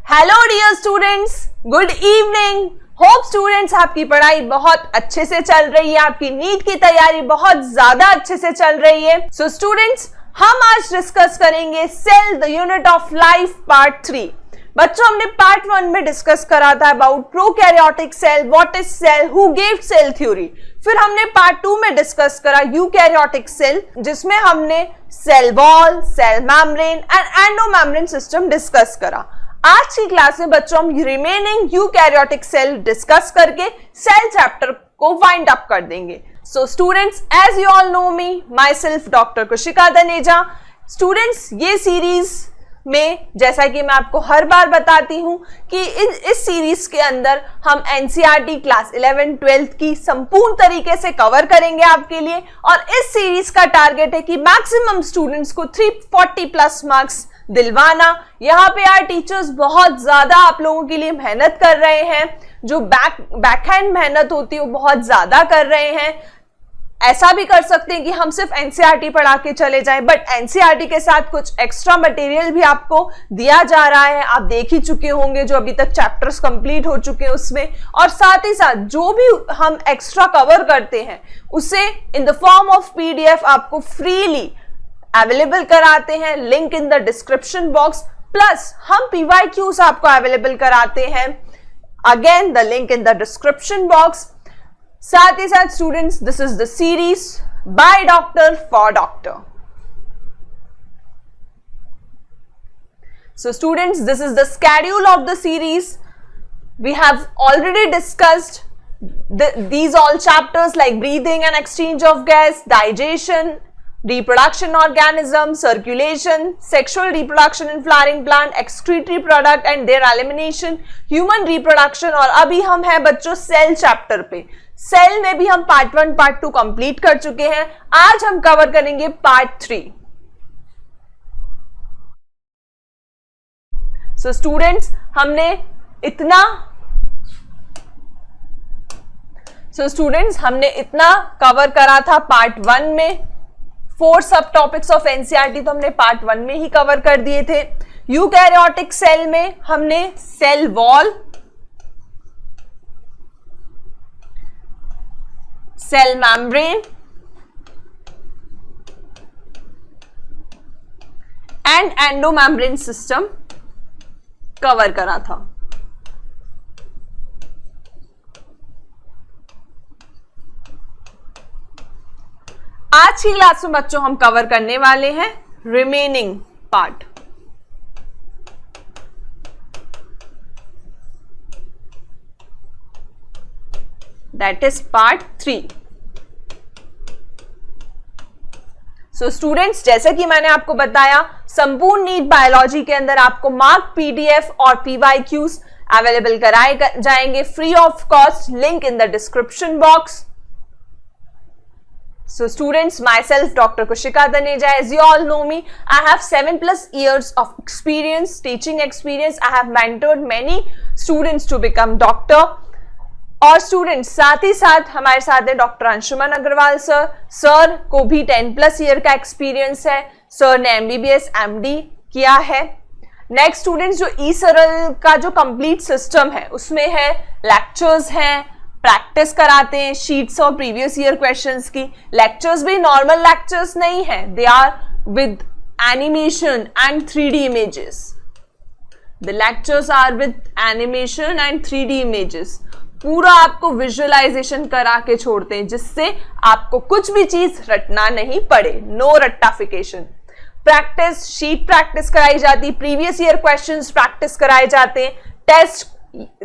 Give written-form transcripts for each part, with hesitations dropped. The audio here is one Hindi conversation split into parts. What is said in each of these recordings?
Hello dear students, good evening. Hope students आपकी पढ़ाई बहुत अच्छे से चल रही है, आपकी नीट की तैयारी बहुत ज्यादा अच्छे से चल रही है। सो स्टूडेंट्स, हम आज डिस्कस करेंगे cell the unit of life part 3। बच्चों, हमने पार्ट 1 में डिस्कस करा था about prokaryotic cell, what is cell, who gave cell theory. फिर हमने पार्ट 2 में डिस्कस करा यूकैरियोटिक सेल, जिसमें हमने cell wall, cell membrane and endomembrane system discuss करा। आज की क्लास में बच्चों हम रिमेनिंग यूकैरियोटिक सेल डिस्कस करके सेल चैप्टर को वाइंड अप कर देंगे। So students, as you all know me, myself doctor Kushika Dhaneja. Students, ये सीरीज में जैसा कि मैं आपको हर बार बताती हूं कि इस सीरीज के अंदर हम एनसीईआरटी क्लास 11, 12 की संपूर्ण तरीके से कवर करेंगे आपके लिए। और इस सीरीज का टारगेट है कि मैक्सिमम स्टूडेंट्स को 340 प्लस मार्क्स दिलवाना। यहाँ पे यार टीचर्स बहुत ज्यादा आप लोगों के लिए मेहनत कर रहे हैं, जो बैकहैंड मेहनत होती है वो बहुत ज्यादा कर रहे हैं। ऐसा भी कर सकते हैं कि हम सिर्फ एनसीईआरटी पढ़ा के चले जाएं, बट एनसीईआरटी के साथ कुछ एक्स्ट्रा मटेरियल भी आपको दिया जा रहा है। आप देख ही चुके होंगे जो अभी तक चैप्टर्स कंप्लीट हो चुके हैं उसमें, और साथ ही साथ जो भी हम एक्स्ट्रा कवर करते हैं उसे इन द फॉर्म ऑफ पीडीएफ आपको फ्रीली अवेलेबल कराते हैं, link in the description box. Plus हम पीवाईक्यूज आपको अवेलेबल कराते हैं, again the link in the description box. साथ ही साथ students, this is the series by doctor for doctor. So students, this is the schedule of the series. We have already discussed these all chapters like breathing and exchange of gas, digestion, reproduction organism, circulation, sexual reproduction in flowering plant, excretory product and their elimination, human reproduction। और अभी हम हैं बच्चों सेल चैप्टर पे। सेल में भी हम पार्ट 1, पार्ट 2 कंप्लीट कर चुके हैं। आज हम कवर करेंगे पार्ट 3। सो स्टूडेंट्स, हमने इतना कवर करा था पार्ट 1 में। 4 सब टॉपिक्स ऑफ एनसीईआरटी तो हमने पार्ट 1 में ही कवर कर दिए थे। यूकैरियोटिक सेल में हमने cell wall, cell membrane and endomembrane system cover करा था। आज की क्लास में बच्चों हम कवर करने वाले हैं remaining part. That is part 3। So students, जैसे कि मैंने आपको बताया, संपूर्ण नीट बायोलॉजी के अंदर आपको मार्क पीडीएफ और पीवाईक्यूज अवेलेबल कराए जाएंगे free of cost, link in the description box. So students, myself Dr. Kushika Dhaneja, as you all know me, I have 7+ years of experience, teaching experience. I have mentored many students to become doctor। और स्टूडेंट्स, साथ ही साथ हमारे साथ है doctor Anshuman Agarwal sir. Sir को भी 10+ ईयर का एक्सपीरियंस है। सर ने MBBS MD किया है। नेक्स्ट स्टूडेंट्स, जो ई सरल का जो कंप्लीट सिस्टम है उसमें है लेक्चर्स हैं, प्रैक्टिस कराते हैं शीट्स और प्रीवियस ईयर क्वेश्चंस की। लेक्चर्स भी नॉर्मल लेक्चर्स नहीं है, they are with animation and 3D images. The lectures are with animation and 3D images. पूरा आपको विजुअलाइजेशन करा के छोड़ते हैं, जिससे आपको कुछ भी चीज रटना नहीं पड़े, नो रट्टाफिकेशन। प्रैक्टिस शीट प्रैक्टिस कराई जाती, प्रीवियस ईयर क्वेश्चंस प्रैक्टिस कराए जाते हैं, टेस्ट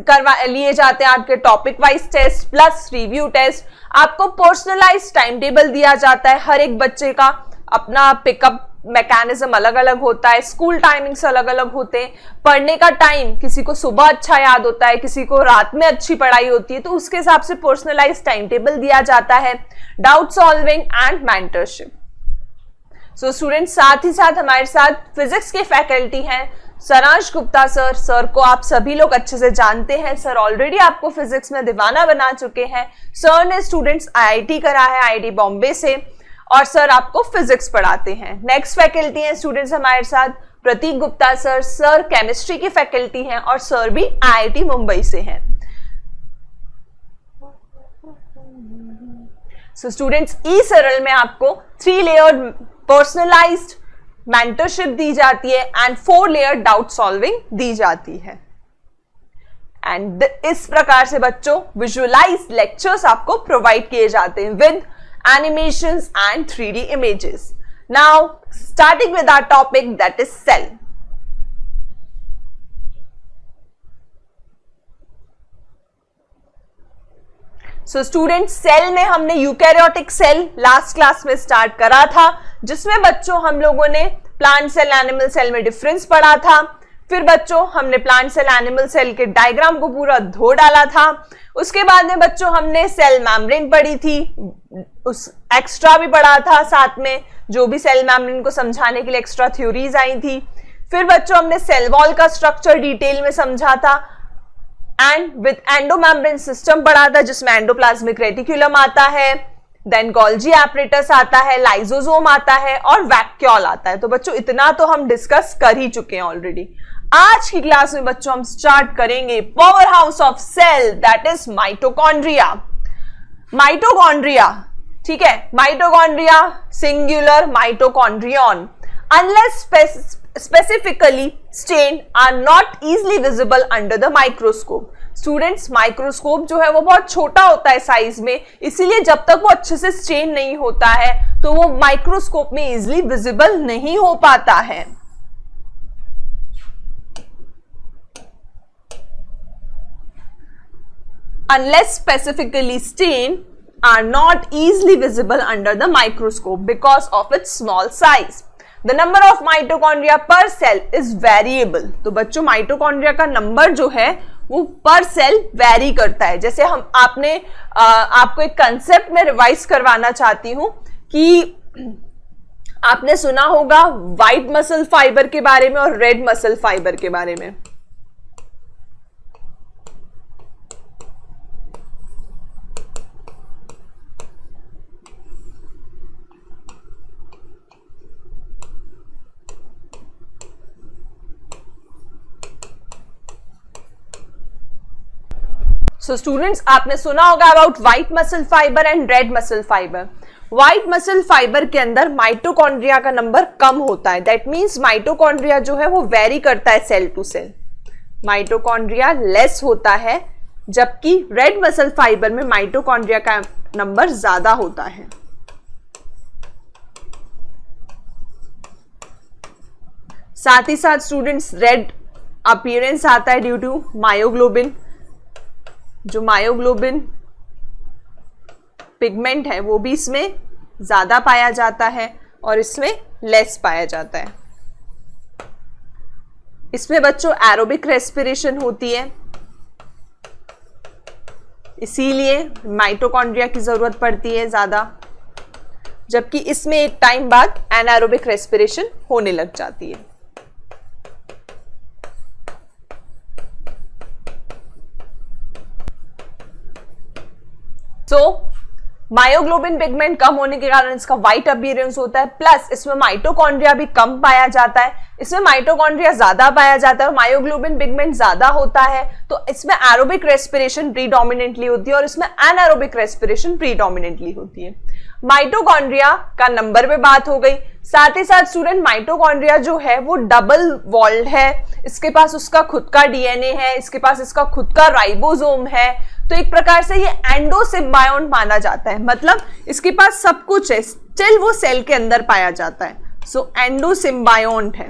करवा लिए जाते हैं, आपके topic wise test plus review test. आपको पर्सनलाइज टाइम टेबल दिया जाता है। हर एक बच्चे का अपना पिकअप मैकेनिज्म अलग अलग होता है, स्कूल टाइमिंग्स अलग अलग होते हैं, पढ़ने का टाइम किसी को सुबह अच्छा याद होता है, किसी को रात में अच्छी पढ़ाई होती है, तो उसके हिसाब से पर्सनलाइज टाइम टेबल दिया जाता है। Doubt solving and mentorship. So students, साथ ही साथ हमारे साथ फिजिक्स के फैकल्टी हैं सरांश गुप्ता सर। सर को आप सभी लोग अच्छे से जानते हैं, सर ऑलरेडी आपको फिजिक्स में दीवाना बना चुके हैं। सर ने स्टूडेंट्स आईआईटी करा है, आईआईटी बॉम्बे से, और सर आपको फिजिक्स पढ़ाते हैं। नेक्स्ट फैकल्टी है स्टूडेंट्स हमारे साथ प्रतीक गुप्ता सर केमिस्ट्री की फैकल्टी हैं और सर भी IIT मुंबई से हैं। सो स्टूडेंट्स, ई सरल में आपको 3 लेयर पर्सनलाइज्ड मेंटरशिप दी जाती है एंड 4 लेयर डाउट सॉल्विंग दी जाती है। एंड इस प्रकार से बच्चों विजुअलाइज लेक्चर्स आपको प्रोवाइड किए जाते हैं with animations and 3D images. Now starting with our topic that is cell. So students, cell में हमने यूकैरियोटिक सेल लास्ट क्लास में स्टार्ट करा था, जिसमें बच्चों हम लोगों ने प्लांट सेल एनिमल सेल में डिफरेंस पढ़ा था। फिर बच्चों हमने प्लांट सेल एनिमल सेल के डायग्राम को पूरा धो डाला था। उसके बाद में बच्चों हमने सेल मेम्ब्रेन पढ़ी थी, उस एक्स्ट्रा भी पढ़ा था, साथ में जो भी सेल मेम्ब्रेन को समझाने के लिए एक्स्ट्रा थ्योरीज आई थी। फिर बच्चों हमने सेल वॉल का स्ट्रक्चर डिटेल में समझा था एंड विद एंडोमेम्ब्रेन सिस्टम पढ़ा था, जिसमें एंडोप्लाज्मिक रेटिकुलम आता है, देन गोल्जी एपरेटस आता है, लाइसोसोम आता है और वैक्यूल आता है। तो बच्चों इतना तो हम डिस्कस कर ही चुके हैं ऑलरेडी। आज की क्लास में बच्चों हम स्टार्ट करेंगे power house of cell that is mitochondria. Mitochondria, ठीक है, mitochondria singular mitochondrion unless specifically stained are not easily visible under the microscope। Students, microscope जो है वो बहुत छोटा होता है साइज में, इसीलिए जब तक वो अच्छे से स्टेन नहीं होता है तो वो माइक्रोस्कोप में इजीली विजिबल नहीं हो पाता है। Unless specifically stained are not easily visible under the microscope because of its small size. The number of mitochondria per cell is variable। तो बच्चों माइटोकॉन्ड्रिया का नंबर जो है वो पर सेल वेरी करता है। जैसे हम आपको एक कंसेप्ट में रिवाइज करवाना चाहती हूं कि आपने सुना होगा व्हाइट मसल फाइबर के बारे में और रेड मसल फाइबर के बारे में। सो स्टूडेंट्स, आपने सुना होगा about white muscle fibre and red muscle fibre. White muscle fibre के अंदर माइटोकॉन्ड्रिया का नंबर कम होता है, दैट मींस माइटोकॉन्ड्रिया जो है वो वेरी करता है cell to cell. Mitochondria less होता है, जबकि रेड मसल फाइबर में माइटोकॉन्ड्रिया का नंबर ज्यादा होता है। साथ ही साथ स्टूडेंट्स, रेड अपीयरेंस आता है ड्यू टू मायोग्लोबिन। जो मायोग्लोबिन पिगमेंट है वो भी इसमें ज्यादा पाया जाता है और इसमें लेस पाया जाता है। इसमें बच्चों एरोबिक रेस्पिरेशन होती है, इसीलिए माइटोकॉन्ड्रिया की जरूरत पड़ती है ज्यादा, जबकि इसमें एक टाइम बाद एनारोबिक रेस्पिरेशन होने लग जाती है। मायोग्लोबिन पिगमेंट कम होने के कारण इसका व्हाइट अपीयरेंस होता है, प्लस इसमें माइटोकॉन्ड्रिया भी कम पाया जाता है। इसमें माइटोकॉन्ड्रिया ज्यादा पाया जाता है और मायोग्लोबिन पिगमेंट ज्यादा होता है, तो इसमें एरोबिक रेस्पिरेशन प्रीडोमिनेंटली होती है और इसमें एनारोबिक रेस्पिरेशन प्रीडोमिनेंटली होती है। माइटोकॉन्ड्रिया का नंबर पे बात हो गई। साथ ही साथ स्टूडेंट, माइटोकॉन्ड्रिया जो है वो डबल वॉल्ड है, इसके पास उसका खुद का डीएनए है, इसके पास इसका खुद का राइबोसोम है, तो एक प्रकार से ये एंडोसिम्बायोन्ट माना जाता है, मतलब इसके पास सब कुछ है, स्टिल वो सेल के अंदर पाया जाता है। सो एंडोसिम्बायोन्ट है।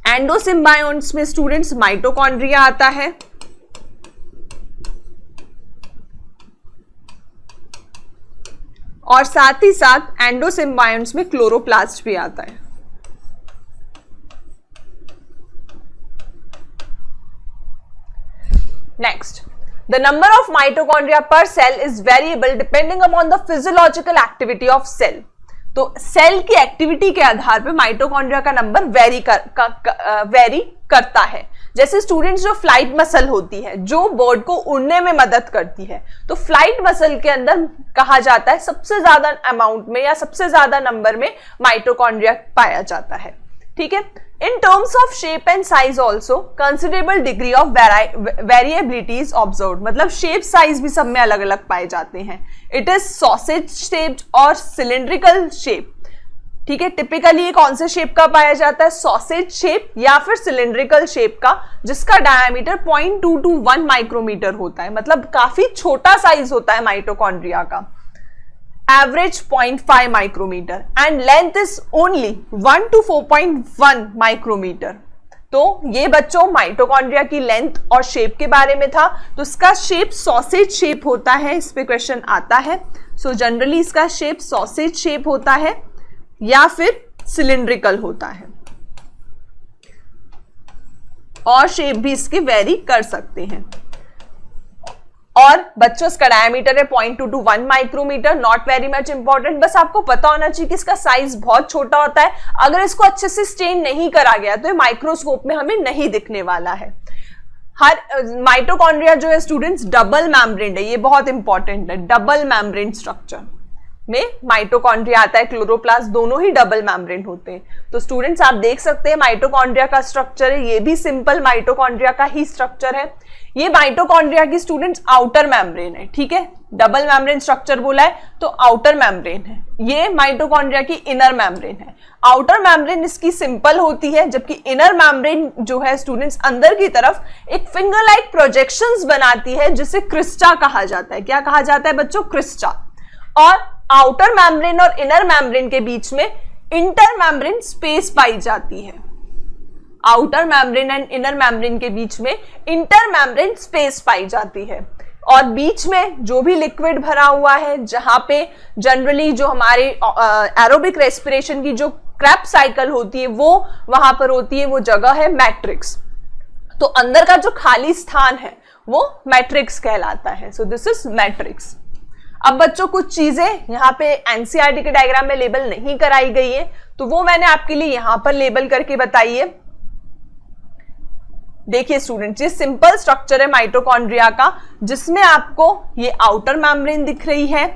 एंडोसिम्बायोन्ट्स में स्टूडेंट्स माइटोकॉन्ड्रिया आता है, और साथ ही साथ एंडोसिम्बायोन्ट्स में क्लोरोप्लास्ट भी आता है। Next, the number of mitochondria per cell is variable depending upon the physiological activity of cell। तो सेल की एक्टिविटी के आधार पे माइटोकॉन्ड्रिया का नंबर वेरी करता है। जैसे स्टूडेंट्स, जो फ्लाइट मसल होती है जो बर्ड को उड़ने में मदद करती है, तो फ्लाइट मसल के अंदर कहा जाता है सबसे ज्यादा अमाउंट में या सबसे ज्यादा नंबर में माइटोकॉन्ड्रिया पाया जाता है। ठीक है। In terms of shape and size also considerable degree of variability is observed, मतलब शेप साइज भी सब में अलग अलग पाए जाते हैं। इट इज सॉसेज शेप्ड और सिलेंड्रिकल शेप, ठीक है। टिपिकली ये कौन से शेप का पाया जाता है, सॉसेज शेप या फिर सिलेंड्रिकल शेप का, जिसका डायमीटर 0.2 to 1 माइक्रोमीटर होता है, मतलब काफी छोटा साइज होता है माइटोकॉन्ड्रिया का, average 0.5 micrometer, and length is only 1 to 4.1 micrometer. तो ये बच्चों माइटोकॉन्ड्रिया की लेंथ और शेप के बारे में था। तो इसका शेप सॉसेज शेप होता है, इस पे क्वेश्चन आता है। सो जनरली इसका शेप सॉसेज शेप होता है या फिर सिलिंड्रिकल होता है, और शेप भी इसके वेरी कर सकते हैं। और बच्चों इसका डायमीटर है 0.2 to 1 micrometer, not very much important, बस आपको पता होना चाहिए कि इसका साइज बहुत छोटा होता है। अगर इसको अच्छे से स्टेन नहीं करा गया तो ये माइक्रोस्कोप में हमें नहीं दिखने वाला है। हर माइटोकॉन्ड्रिया जो है स्टूडेंट्स डबल मेम्ब्रेन है, ये बहुत इंपॉर्टेंट है। डबल मेम्ब्रेन स्ट्रक्चर में माइटोकॉन्ड्रिया आता है, क्लोरोप्लास्ट, दोनों ही डबल मेम्ब्रेन होते हैं। तो स्टूडेंट्स आप देख सकते हैं माइटोकॉन्ड्रिया का स्ट्रक्चर है, ये भी सिंपल माइटोकॉन्ड्रिया का ही स्ट्रक्चर है। ये माइटोकॉन्ड्रिया की स्टूडेंट्स आउटर मेम्ब्रेन है, ठीक है। डबल मेम्ब्रेन स्ट्रक्चर बोला है तो आउटर मेम्ब्रेन है। ये माइटोकॉन्ड्रिया की इनर मेम्ब्रेन है। आउटर मेम्ब्रेन इसकी सिंपल होती है, जबकि इनर मेम्ब्रेन जो है स्टूडेंट्स अंदर की तरफ एक फिंगर लाइक प्रोजेक्शंस बनाती है, जिसे क्रिस्टा कहा जाता है। क्या कहा जाता है बच्चों, क्रिस्टा। और आउटर मेम्ब्रेन और इनर मेम्ब्रेन के बीच में इंटर मेम्ब्रेन स्पेस पाई जाती है। Outer membrane and inner membrane के बीच में इंटर मेम्ब्रेन स्पेस पाई जाती है, और बीच में जो भी लिक्विड भरा हुआ है, जहां पे जनरली जो हमारे एरोबिक रेस्पिरेशन की जो क्रेब्स साइकिल होती है वो वहां पर होती है, वो जगह है मैट्रिक्स। तो अंदर का जो खाली स्थान है वो मैट्रिक्स कहलाता है। So this is matrix. अब बच्चों कुछ चीजें यहाँ पे एनसीईआरटी के डायग्राम में लेबल नहीं कराई गई है, तो वो मैंने आपके लिए यहां पर लेबल करके बताई है। देखिए स्टूडेंट्स, ये सिंपल स्ट्रक्चर है माइटोकॉन्ड्रिया का, जिसमें आपको ये आउटर मेम्ब्रेन दिख रही है,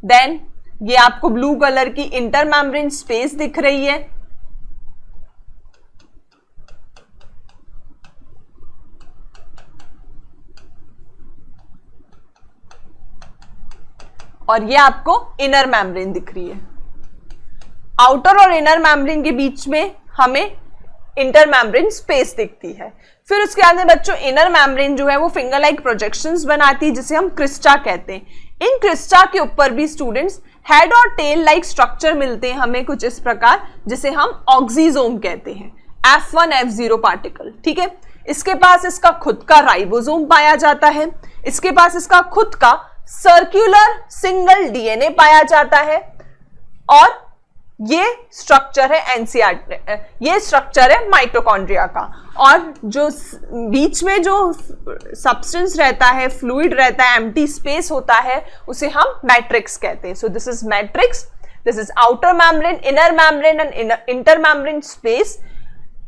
देन ये आपको ब्लू कलर की इंटर मेम्ब्रेन स्पेस दिख रही है, और ये आपको इनर मेम्ब्रेन दिख रही है। आउटर और इनर मेम्ब्रेन के बीच में हमें इंटर मेम्ब्रेन स्पेस दिखती है। फिर उसके बाद में बच्चों इनर मेम्ब्रेन जो है वो फिंगर लाइक प्रोजेक्शंस बनाती है, जिसे हम क्रिस्टा कहते हैं। इन क्रिस्टा के ऊपर भी स्टूडेंट्स हेड और टेल लाइक स्ट्रक्चर मिलते हैं हमें कुछ इस प्रकार, जिसे हम ऑक्सीजोम कहते हैं, F1 F0 पार्टिकल, ठीक है। इसके पास इसका खुद का राइबोसोम पाया जाता है, इसके पास इसका खुद का सर्कुलर सिंगल डीएनए पाया जाता है, और ये स्ट्रक्चर है एनसीईआरटी, ये स्ट्रक्चर है माइटोकॉन्ड्रिया का। और जो बीच में जो सब्सटेंस रहता है, फ्लूइड रहता है, एम्प्टी स्पेस होता है, उसे हम मैट्रिक्स कहते हैं। So this is matrix, this is outer membrane, inner membrane and inter membrane space.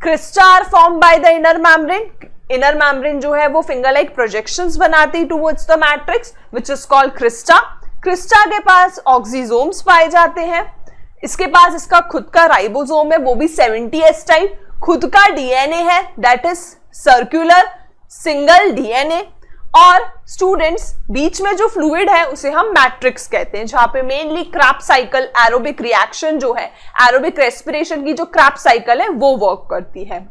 Crista are form by the inner membrane. Inner membrane जो है वो फिंगर लाइक प्रोजेक्शंस बनाती towards the matrix, which is called crista. Crista के पास ऑक्सीजोम्स पाए जाते हैं, इसके पास इसका खुद का राइबोसोम है, वो भी 70S टाइप, खुद का डीएनए है, that is circular single DNA. और स्टूडेंट्स बीच में जो फ्लूइड है उसे हम मैट्रिक्स कहते हैं, जहां पे mainly Krebs cycle, aerobic reaction जो है, एरोबिक रेस्पिरेशन की जो क्रेब्स साइकिल है वो वर्क करती है।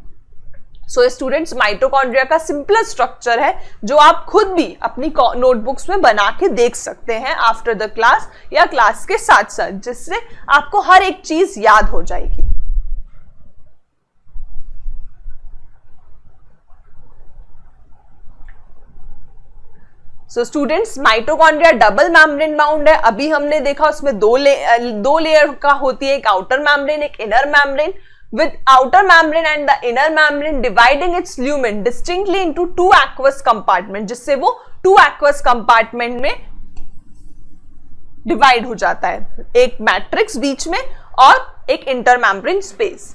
सो स्टूडेंट्स माइटोकॉन्ड्रिया का सिंपल स्ट्रक्चर है, जो आप खुद भी अपनी नोटबुक्स में बना के देख सकते हैं आफ्टर द क्लास या क्लास के साथ साथ, जिससे आपको हर एक चीज याद हो जाएगी। So students mitochondria double membrane bound है। अभी हमने देखा उसमें दो लेयर का होती है, एक आउटर मेम्ब्रेन, एक inner membrane, with outer membrane and the inner membrane dividing its lumen distinctly into two aqueous compartment, जिससे वो two aqueous compartment में डिवाइड हो जाता है, एक मैट्रिक्स बीच में और एक inter membrane space.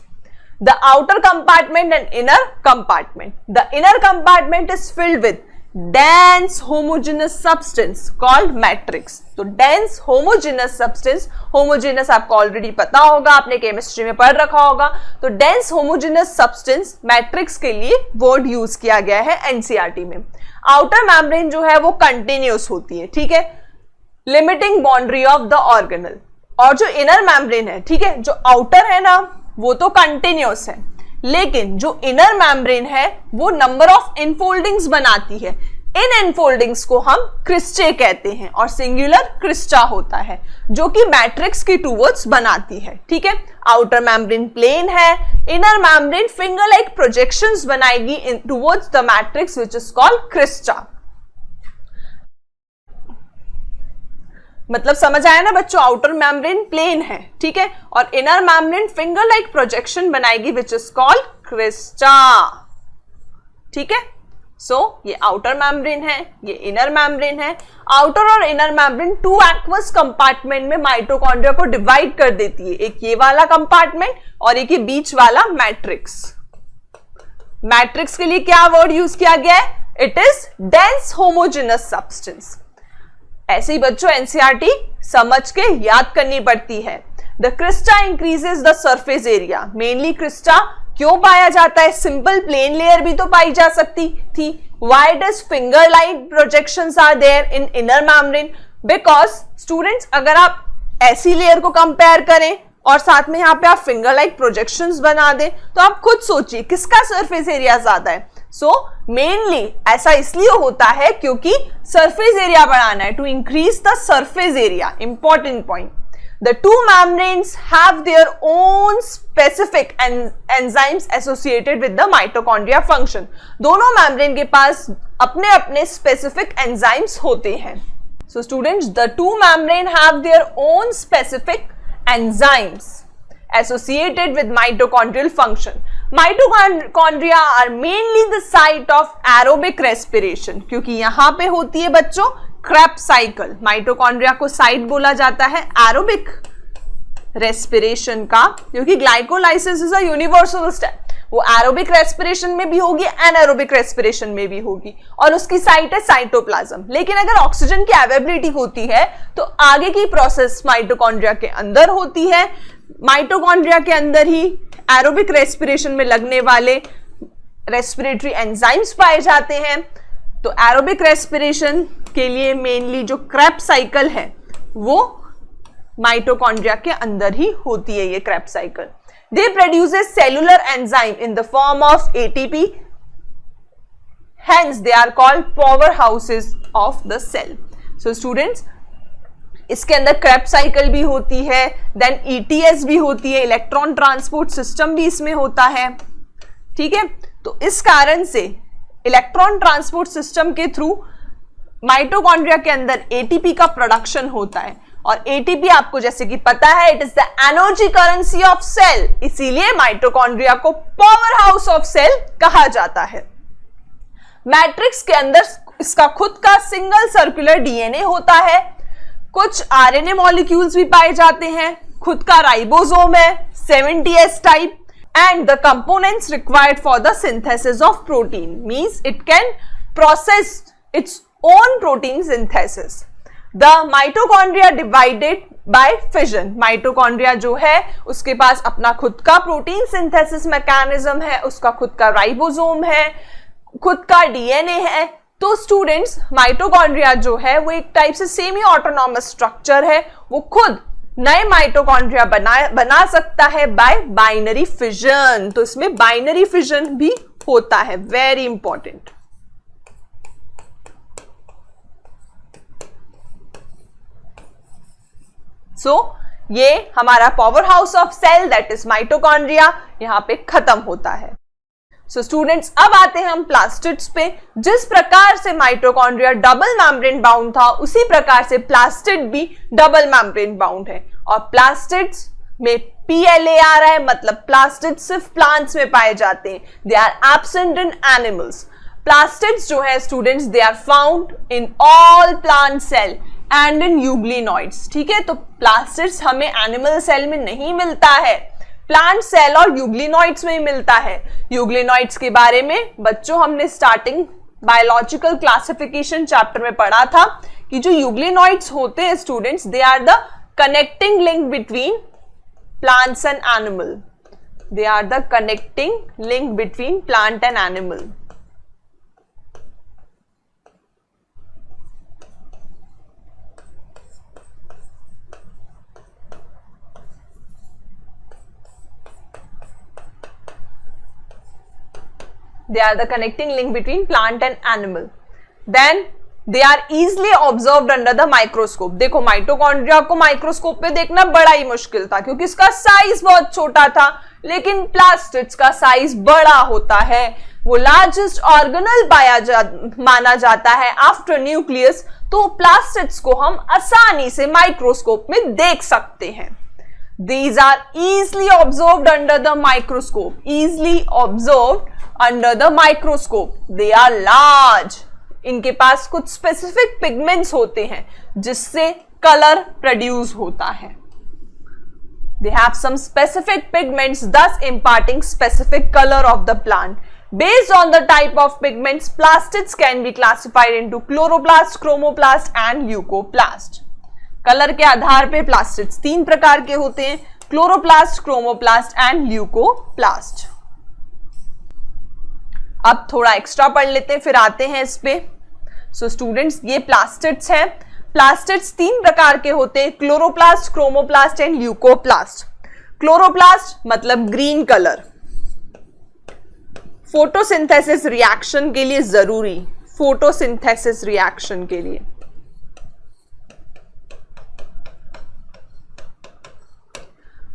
The outer compartment and inner compartment. The inner compartment is filled with dense homogeneous substance called matrix। तो dense homogeneous substance, homogeneous आपको ऑलरेडी पता होगा, आपने केमिस्ट्री में पढ़ रखा होगा। तो dense homogeneous substance मैट्रिक्स के लिए वर्ड यूज किया गया है एनसीईआरटी में। आउटर मेम्ब्रेन जो है वो कंटिन्यूस होती है, ठीक है, limiting boundary of the organelle. और जो इनर मेम्ब्रेन है, ठीक है, जो आउटर है ना वो तो कंटिन्यूस है, लेकिन जो इनर मेम्ब्रेन है वो नंबर ऑफ इनफोल्डिंग्स बनाती है। इन इनफोल्डिंग्स को हम क्रिस्टे कहते हैं और सिंगुलर क्रिस्टा होता है, जो कि मैट्रिक्स की टूवर्ड्स बनाती है, ठीक है। आउटर मेम्ब्रेन प्लेन है, inner membrane finger like projections बनाएगी towards the matrix which is called crista. मतलब समझ आया ना बच्चों, आउटर मेम्ब्रेन प्लेन है, ठीक है, और inner membrane finger like projection बनाएगी विच इज कॉल्ड क्रिस्टा, ठीक है। सो ये आउटर मेम्ब्रेन है, ये इनर मेम्ब्रेन है। आउटर और inner membrane two aqueous compartment में माइटोकॉन्ड्रिया को डिवाइड कर देती है, एक ये वाला कंपार्टमेंट और एक ये बीच वाला मैट्रिक्स। मैट्रिक्स के लिए क्या वर्ड यूज किया गया है? It is dense homogeneous substance. ऐसे ही बच्चों एनसीईआरटी समझ के याद करनी पड़ती है। The Crysta increases the surface area. Mainly Crysta क्यों पाया जाता है? सिंपल प्लेन लेयर भी तो पाई जा सकती थी। Why does finger like projections are there in inner membrane? Because students अगर आप ऐसी लेयर को कंपेयर करें और साथ में यहाँ पे आप फिंगर लाइक प्रोजेक्शंस बना दें तो आप खुद सोचिए किसका सरफेस एरिया ज्यादा है। सो मेनली ऐसा इसलिए होता है क्योंकि सरफेस एरिया बढ़ाना है, to increase the surface area. Important point. The two membranes have their own specific enzymes associated with the mitochondria function. दोनों membrane के पास अपने अपने specific enzymes होते हैं। So students, the two membrane have their own specific enzymes associated with mitochondrial function. Mitochondria are mainly the site of aerobic respiration, क्योंकि यहाँ पे होती है बच्चों क्रेब्स साइकिल। माइटोकॉन्ड्रिया को साइट बोला जाता है एरोबिक रेस्पिरेशन का, क्योंकि glycolysis is a universal step. वो एरोबिक रेस्पिरेशन में भी होगी, एनारोबिक रेस्पिरेशन में भी होगी, और उसकी साइट है साइटोप्लाज्म। लेकिन अगर ऑक्सीजन की अवेलेबिलिटी होती है तो आगे की प्रोसेस माइटोकॉन्ड्रिया के अंदर होती है। माइटोकॉन्ड्रिया के अंदर ही एरोबिक रेस्पिरेशन में लगने वाले रेस्पिरेटरी एंजाइम्स पाए जाते हैं। तो एरोबिक रेस्पिरेशन के लिए मेनली जो क्रेब्स साइकिल है वो माइटोकॉन्ड्रिया के अंदर ही होती है। ये Krebs cycle they produces cellular enzyme in the form of ATP, hence they are called power houses of the cell. So students इसके अंदर क्रेब्स साइकिल भी होती है, देन ईटीएस भी होती है, इलेक्ट्रॉन ट्रांसपोर्ट सिस्टम भी इसमें होता है, ठीक है। तो इस कारण से इलेक्ट्रॉन ट्रांसपोर्ट सिस्टम के थ्रू माइटोकॉन्ड्रिया के अंदर एटीपी का प्रोडक्शन होता है, और एटीपी आपको जैसे कि पता है it is the energy currency of cell, इसीलिए माइटोकॉन्ड्रिया को पावर हाउस ऑफ सेल कहा जाता है। मैट्रिक्स के अंदर इसका खुद का सिंगल सर्कुलर डीएनए होता है, कुछ आरएनए मॉलिक्यूल्स भी पाए जाते हैं, खुद का राइबोसोम है 70S type, and the components required for the synthesis of protein means it can process its own protein synthesis. The mitochondria divided by fission. Mitochondria जो है उसके पास अपना खुद का प्रोटीन सिंथेसिस मैकेनिज्म है, उसका खुद का राइबोसोम है, खुद का डीएनए है। तो स्टूडेंट्स माइटोकॉन्ड्रिया जो है वो एक टाइप से सेमी ऑटोनॉमस स्ट्रक्चर है, वो खुद नए माइटोकॉन्ड्रिया बना सकता है बाय बाइनरी फिजन। तो इसमें बाइनरी फिजन भी होता है, वेरी इंपॉर्टेंट। सो ये हमारा power house of cell that is mitochondria यहां पे खत्म होता है। सो स्टूडेंट्स अब आते हैं हम प्लास्टिड्स पे। जिस प्रकार से माइटोकॉन्ड्रिया डबल मेम्ब्रेन बाउंड था उसी प्रकार से प्लास्टिड भी डबल मेम्ब्रेन बाउंड है, और प्लास्टिड्स में PLA आ रहा है, मतलब प्लास्टिड सिर्फ प्लांट्स में पाए जाते हैं, they are absent in animals. Plastids जो है students they are found in all plant cell and in euglenoids, ठीक है। तो प्लास्टिड्स हमें एनिमल सेल में नहीं मिलता है, प्लांट सेल और यूग्लिनॉइड्स में ही मिलता है। यूग्लिनॉइड्स के बारे में बच्चों हमने स्टार्टिंग बायोलॉजिकल क्लासिफिकेशन चैप्टर में पढ़ा था कि जो यूग्लिनॉइड्स होते हैं students, they are the connecting link between plants and animal. They are the connecting link between plant and animal. They are the connecting link between plant and animal. Then they are easily observed under the microscope. देखो माइटोकॉन्ड्रिया को माइक्रोस्कोप पे देखना बड़ा ही मुश्किल था क्योंकि इसका साइज बहुत छोटा था, लेकिन प्लास्टिड्स का साइज बड़ा होता है. वो लार्जेस्ट ऑर्गेनल माना जाता है आफ्टर न्यूक्लियस. तो प्लास्टिड्स को हम आसानी से माइक्रोस्कोप में देख सकते हैं. These are easily observed under the microscope. Easily observed under the microscope. They are large. इनके पास कुछ स्पेसिफिक पिगमेंट्स होते हैं जिससे कलर प्रोड्यूस होता है. They have some specific pigments, thus imparting specific color of the plant. Based on the type of pigments, plastids can be classified into chloroplast, chromoplast, and leucoplast. Colour के आधार पे प्लास्टिड्स 3 प्रकार के होते हैं: क्लोरोप्लास्ट, क्रोमोप्लास्ट एंड ल्यूकोप्लास्ट. अब थोड़ा एक्स्ट्रा पढ़ लेते हैं, फिर आते हैं इस पे. सो स्टूडेंट्स, ये प्लास्टिड्स हैं. प्लास्टिड्स 3 प्रकार के होते हैं: chloroplast, chromoplast and leucoplast. Chloroplast मतलब ग्रीन कलर, फोटोसिंथेसिस रिएक्शन के लिए जरूरी, फोटोसिंथेसिस रिएक्शन के लिए.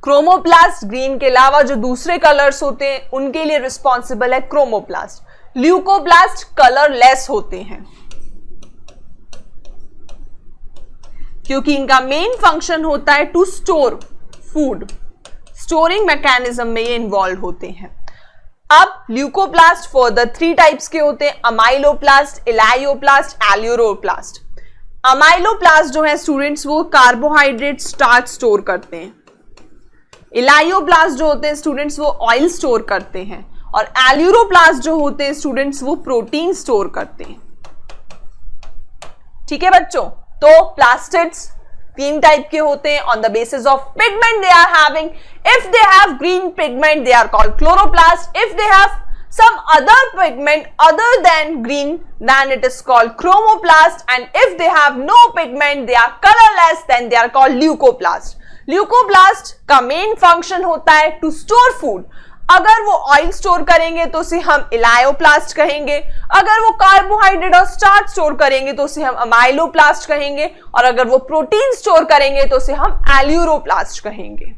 क्रोमोप्लास्ट ग्रीन के अलावा जो दूसरे कलर्स होते हैं उनके लिए रिस्पॉन्सिबल है क्रोमोप्लास्ट. ल्यूकोप्लास्ट कलरलेस होते हैं क्योंकि इनका मेन फंक्शन होता है to store food. Storing mechanism में ये इन्वॉल्व होते हैं. अब ल्यूकोप्लास्ट फर्दर 3 टाइप्स के होते हैं: अमाइलोप्लास्ट, इलायोप्लास्ट, एल्यूरोप्लास्ट. अमाइलोप्लास्ट जो है स्टूडेंट्स वो कार्बोहाइड्रेट स्टार्च स्टोर करते हैं. इलायोप्लास्ट जो होते हैं स्टूडेंट्स वो ऑयल स्टोर करते हैं. और एल्यूरोप्लास्ट जो होते हैं स्टूडेंट्स वो प्रोटीन स्टोर करते हैं. ठीक है बच्चों, तो प्लास्टिड्स 3 टाइप के होते हैं. On the basis of pigment they are having, if they have green pigment they are called chloroplast. If they have some other pigment other than green then it is called chromoplast, and if they have no pigment they are colorless then they are called leucoplast. Leucoplast का मेन फंक्शन होता है टू स्टोर फूड. अगर वो ऑयल स्टोर करेंगे तो उसे हम इलायोप्लास्ट कहेंगे. अगर वो कार्बोहाइड्रेट और स्टार्च स्टोर करेंगे तो उसे हम अमाइलोप्लास्ट कहेंगे. और अगर वो प्रोटीन स्टोर करेंगे तो उसे हम एल्यूरोप्लास्ट कहेंगे.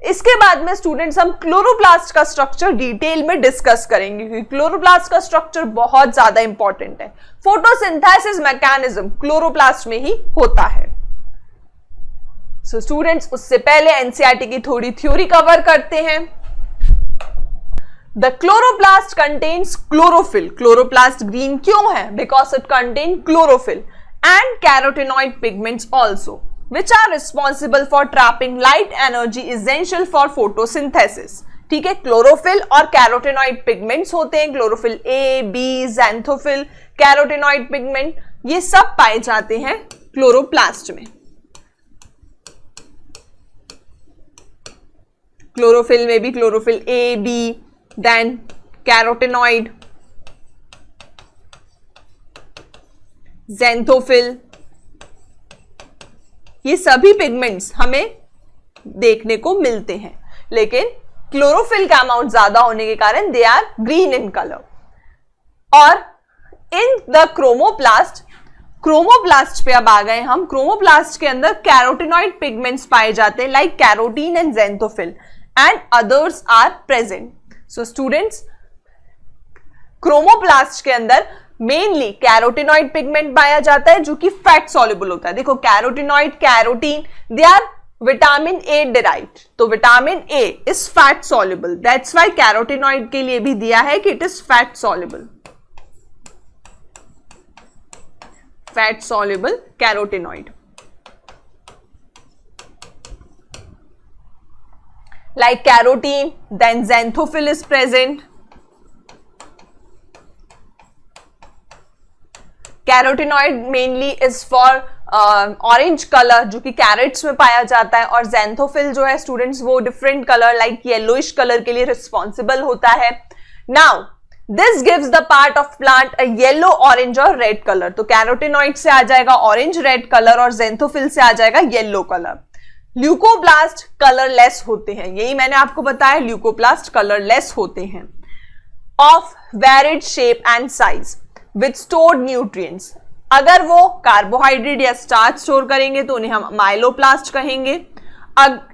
इसके बाद में स्टूडेंट्स हम क्लोरोप्लास्ट का स्ट्रक्चर डिटेल में डिस्कस करेंगे क्योंकि क्लोरोप्लास्ट का स्ट्रक्चर बहुत ज्यादा इंपॉर्टेंट है. फोटोसिंथेसिस मैकेनिज्म क्लोरोप्लास्ट में ही होता है. सो स्टूडेंट्स, उससे पहले एनसीईआरटी की थोड़ी थ्योरी कवर करते हैं. The chloroplast contains chlorophyll. Chloroplast green क्यों है? Because it contain chlorophyll and carotenoid pigments also which are responsible for trapping light energy essential for photosynthesis. ठीक है, क्लोरोफिल और कैरोटीनॉइड पिगमेंट्स होते हैं. Chlorophyll A, B, xanthophyll, carotenoid pigment, ये सब पाए जाते हैं क्लोरोप्लास्ट में. क्लोरोफिल में भी chlorophyll A, B, then carotenoid, xanthophyll, ये सभी पिगमेंट्स हमें देखने को मिलते हैं. लेकिन क्लोरोफिल का अमाउंट ज्यादा होने के कारण they are green in colour. और इन द क्रोमोप्लास्ट, क्रोमोप्लास्ट पे अब आ गए हम. क्रोमोप्लास्ट के अंदर कैरोटीनॉइड पिगमेंट्स पाए जाते हैं like carotene and xanthophyll and others are present. So students, chromoplast के अंदर मेनली कैरोटीनॉइड पिगमेंट पाया जाता है जो कि फैट सॉल्युबल होता है. देखो carotenoid, carotene, they are vitamin A derived. तो vitamin A is fat soluble, that's why carotenoid के लिए भी दिया है कि it is fat soluble. Fat soluble carotenoid like carotene, then xanthophyll is present. Carotenoid mainly is for orange colour जो कि कैरेट्स में पाया जाता है, और ज़ैंथोफिल जो है स्टूडेंट्स वो different colour like yellowish colour के लिए रिस्पॉन्सिबल होता है। Now this gives the part of plant a yellow, orange और रेड कलर। तो कैरोटिनॉइड से आ जाएगा ऑरेंज रेड कलर और ज़ैंथोफिल से आ जाएगा येलो कलर। ल्यूकोप्लास्ट कलरलेस होते हैं, यही मैंने आपको बताया, ल्यूकोप्लास्ट कलरलेस होते हैं। Of varied shape and size with stored nutrients, अगर वो कार्बोहाइड्रेट या स्टार्च स्टोर करेंगे तो उन्हें हम माइलोप्लास्ट कहेंगे।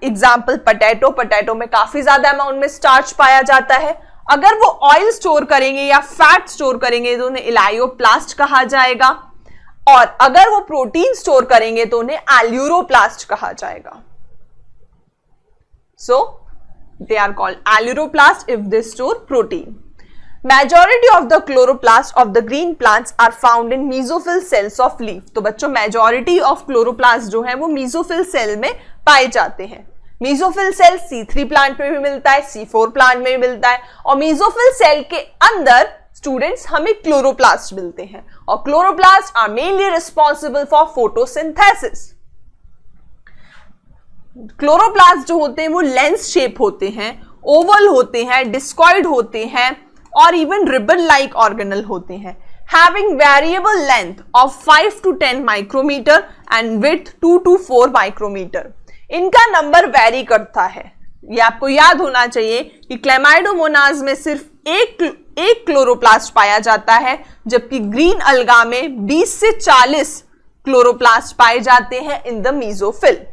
एग्जाम्पल पोटैटो, पोटैटो में काफी ज्यादा अमाउंट में स्टार्च पाया जाता है। अगर वो ऑयल स्टोर करेंगे या फैट स्टोर करेंगे तो उन्हें इलायोप्लास्ट कहा जाएगा, और अगर वो प्रोटीन स्टोर करेंगे तो उन्हें एल्यूरोप्लास्ट कहा जाएगा। So they are called aleuroplast if they store protein. Majority of the chloroplast of the green plants are found in mesophyll cells of leaf। तो बच्चों majority of chloroplast जो है वो mesophyll cell में पाए जाते हैं। mesophyll cell C3 प्लांट में भी मिलता है, C4 प्लांट में भी मिलता है, और mesophyll cell के अंदर स्टूडेंट्स हमें क्लोरोप्लास्ट मिलते हैं, और chloroplast are mainly responsible for photosynthesis. Chloroplast जो होते हैं वो लेंस शेप होते हैं, ओवल होते हैं, डिस्कॉइड होते हैं, और इवन रिबन लाइक ऑर्गेनल होते हैं, having variable length of 5 to 10 micrometer and width 2 to 4 micrometer. इनका नंबर वेरी करता है, ये आपको याद होना चाहिए कि क्लेमाइडोमोनाज में सिर्फ एक क्लोरोप्लास्ट पाया जाता है, जबकि ग्रीन अलगा में 20 से 40 क्लोरोप्लास्ट पाए जाते हैं इन द मीजोफिल।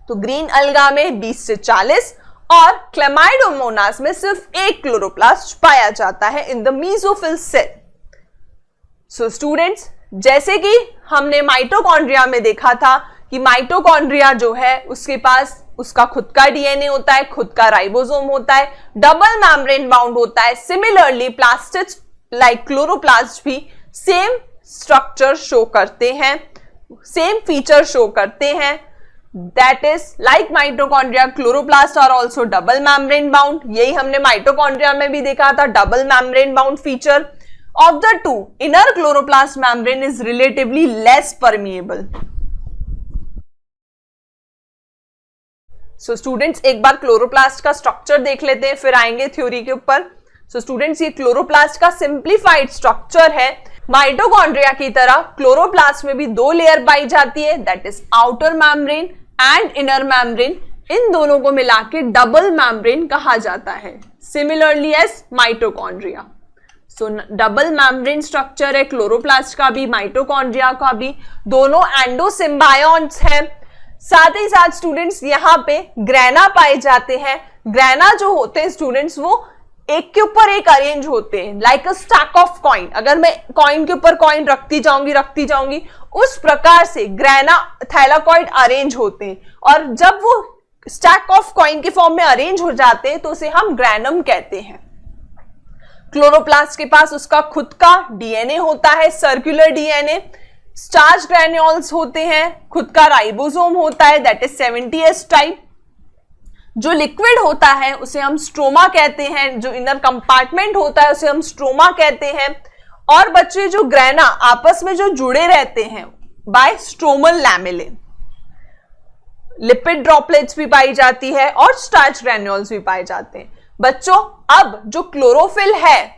तो ग्रीन अलगा में 20 से 40 और क्लेमाइडोमोनास में सिर्फ एक क्लोरोप्लास्ट पाया जाता है in the mesophyll cell. So students, जैसे कि हमने माइटोकॉन्ड्रिया में देखा था कि माइटोकॉन्ड्रिया जो है उसके पास उसका खुद का डीएनए होता है, खुद का राइबोसोम होता है, डबल मेम्ब्रेन बाउंड होता है। सिमिलरली प्लास्टिड्स लाइक क्लोरोप्लास्ट भी सेम स्ट्रक्चर शो करते हैं, सेम फीचर शो करते हैं। That is like mitochondria, chloroplasts are also double membrane bound। यही हमने माइटोकॉन्ड्रिया में भी देखा था, double membrane bound feature of the two। inner chloroplast membrane is relatively less permeable। So students, एक बार क्लोरोप्लास्ट का स्ट्रक्चर देख लेते हैं, फिर आएंगे थ्योरी के ऊपर। So students, ये क्लोरोप्लास्ट का सिंप्लीफाइड स्ट्रक्चर है। माइटोकॉन्ड्रिया की तरह क्लोरोप्लास्ट में भी दो लेयर पाई जाती है, that is outer membrane and inner membrane. इन दोनों को मिला के डबल मेम्ब्रेन कहा जाता है, similarly as mitochondria. So double membrane structure है क्लोरोप्लास्ट का भी, माइटोकॉन्ड्रिया का भी, दोनों एंडोसिम्बायोन्ट्स हैं। साथ ही साथ स्टूडेंट्स यहाँ पे ग्रैना पाए जाते हैं। ग्रैना जो होते हैं स्टूडेंट्स वो एक के ऊपर एक अरेंज होते हैं, like a stack of coin. अगर मैं कॉइन के ऊपर कॉइन रखती जाऊंगी उस प्रकार से ग्रैना थैलाकॉइड अरेंज होते हैं, और जब वो स्टैक ऑफ कॉइन के फॉर्म में अरेंज हो जाते हैं तो उसे हम ग्रैनम कहते हैं। क्लोरोप्लास्ट के पास उसका खुद का डीएनए होता है, सर्कुलर डीएनए। स्टार्च ग्रैन्यूल्स होते हैं, खुद का राइबोसोम होता है, दैट इज 70S टाइप। जो लिक्विड होता है उसे हम स्ट्रोमा कहते हैं, जो इनर कंपार्टमेंट होता है उसे हम स्ट्रोमा कहते हैं। और बच्चे जो ग्रैना आपस में जो जुड़े रहते हैं बाय स्ट्रोमल लैमेले। लिपिड ड्रॉपलेट्स भी पाई जाती है और स्टार्च ग्रैन्यूल्स भी पाए जाते हैं। बच्चों, अब जो क्लोरोफिल है,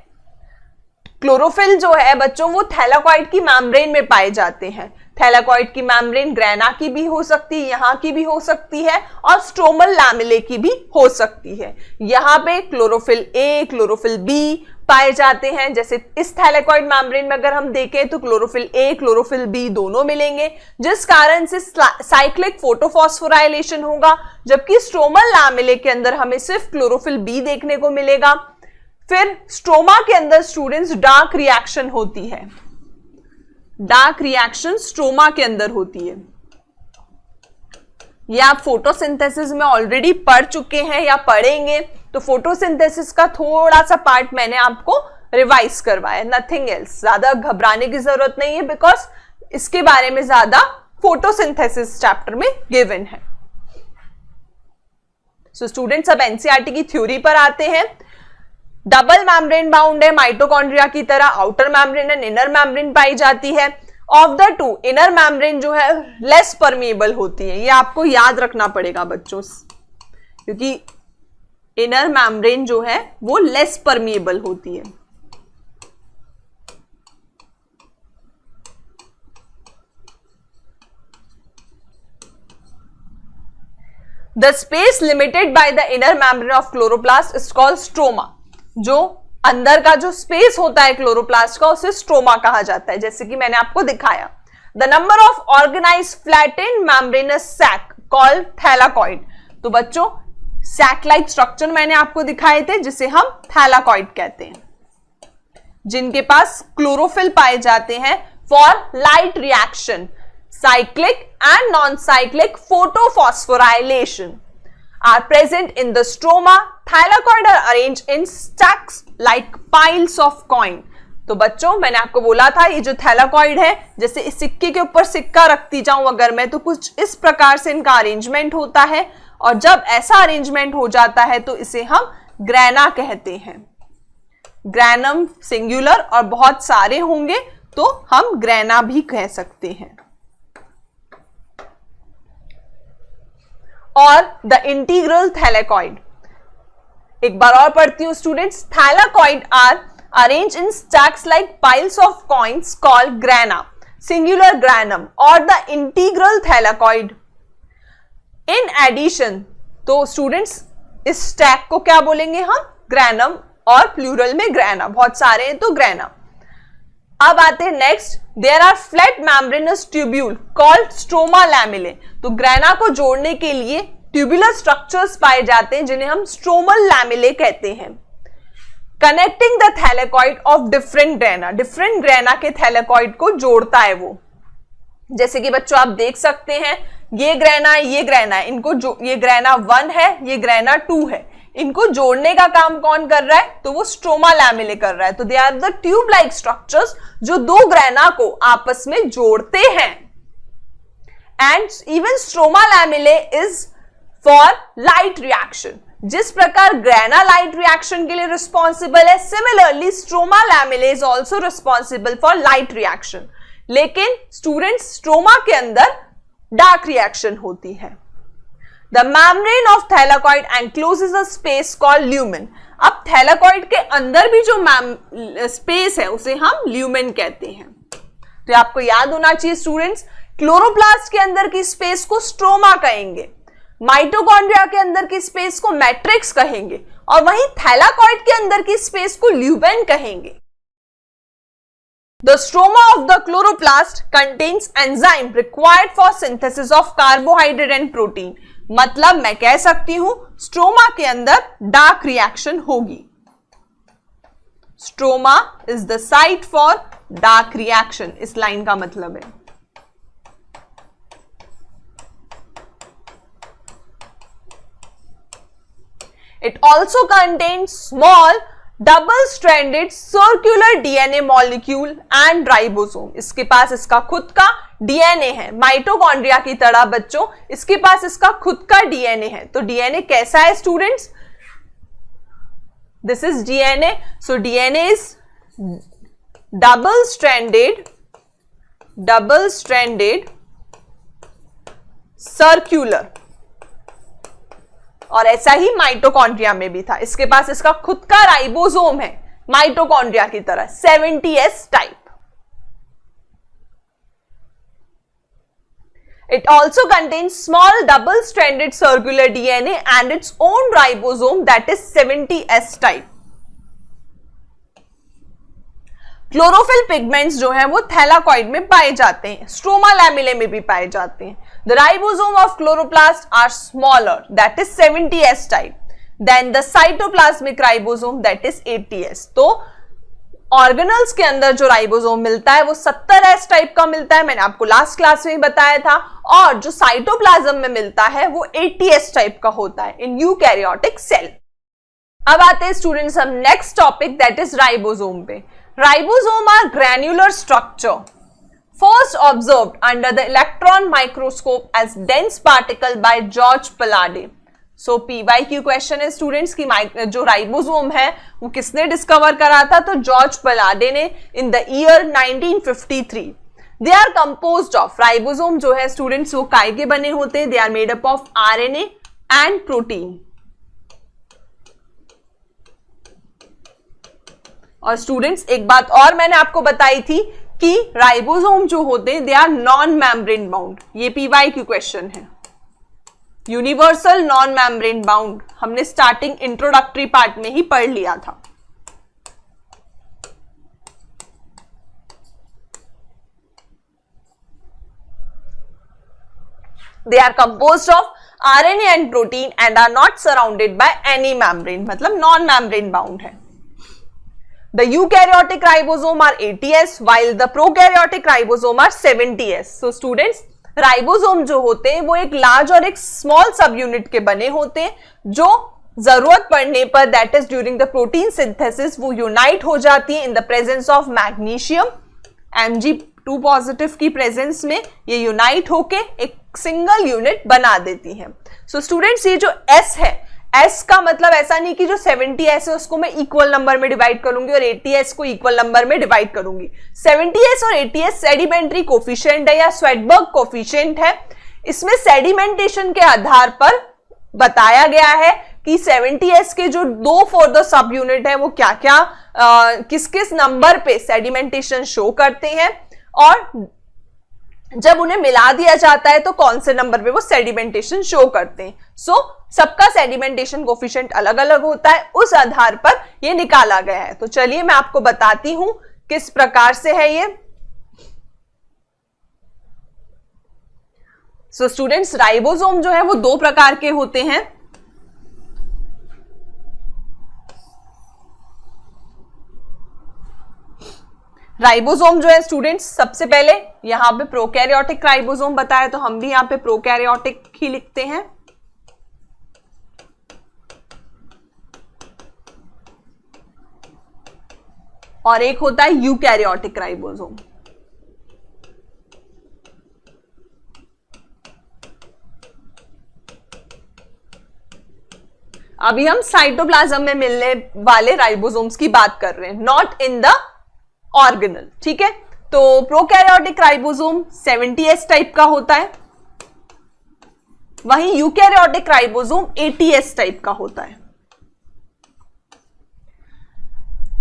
क्लोरोफिल जो है बच्चों वो थैलाकॉइड की मेम्ब्रेन में पाए जाते हैं। थैलाकॉइड की मेम्ब्रेन ग्रैना की भी हो सकती है, यहाँ की भी हो सकती है, और स्ट्रोमल लैमेले की भी हो सकती है। यहाँ पे क्लोरोफिल ए, क्लोरोफिल बी पाए जाते हैं। जैसे इस थैलाकॉइड मेम्ब्रेन में अगर हम देखें तो क्लोरोफिल ए, क्लोरोफिल बी दोनों मिलेंगे, जिस कारण से साइक्लिक फोटोफॉस्फोराइलेशन होगा, जबकि स्ट्रोमल लैमेले के अंदर हमें सिर्फ क्लोरोफिल बी देखने को मिलेगा। फिर स्ट्रोमा के अंदर स्टूडेंट्स डार्क रिएक्शन होती है, डार्क रिएक्शन स्ट्रोमा के अंदर होती है। ये आप फोटोसिंथेसिस में ऑलरेडी पढ़ चुके हैं या पढ़ेंगे, तो फोटोसिंथेसिस का थोड़ा सा पार्ट मैंने आपको रिवाइज करवाया, नथिंग एल्स। ज्यादा घबराने की जरूरत नहीं है, बिकॉज इसके बारे में ज्यादा फोटोसिंथेसिस चैप्टर में गिवन है। सो स्टूडेंट्स, अब एनसीईआरटी की थ्योरी पर आते हैं। डबल मेम्ब्रेन बाउंड है माइटोकॉन्ड्रिया की तरह, outer membrane and inner membrane पाई जाती है। Of the two inner membrane जो है लेस परमिएबल होती है, ये आपको याद रखना पड़ेगा बच्चों, क्योंकि इनर मेम्ब्रेन जो है वो लेस परमिएबल होती है। The space limited by the inner membrane of chloroplast is called stroma। जो अंदर का जो स्पेस होता है क्लोरोप्लास्ट का उसे स्ट्रोमा कहा जाता है, जैसे कि मैंने आपको दिखाया। The number of organised flattened membranous sac called thylakoid. तो बच्चों सैक लाइक स्ट्रक्चर मैंने आपको दिखाए थे जिसे हम थैलाकॉइड कहते हैं, जिनके पास क्लोरोफिल पाए जाते हैं for light reaction, cyclic and non-cyclic photophosphorylation are present in the stroma। Thylakoid are arranged in stacks like piles of coin। तो बच्चों मैंने आपको बोला था ये जो थैलाकॉइड है, जैसे इस सिक्के के ऊपर सिक्का रखती जाऊं अगर मैं, तो कुछ इस प्रकार से इनका अरेंजमेंट होता है, और जब ऐसा अरेंजमेंट हो जाता है तो इसे हम ग्रैना कहते हैं। ग्रैनम सिंगुलर और बहुत सारे होंगे तो हम ग्रैना भी कह सकते हैं। और द इंटीग्रल थैलाकॉइड, एक बार और पढ़ती हूं students. Thylakoid are arrange in stacks like piles of coins called grana, singular granum और the integral thylakoid. In addition, तो स्टूडेंट्स इस स्टैक को क्या बोलेंगे हम? ग्रैनम, और प्लूरल में ग्रैना, बहुत सारे हैं तो ग्रैना। अब आते हैं next, there are flat membranous tubule called stroma lamellae. तो ग्रैना को जोड़ने के लिए ट्यूबुलर स्ट्रक्चर्स पाए जाते हैं जिन्हें हम स्ट्रोमल लैमिले कहते हैं। Connecting the thylakoid of different grana, different grana के थैलाकॉइड को जोड़ता है वो। जैसे कि बच्चों आप देख सकते हैं ये ग्रैना है, ये ग्रैना है, इनको जो ये ग्रैना 1 है, ये ग्रैना 2 है, इनको जोड़ने का काम कौन कर रहा है? तो वो स्ट्रोमा लैमिले कर रहा है। तो they are the tube like structures जो दो ग्रैना को आपस में जोड़ते हैं। And even stroma lamellae is for light reaction. जिस प्रकार ग्रैना लाइट रिएक्शन के लिए रिस्पॉन्सिबल है, similarly stroma lamellae is also responsible for light reaction. लेकिन स्टूडेंट्स स्ट्रोमा के अंदर डार्क रिएक्शन होती है। The membrane of thylakoid encloses a space called lumen। अब थैलाकॉइड के अंदर भी जो स्पेस है उसे हम ल्यूमेन कहते हैं। तो आपको याद होना चाहिए स्टूडेंट्स, क्लोरोप्लास्ट के अंदर की स्पेस को स्ट्रोमा कहेंगे, माइटोकॉन्ड्रिया के अंदर की स्पेस को मैट्रिक्स कहेंगे, और वहीं थैलाकॉइड के अंदर की स्पेस को ल्यूमेन कहेंगे। The stroma of the chloroplast contains enzyme required for synthesis of carbohydrate and protein। मतलब मैं कह सकती हूं स्ट्रोमा के अंदर डार्क रिएक्शन होगी। Stroma is the site for dark reaction, इस लाइन का मतलब है। It also contains small double-stranded circular DNA molecule and ribosome। इसके पास इसका खुद का डीएनए है, माइटोकॉन्ड्रिया की तरह बच्चों इसके पास इसका खुद का डीएनए है। तो डीएनए कैसा है students? This is DNA. So DNA is double stranded circular, और ऐसा ही माइटोकॉन्ड्रिया में भी था। इसके पास इसका खुद का राइबोसोम है माइटोकॉन्ड्रिया की तरह, 70S type. It also contains small double-stranded circular DNA and its own ribosome that is 70S type। Chlorophyll pigments जो हैं वो थैलाकॉइड में पाए जाते हैं, स्ट्रोमा लैमिले में भी पाए जाते हैं। The ribosome of chloroplast are smaller, that is 70S type, than the cytoplasmic ribosome that is 80S। तो ऑर्गेनल्स के अंदर जो राइबोसोम मिलता है वो 70S टाइप का मिलता है, मैंने आपको लास्ट क्लास में ही बताया था, और जो साइटोप्लाज्म में मिलता है वो 80S टाइप का होता है इन यूकैरियोटिक सेल। अब आते हैं स्टूडेंट्स हम next topic that is ribosome पे। Ribosome are granular structure first observed under the electron microscope as dense particle by George Palade. So PYQ question है स्टूडेंट्स की जो राइबोसोम है वो किसने डिस्कवर करा था? तो जॉर्ज पलाडे ने in the year 1953। They are composed of, ribosome जो है स्टूडेंट्स वो काय के बने होते हैं? They are made up of RNA and protein. और स्टूडेंट्स एक बात और मैंने आपको बताई थी कि राइबोसोम जो होते हैं they are non membrane bound. ये PYQ क्वेश्चन है, यूनिवर्सल नॉन मेम्ब्रेन बाउंड, हमने स्टार्टिंग इंट्रोडक्टरी पार्ट में ही पढ़ लिया था। They are composed of RNA and protein and are not surrounded by any membrane, मतलब नॉन मेम्ब्रेन बाउंड है। The eukaryotic ribosome are 80S while the prokaryotic ribosome are 70S. So students, ribosome जो होते हैं वो एक लार्ज और एक स्मॉल सब यूनिट के बने होते हैं जो जरूरत पड़ने पर that is during the protein synthesis वो यूनाइट हो जाती है in the presence of magnesium. Mg2 positive की प्रेजेंस में ये यूनाइट होके एक सिंगल यूनिट बना देती है। सो स्टूडेंट्स ये जो S है, S का मतलब ऐसा नहीं कि जो 70S है उसको मैं इक्वल नंबर में डिवाइड करूंगी और 80S को इक्वल नंबर में डिवाइड करूंगी। 70S और 80S सेडिमेंट्री कोफिशिएंट है या स्वेडबर्ग कोफिशिएंट है। इसमें सेडिमेंटेशन के आधार पर बताया गया है कि 70S के जो 2/4 सब यूनिट है वो क्या क्या किस किस नंबर पे सेडिमेंटेशन शो करते हैं और जब उन्हें मिला दिया जाता है तो कौन से नंबर पे वो सेडिमेंटेशन शो करते हैं। सो सबका सेडिमेंटेशन कोफिशिएंट अलग अलग होता है, उस आधार पर ये निकाला गया है। तो चलिए मैं आपको बताती हूं किस प्रकार से है ये। सो स्टूडेंट्स, राइबोसोम जो है वो 2 प्रकार के होते हैं। राइबोसोम जो है स्टूडेंट्स, सबसे पहले यहां पे प्रोकैरियोटिक राइबोसोम बताया तो हम भी यहां पे प्रोकैरियोटिक ही लिखते हैं। और एक होता है यूकैरियोटिक राइबोसोम। अभी हम साइटोप्लाज्म में मिलने वाले राइबोसोम्स की बात कर रहे हैं, नॉट इन द ऑर्गेनल, ठीक है। तो प्रोकैरियोटिक राइबोसोम 70S टाइप का होता है, वहीं यूकैरियोटिक राइबोसोम 80S टाइप का होता है।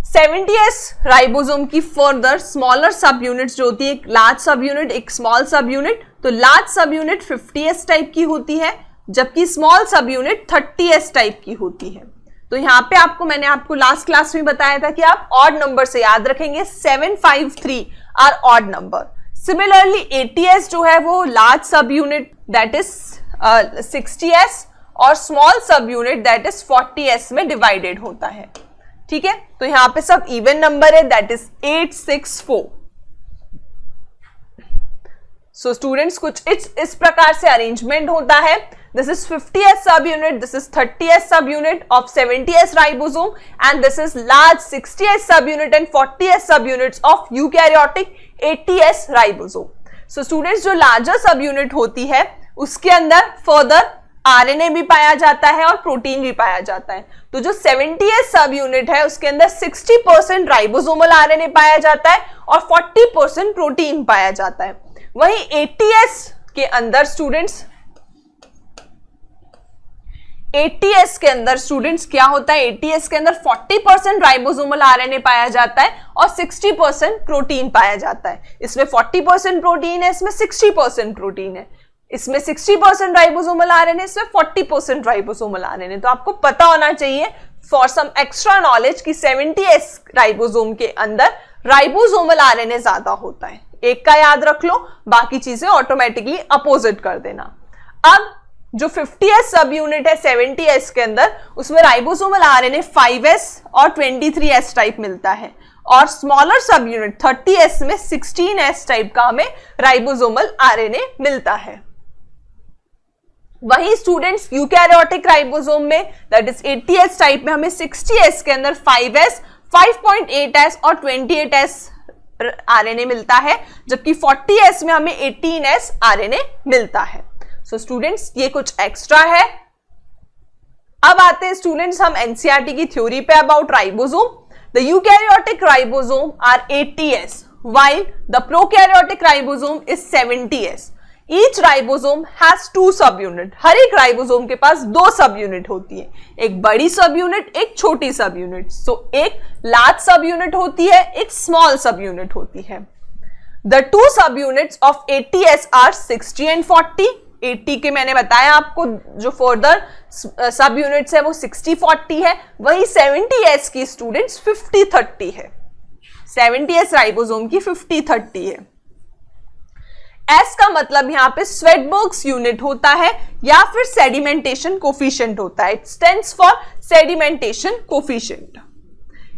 70S राइबोसोम की फर्दर स्मॉलर सब यूनिट्स जो होती है, एक लार्ज सब यूनिट एक स्मॉल सब यूनिट, तो लार्ज सब यूनिट 50S टाइप की होती है जबकि स्मॉल सब यूनिट 30S टाइप की होती है। तो यहां पे मैंने आपको लास्ट क्लास में बताया था कि आप ऑड नंबर से याद रखेंगे, 753 are odd number. Similarly 80S जो है वो लार्ज सब यूनिट दैट इज 60S और स्मॉल सब यूनिट दैट इज 40S में डिवाइडेड होता है, ठीक है। तो यहां पे सब इवन नंबर है दैट इज 864। सो स्टूडेंट्स कुछ इस प्रकार से अरेंजमेंट होता है। This is 50S subunit, this is 30S subunit of 70S ribosome and this is large 60S subunit and 40S subunits of eukaryotic 80S ribosome. So students, जो larger subunit होती है उसके अंदर further RNA भी पाया जाता है और प्रोटीन भी पाया जाता है। तो जो 70S subunit है उसके अंदर 60% ribosomal RNA पाया जाता है और 40% प्रोटीन पाया जाता है। वहीं 80S के अंदर स्टूडेंट्स 80S के अंदर स्टूडेंट्स क्या होता है, 80S के अंदर 40% राइबोसोमल आरएनए पाया जाता है और 60% प्रोटीन पाया जाता है। इसमें 40% प्रोटीन है, इसमें 60% प्रोटीन है, इसमें 60% राइबोसोमल आरएनए, इसमें 40% राइबोसोमल आरएनए। तो आपको पता होना चाहिए फॉर सम एक्स्ट्रा नॉलेज कि 70S राइबोसोम के अंदर राइबोसोमल आरएनए ज्यादा होता है। एक का याद रख लो, बाकी चीजें ऑटोमेटिकली अपोजिट कर देना। अब जो 50S सब यूनिट है 70S के अंदर, उसमें राइबोसोमल आरएनए 5S और 23S टाइप मिलता है और स्मॉलर सब यूनिट 30S में 16S टाइप का हमें राइबोसोमल आरएनए मिलता है। वही स्टूडेंट्स यूकैरियोटिक राइबोसोम में दैट इज 80S टाइप में हमें 60S के अंदर 5S, 5.8S और 28S आरएनए मिलता है, जबकि 40S में हमें 18S आरएनए मिलता है। सो स्टूडेंट्स, ये कुछ एक्स्ट्रा है अब आते हैं स्टूडेंट्स हम एनसीईआरटी की थ्योरी पे about ribosome. The eukaryotic ribosome are 80s while the prokaryotic ribosome is 70s. Each ribosome has 2 subunit. हर एक राइबोसोम के पास 2 सब यूनिट होती है, एक बड़ी सब यूनिट, एक छोटी सब यूनिट। सो एक लार्ज सब यूनिट होती है, एक स्मॉल सब यूनिट होती है। The 2 subunits of 80s are 60 and 40. 80 के मैंने बताया आपको जो फर्दर सब यूनिट्स है वो 60-40 है, वही 70s की स्टूडेंट्स 50-30 है। 70s राइबोसोम की 50-30 है। एस का मतलब यहां पे स्वेटबर्ग्स यूनिट होता है या फिर सेडिमेंटेशन कोफिशिएंट होता है। It stands for sedimentation coefficient.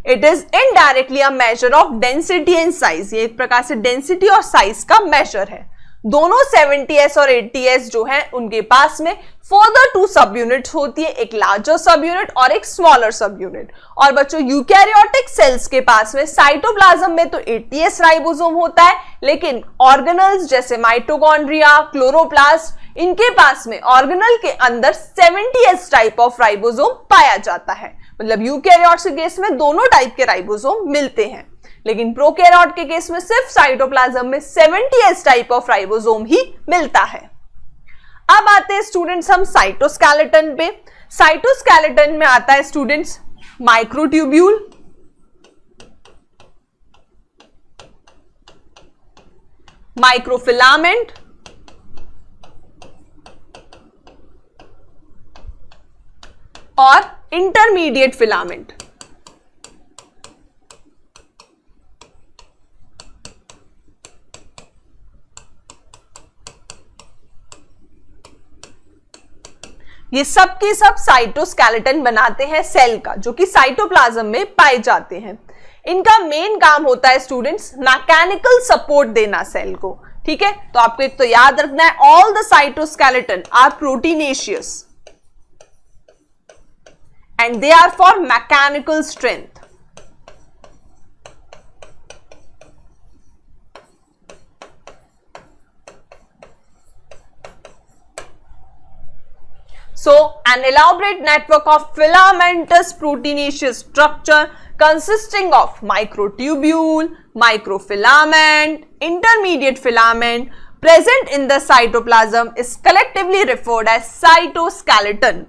It is indirectly a measure of density and size. ये एक प्रकार से डेंसिटी और साइज का मेजर है। दोनों 70s और 80s जो है उनके पास में फर्दर 2 सब यूनिट्स होती है, एक लार्जर सब यूनिट और एक स्मॉलर सब यूनिट। और बच्चों यूकैरियोटिक सेल्स के पास में साइटोप्लाज्म में तो 80s राइबोसोम होता है, लेकिन ऑर्गेनल्स जैसे माइटोकॉन्ड्रिया, क्लोरोप्लास्ट, इनके पास में ऑर्गेनल के अंदर 70s टाइप ऑफ राइबोसोम पाया जाता है। मतलब यूकैरियोट्स के केस में दोनों टाइप के राइबोसोम मिलते हैं, लेकिन प्रोकैरियोट के केस में सिर्फ साइटोप्लाज्म में 70s टाइप ऑफ राइबोसोम ही मिलता है। अब आते हैं स्टूडेंट्स हम साइटोस्केलेटन पे। साइटोस्केलेटन में आता है स्टूडेंट्स माइक्रोट्यूब्यूल, माइक्रोफिलामेंट, और इंटरमीडिएट फिलामेंट। ये सब के सब साइटोस्केलेटन बनाते हैं सेल का, जो कि साइटोप्लाज्म में पाए जाते हैं। इनका मेन काम होता है स्टूडेंट्स मैकेनिकल सपोर्ट देना सेल को। ठीक है, तो आपको एक तो याद रखना है, all the cytoskeleton are proteinaceous and they are for mechanical strength. So an elaborate network of filamentous proteinaceous structure consisting of microtubule, microfilament, intermediate filament present in the cytoplasm is collectively referred as cytoskeleton.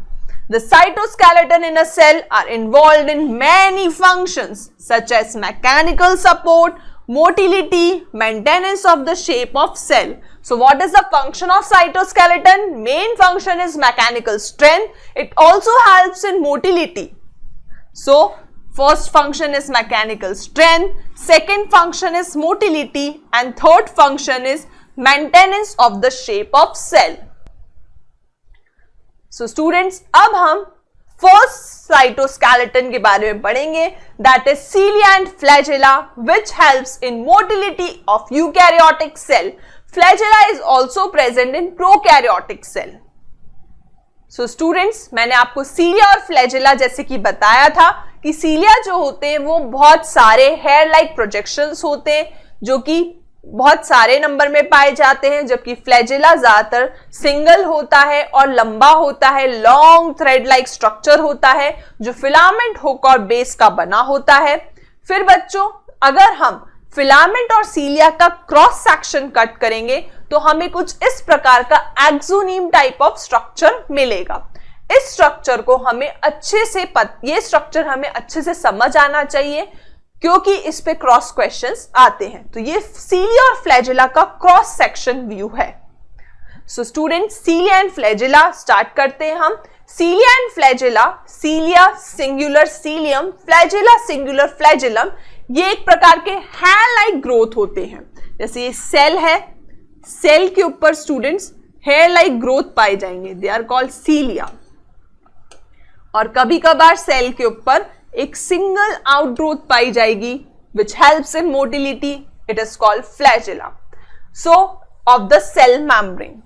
The cytoskeleton in a cell are involved in many functions such as mechanical support, motility, maintenance of the shape of cell. So what is the function of cytoskeleton? Main function is mechanical strength. It also helps in motility. So first function is mechanical strength, second function is motility, and third function is maintenance of the shape of cell. So students अब हम फर्स्ट साइटोस्केलेटन के बारे में पढ़ेंगे, that is cilia and flagella which helps in motility of eukaryotic cell. Flagella is also present in prokaryotic cell. So students मैंने आपको सीलिया और फ्लैजेला जैसे कि बताया था कि सीलिया जो होते हैं वो बहुत सारे हेयर लाइक प्रोजेक्शंस होते हैं जो कि बहुत सारे नंबर में पाए जाते हैं, जबकि फ्लैजेला ज्यादातर सिंगल होता है और लंबा होता है, लॉन्ग थ्रेड लाइक स्ट्रक्चर होता है जो फिलामेंट हुक और बेस का बना होता है। फिर बच्चों अगर हम फिलामेंट और सीलिया का क्रॉस सेक्शन कट करेंगे तो हमें कुछ इस प्रकार का एक्सोनीम टाइप ऑफ स्ट्रक्चर मिलेगा। इस स्ट्रक्चर को हमें ये स्ट्रक्चर हमें अच्छे से समझ आना चाहिए क्योंकि इस पे क्रॉस क्वेश्चंस आते हैं। तो ये सीलिया और फ्लैजेला का क्रॉस सेक्शन व्यू है। So student cilia and flagella start करते हैं हम। Cilia and flagella, cilia singular cilium, flagella singular flagellum, ये एक प्रकार के हेयर लाइक ग्रोथ होते हैं। जैसे ये सेल है, सेल के ऊपर स्टूडेंट्स हेयर लाइक ग्रोथ पाए जाएंगे, दे आर कॉल्ड सीलिया। और कभी कभार सेल के ऊपर एक सिंगल आउटग्रोथ पाई जाएगी which helps in motility, it is called flagella. So of the cell membrane,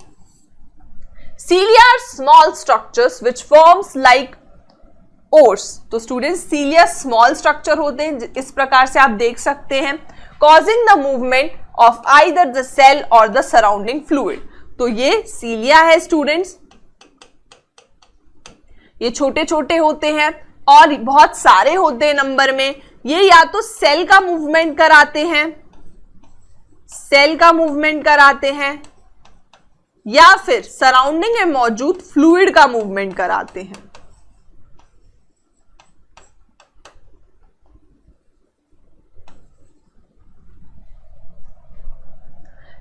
cilia are small structures which forms like oars. तो students cilia small structure होते हैं, इस प्रकार से आप देख सकते हैं, causing the movement of either the cell or the surrounding fluid. तो ये cilia है students, ये छोटे छोटे होते हैं और बहुत सारे होते हैं नंबर में। ये या तो सेल का मूवमेंट कराते हैं, सेल का मूवमेंट कराते हैं, या फिर सराउंडिंग में मौजूद फ्लूइड का मूवमेंट कराते हैं।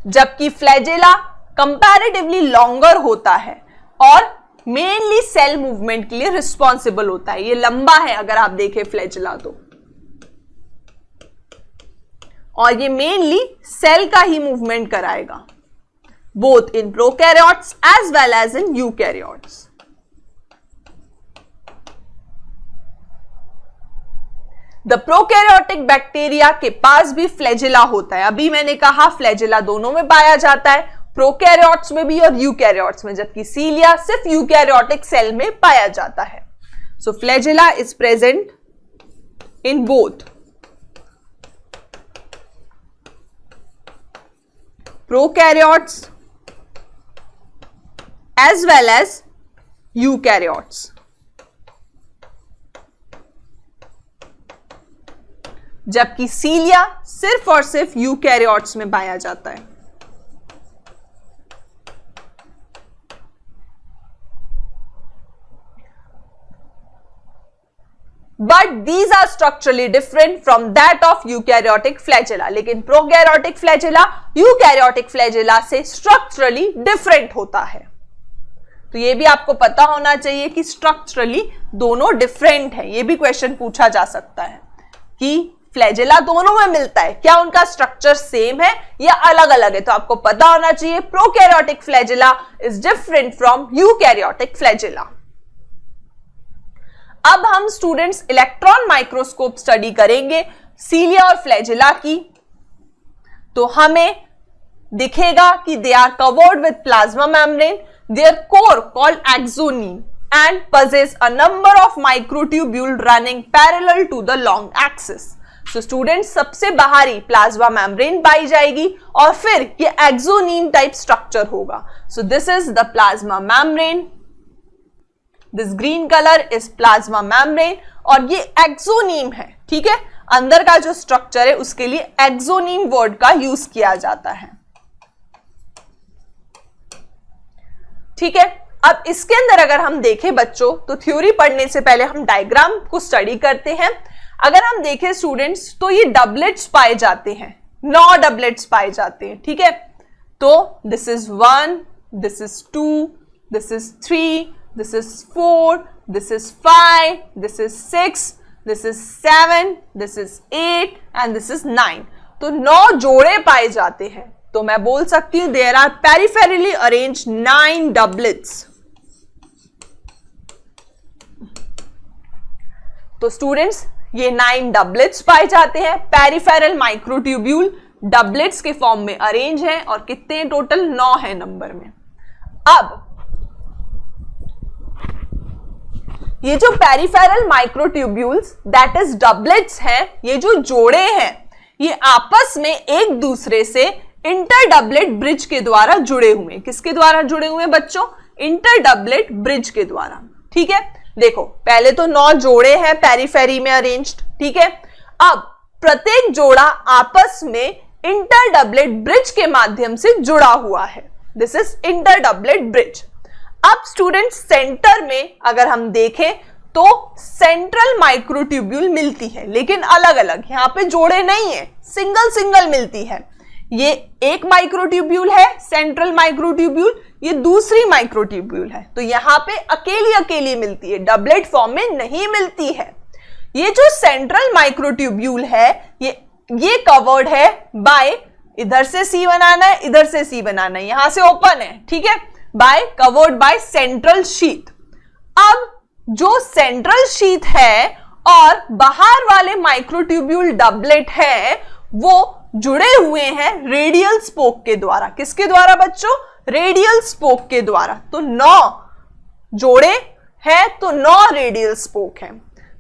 जबकि फ्लैजेला कंपैरेटिवली लॉन्गर होता है और मेनली सेल मूवमेंट के लिए रिस्पॉन्सिबल होता है। ये लंबा है अगर आप देखें फ्लैजेला तो, और ये मेनली सेल का ही मूवमेंट कराएगा, both in prokaryotes as well as in eukaryotes. The prokaryotic bacteria के पास भी फ्लैजेला होता है। अभी मैंने कहा फ्लैजेला दोनों में पाया जाता है, प्रोकैरियोट्स में भी और यूकैरियोट्स में, जबकि सीलिया सिर्फ यूकैरियोटिक सेल में पाया जाता है। So flagella is present in both prokaryotes as well as eukaryotes. जबकि सीलिया सिर्फ और सिर्फ यूकैरियोट्स में पाया जाता है। But these are structurally different from that of eukaryotic flagella. लेकिन प्रोकैरियोटिक फ्लैजेला यूकैरियोटिक फ्लैजेला से स्ट्रक्चरली डिफरेंट होता है। तो ये भी आपको पता होना चाहिए कि स्ट्रक्चरली दोनों डिफरेंट है। ये भी क्वेश्चन पूछा जा सकता है कि फ्लैजेला दोनों में मिलता है, क्या उनका स्ट्रक्चर सेम है या अलग अलग है? तो आपको पता होना चाहिए prokaryotic flagella is different from eukaryotic flagella. अब हम स्टूडेंट्स इलेक्ट्रॉन माइक्रोस्कोप स्टडी करेंगे सीलिया और फ्लैजेला की। तो हमें दिखेगा कि they are covered with plasma membrane, their core called axoneme and possess a number of microtubule running parallel to the long axis. So students, सबसे बाहरी प्लाज्मा मेम्ब्रेन पाई जाएगी और फिर ये एक्सोनीम टाइप स्ट्रक्चर होगा। So this is the plasma membrane. This green color is plasma membrane और ये एक्सोनीम है, ठीक है। अंदर का जो स्ट्रक्चर है उसके लिए एक्सोनीम वर्ड का यूज किया जाता है, ठीक है। अब इसके अंदर अगर हम देखें बच्चों, तो थ्योरी पढ़ने से पहले हम डायग्राम को स्टडी करते हैं। अगर हम देखें स्टूडेंट्स, तो ये डबलेट्स पाए जाते हैं, 9 डबलेट्स पाए जाते हैं, ठीक है। तो this is 1, this is 2, this is 3, this is 4, this is 5, this is 6, this is 7, this is 8 and this is 9। तो 9 जोड़े पाए जाते हैं। तो मैं बोल सकती हूं there are peripherally arrange 9 doublets. तो स्टूडेंट्स, ये 9 डबलेट्स पाए जाते हैं, पेरिफेरल माइक्रोट्यूब्यूल डबलेट्स के फॉर्म में अरेंज हैं और कितने टोटल 9 है नंबर में। अब ये जो peripheral microtubules that is doublets हैं, ये जो जोड़े हैं, ये आपस में एक दूसरे से इंटर डबलेट ब्रिज के द्वारा जुड़े हुए। किसके द्वारा जुड़े हुए बच्चों? इंटर डबलेट ब्रिज के द्वारा, ठीक है। देखो, पहले तो 9 जोड़े हैं पेरिफेरी में अरेंज्ड, ठीक है। अब प्रत्येक जोड़ा आपस में इंटर डबलेट ब्रिज के माध्यम से जुड़ा हुआ है। This is inter doublet bridge. अब स्टूडेंट, सेंटर में अगर हम देखें तो सेंट्रल माइक्रोट्यूब्यूल मिलती है, लेकिन अलग अलग, यहां पे जोड़े नहीं है, सिंगल सिंगल मिलती है। ये एक माइक्रोट्यूब्यूल है सेंट्रल माइक्रोट्यूब्यूल, ये दूसरी माइक्रोट्यूब्यूल है। तो यहां पे अकेली अकेली मिलती है, डबलेट फॉर्म में नहीं मिलती है। ये जो सेंट्रल माइक्रोट्यूब्यूल है, ये कवर्ड है बाय, इधर से सी बनाना है, इधर से सी बनाना है, यहां से ओपन है, ठीक है, by covered by central sheath. अब जो सेंट्रल शीथ है और बाहर वाले माइक्रोट्यूब्यूल डबलेट है, वो जुड़े हुए हैं रेडियल स्पोक के द्वारा। किसके द्वारा बच्चों? रेडियल स्पोक के द्वारा। तो 9 जोड़े हैं तो 9 रेडियल स्पोक हैं।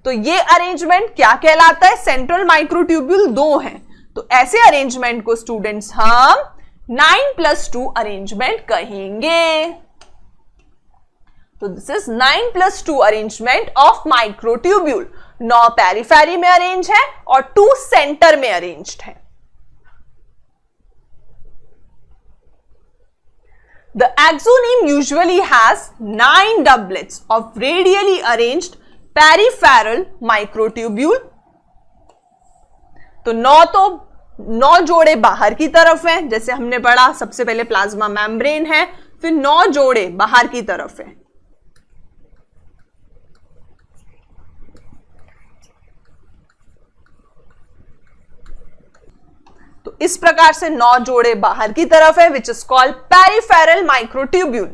तो ये अरेंजमेंट क्या कहलाता है? सेंट्रल माइक्रोट्यूब्यूल 2 हैं। तो ऐसे अरेंजमेंट को स्टूडेंट्स हम 9+2 अरेंजमेंट कहेंगे। तो this is 9+2 arrangement of microtubule. 9 periphery में अरेंज है और 2 सेंटर में अरेंज्ड है। The axoneme usually has 9 doublets of radially arranged peripheral microtubule। तो 9 जोड़े बाहर की तरफ हैं, जैसे हमने पढ़ा सबसे पहले प्लाज्मा मेम्ब्रेन है, फिर 9 जोड़े बाहर की तरफ है। तो इस प्रकार से 9 जोड़े बाहर की तरफ है, विच is called peripheral microtubule,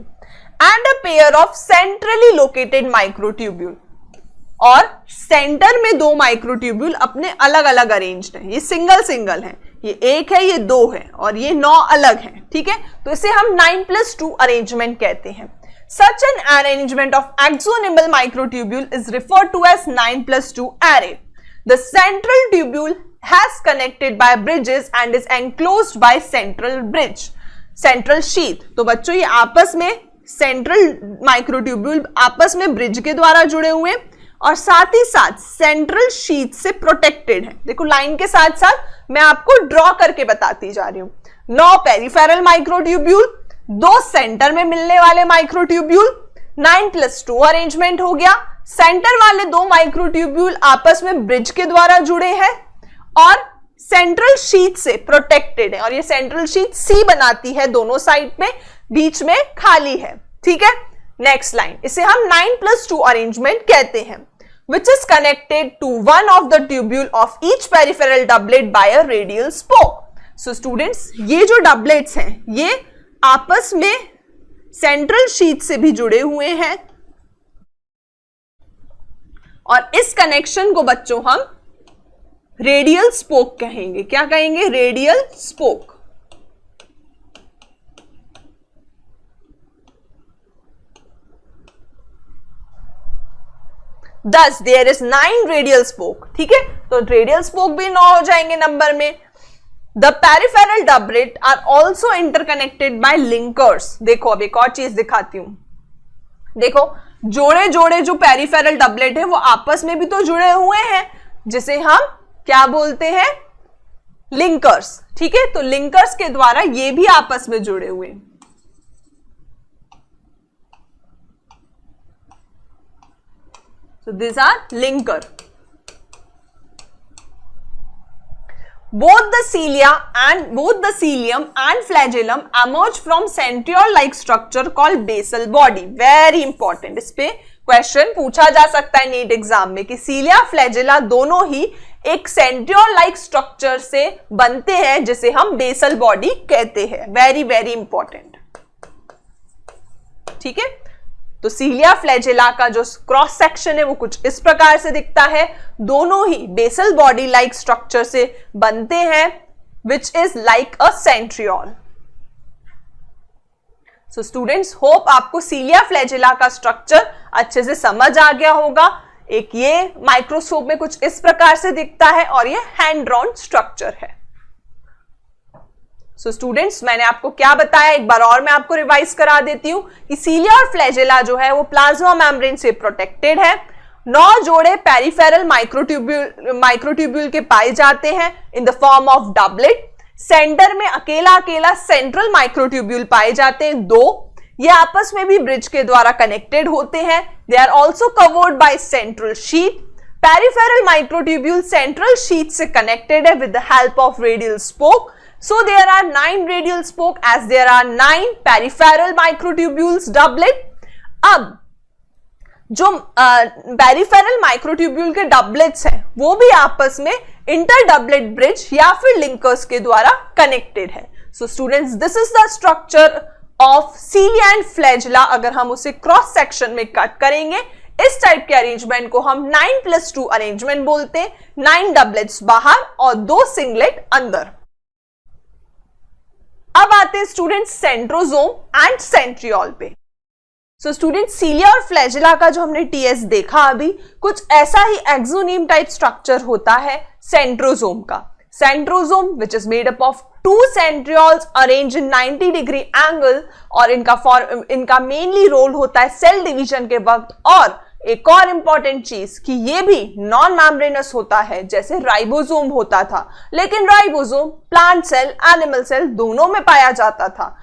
and a pair of centrally located microtubule. और सेंटर में 2 माइक्रोट्यूब्यूल अपने अलग अलग अरेंज्ड हैं, ये सिंगल सिंगल है, ये 1 है, ये 2 है, और ये 9 अलग हैं। ठीक है, तो इसे हम 9+2 अरेंजमेंट कहते हैं। Such an arrangement of axonal microtubule is referred to as 9+2 array. The central tubule has connected by bridges and is enclosed by central bridge, central sheath। तो बच्चों ये आपस में सेंट्रल माइक्रोट्यूब्यूल आपस में ब्रिज के द्वारा जुड़े हुए और साथ ही साथ सेंट्रल शीथ से प्रोटेक्टेड है। देखो लाइन के साथ साथ मैं आपको ड्रॉ करके बताती जा रही हूं। 9 पेरिफेरल माइक्रोट्यूब्यूल, 2 सेंटर में मिलने वाले माइक्रोट्यूब्यूल, 9+2 अरेंजमेंट हो गया। सेंटर वाले 2 माइक्रोट्यूब्यूल आपस में ब्रिज के द्वारा जुड़े हैं और सेंट्रल शीथ से प्रोटेक्टेड है, और ये सेंट्रल शीथ सी बनाती है, दोनों साइड में, बीच में खाली है। ठीक है, नेक्स्ट लाइन, इसे हम 9+2 अरेंजमेंट कहते हैं, which is connected to one of the tubule of each peripheral doublet by a radial spoke। So students, ये जो doublets हैं ये आपस में सेंट्रल शीथ से भी जुड़े हुए हैं, और इस कनेक्शन को बच्चों हम रेडियल स्पोक कहेंगे। क्या कहेंगे? Radial spoke. Thus there is 9 radial spoke। ठीक है, तो रेडियल स्पोक भी 9 हो जाएंगे नंबर में। The peripheral doublet are also interconnected by linkers। देखो अब एक और चीज दिखाती हूं, देखो जोड़े जोड़े जो पेरिफेरल डबलेट है वो आपस में भी तो जुड़े हुए हैं, जिसे हम क्या बोलते हैं? लिंकर्स। ठीक है, तो लिंकर्स के द्वारा ये भी आपस में जुड़े हुए हैं। So these are linker। Both the cilium and flagellum emerge from centriole-like structure called basal body। Very important, इस पे क्वेश्चन पूछा जा सकता है नीट एग्जाम में कि सीलिया फ्लैजेला दोनों ही एक सेंट्रियोल-लाइक स्ट्रक्चर से बनते हैं, जिसे हम बेसल बॉडी कहते हैं। Very very important. ठीक है, तो सीलिया फ्लैजेला का जो क्रॉस सेक्शन है वो कुछ इस प्रकार से दिखता है। दोनों ही बेसल बॉडी लाइक स्ट्रक्चर से बनते हैं, which is like a centriole. So students, hope आपको सीलिया फ्लैजेला का स्ट्रक्चर अच्छे से समझ आ गया होगा। एक ये माइक्रोस्कोप में कुछ इस प्रकार से दिखता है और ये हैंड ड्रॉन स्ट्रक्चर है। सो स्टूडेंट्स, मैंने आपको क्या बताया एक बार और मैं आपको रिवाइज करा देती हूं कि सीलिया और फ्लैजेला जो है वो प्लाज्मा मेम्ब्रेन से प्रोटेक्टेड है। 9 जोड़े पेरिफेरल माइक्रोट्यूब्यूल के पाए जाते हैं इन the form of doublet. Centre में अकेला अकेला सेंट्रल माइक्रोट्यूब्यूल पाए जाते हैं 2। ये आपस में भी ब्रिज के द्वारा कनेक्टेड होते हैं। They are also covered by central sheath. Peripheral microtubule central sheath से कनेक्टेड है with the help of radial spoke. So there are 9 radial spoke as there are 9 peripheral microtubules doublet। अब जो पेरिफेरल माइक्रोट्यूब्यूल के डबलेट्स हैं वो भी आपस में इंटर डबलेट ब्रिज या फिर लिंकर्स के द्वारा कनेक्टेड है। So students, this is the structure of cilia and flagella. अगर हम उसे क्रॉस सेक्शन में कट करेंगे, इस टाइप के अरेंजमेंट को हम 9+2 अरेंजमेंट बोलते हैं। 9 डबलेट्स बाहर और 2 सिंगलेट अंदर। अब आते हैं स्टूडेंट्स सेंट्रोजोम एंड सेंट्रियोल पे। सो स्टूडेंट्स, सीलिया और फ्लैजेला का जो हमने टीएस देखा अभी, कुछ ऐसा ही एक्सोनीम टाइप स्ट्रक्चर होता है सेंट्रोजोम का। Centrosome which is made up of 2 centrioles arrange in 90 degree angle, और इनका मेनली रोल होता है सेल डिवीजन के वक्त। और एक और इंपॉर्टेंट चीज कि ये भी नॉन मेम्ब्रेनस होता है जैसे राइबोसोम होता था, लेकिन ribosome plant cell, animal cell दोनों में पाया जाता था,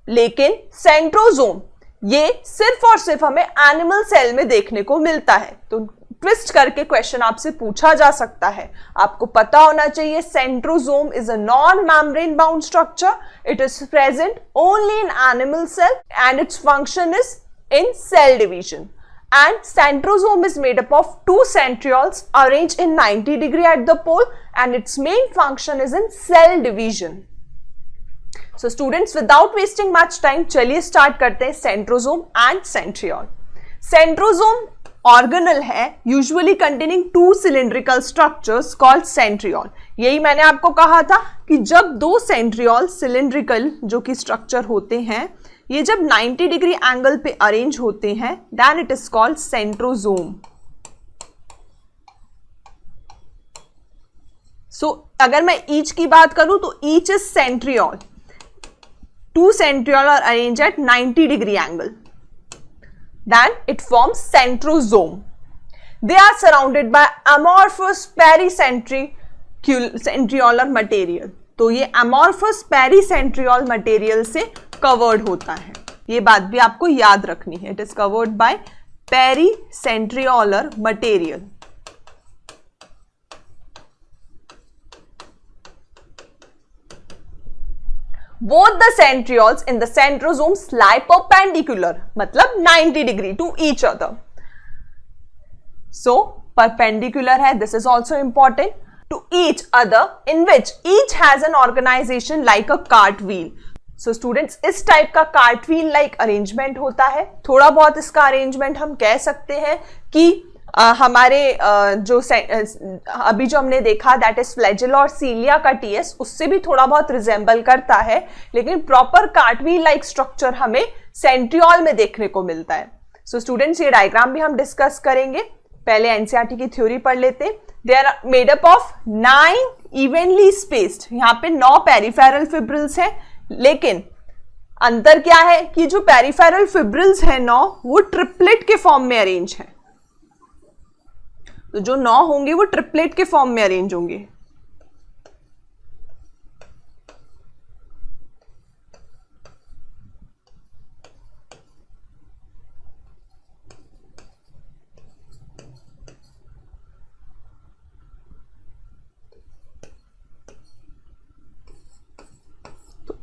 लेकिन सेंट्रोसोम ये सिर्फ और सिर्फ हमें एनिमल सेल में देखने को मिलता है। तो ट्विस्ट करके क्वेश्चन आपसे पूछा जा सकता है, आपको पता होना चाहिए centrosome is a non membrane bound structure, it is present only in animal cell and its function is in cell division. And centrosome is made up of 2 centrioles arranged in 90 degree at the pole, and its main function is in cell division. So students, without wasting much time, चलिए start करते हैं centrosome and centriole. Centrosome organelle है usually containing 2 cylindrical structures called centriole. यही मैंने आपको कहा था कि जब 2 centriole cylindrical जो कि structure होते हैं, ये जब 90 डिग्री एंगल पे अरेंज होते हैं, then it is called centrosome. So अगर मैं ईच की बात करूं तो each is centriole, 2 centriole are arrange at 90 degree angle, then it forms centrosome. They are surrounded by amorphous pericentriolar material. तो ये अमॉर्फस पेरीसेंट्रियोल मटेरियल से कवर्ड होता है, ये बात भी आपको याद रखनी है। It is covered by pericentriolar material. Both the centrioles in the centrosomes lie perpendicular, मतलब 90 degree to each other. So perpendicular है, this is also important, to each other, in which each has an organization like a cartwheel. So students, इस टाइप का कार्टव्हील लाइक अरेंजमेंट होता है। थोड़ा बहुत इसका अरेंजमेंट हम कह सकते हैं कि हमारे जो अभी जो हमने देखा दैट इज फ्लैजेला और सीलिया का टीएस, उससे भी थोड़ा बहुत रिजेंबल करता है, लेकिन प्रॉपर कार्टव्हील लाइक स्ट्रक्चर हमें सेंट्रियोल में देखने को मिलता है। सो स्टूडेंट्स, ये डायग्राम भी हम डिस्कस करेंगे। पहले एनसीईआरटी की थ्योरी पढ़ लेते हैं। They are made up of 9 evenly spaced, यहाँ पे 9 पेरिफेरल फिब्रिल्स हैं, लेकिन अंतर क्या है कि जो पेरिफेरल फिब्रिल्स है 9, वो ट्रिपलेट के फॉर्म में अरेंज है। तो जो 9 होंगे वो ट्रिपलेट के फॉर्म में अरेंज होंगे।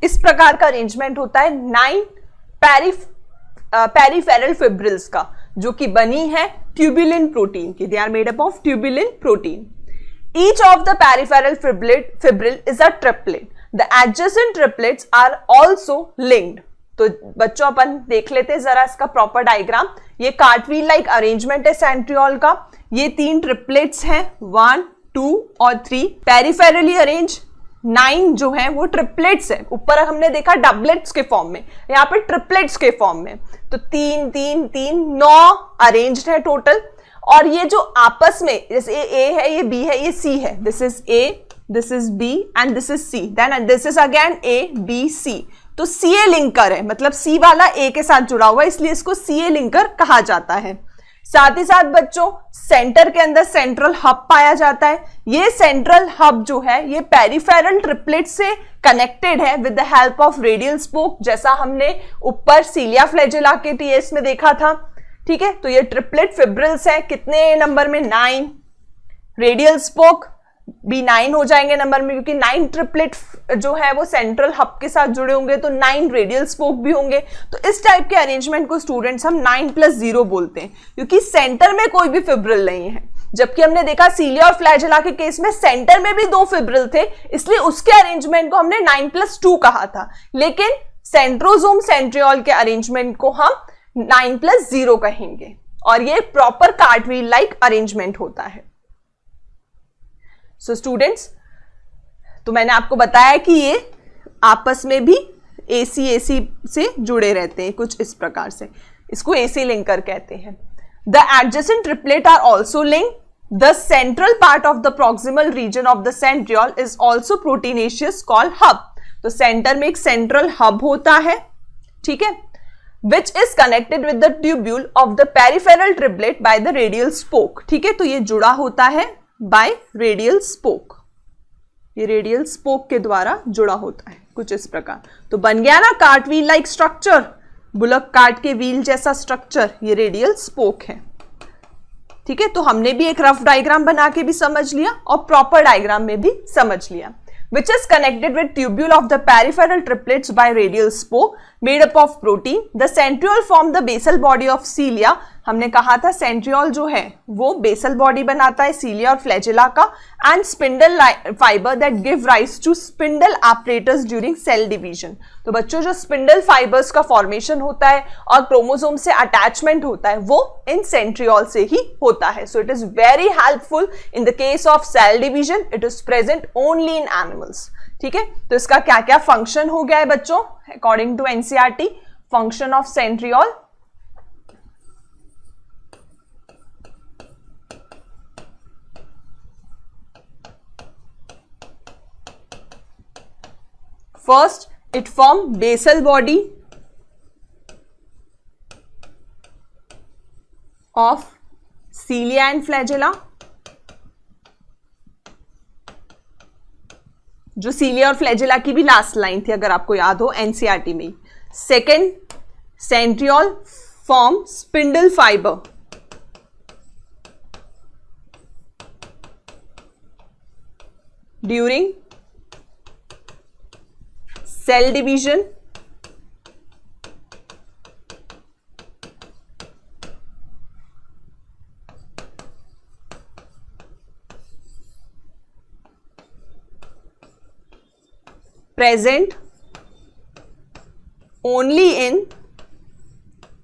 इस प्रकार का अरेंजमेंट होता है 9 पेरिफेरल फिब्रिल्स का, जो कि बनी है ट्यूबुलिन प्रोटीन की। They are made up of tubulin protein. Each of the peripheral fibril is a triplet. The adjacent triplets are also linked. तो बच्चों, अपन देख लेते हैं जरा इसका प्रॉपर डायग्राम। ये कार्टव्हील लाइक अरेंजमेंट है सेंट्रियोल का। ये 3 ट्रिपलेट्स हैं, 1, 2 और 3, पेरिफेरली अरेंज। 9 जो है वो ट्रिपलेट्स है। ऊपर हमने देखा डबलेट्स के फॉर्म में, यहाँ पे ट्रिपलेट्स के फॉर्म में। तो 3, 3, 3, 9 अरेंज्ड है टोटल। और ये जो आपस में, जैसे ए है, ये बी है, ये सी है, this is A, this is B and this is C, then this is again A B C. तो सी ए लिंकर है, मतलब सी वाला ए के साथ जुड़ा हुआ है, इसलिए इसको सी ए लिंकर कहा जाता है। साथ ही साथ बच्चों, सेंटर के अंदर सेंट्रल हब पाया जाता है। ये सेंट्रल हब जो है ये पेरिफेरल ट्रिपलेट से कनेक्टेड है with the help of radial spoke, जैसा हमने ऊपर सीलिया फ्लैजेला के टीएस में देखा था। ठीक है, तो ये ट्रिपलेट फिब्रिल्स है, कितने नंबर में? 9। रेडियल स्पोक भी 9 हो जाएंगे नंबर में, क्योंकि 9 ट्रिपलेट जो है वो सेंट्रल हब के साथ जुड़े होंगे, तो 9 रेडियल स्पोक भी होंगे। तो इस टाइप के अरेंजमेंट को स्टूडेंट्स हम 9+0 बोलते हैं, क्योंकि सेंटर में कोई भी फिब्रिल नहीं है। जबकि हमने देखा सीलिया और फ्लैजेला के केस में सेंटर में भी 2 फिब्रिल थे, इसलिए उसके अरेंजमेंट को हमने 9+2 कहा था। लेकिन सेंट्रोसोम सेंट्रियोल के अरेंजमेंट को हम 9+0 कहेंगे, और ये प्रॉपर कार्टव्हील लाइक अरेंजमेंट होता है। सो स्टूडेंट्स, तो मैंने आपको बताया कि ये आपस में भी AC से जुड़े रहते हैं कुछ इस प्रकार से, इसको AC लिंकर कहते हैं। The adjacent triplet are also linked The central part of the proximal region of the centriole is also proteinaceous called hub. तो सेंटर में एक सेंट्रल हब होता है, ठीक है, which is connected with the tubule of the peripheral triplet by the radial spoke. ठीक है, तो ये जुड़ा होता है by radial spoke. ये रेडियल स्पोक के द्वारा जुड़ा होता है कुछ इस प्रकार. तो बन गया ना cart wheel like structure, bullock cart के व्हील जैसा स्ट्रक्चर, ये रेडियल स्पोक है. ठीक है, तो हमने भी एक रफ डायग्राम बना के भी समझ लिया और प्रॉपर डायग्राम में भी समझ लिया. Which is connected with tubule of the peripheral triplets by radial spoke made up of protein. The centriole form the basal body of cilia. हमने कहा था सेंट्रियोल जो है वो बेसल बॉडी बनाता है सीलिया और फ्लैजेला का, and spindle fibre that give rise to spindle apparatus during cell division. तो बच्चों जो स्पिंडल फाइबर्स का फॉर्मेशन होता है और क्रोमोसोम से अटैचमेंट होता है वो इन सेंट्रियोल से ही होता है. So it is very helpful in the case of cell division. It is present only in animals. ठीक है, तो इसका क्या क्या फंक्शन हो गया है बच्चों according to NCERT. Function of centriole, first it form basal body of cilia and flagella. जो सीलिया और फ्लैजेला की भी लास्ट लाइन थी अगर आपको याद हो एनसीईआरटी में. Second, centriole form spindle fibre during cell division. Present only in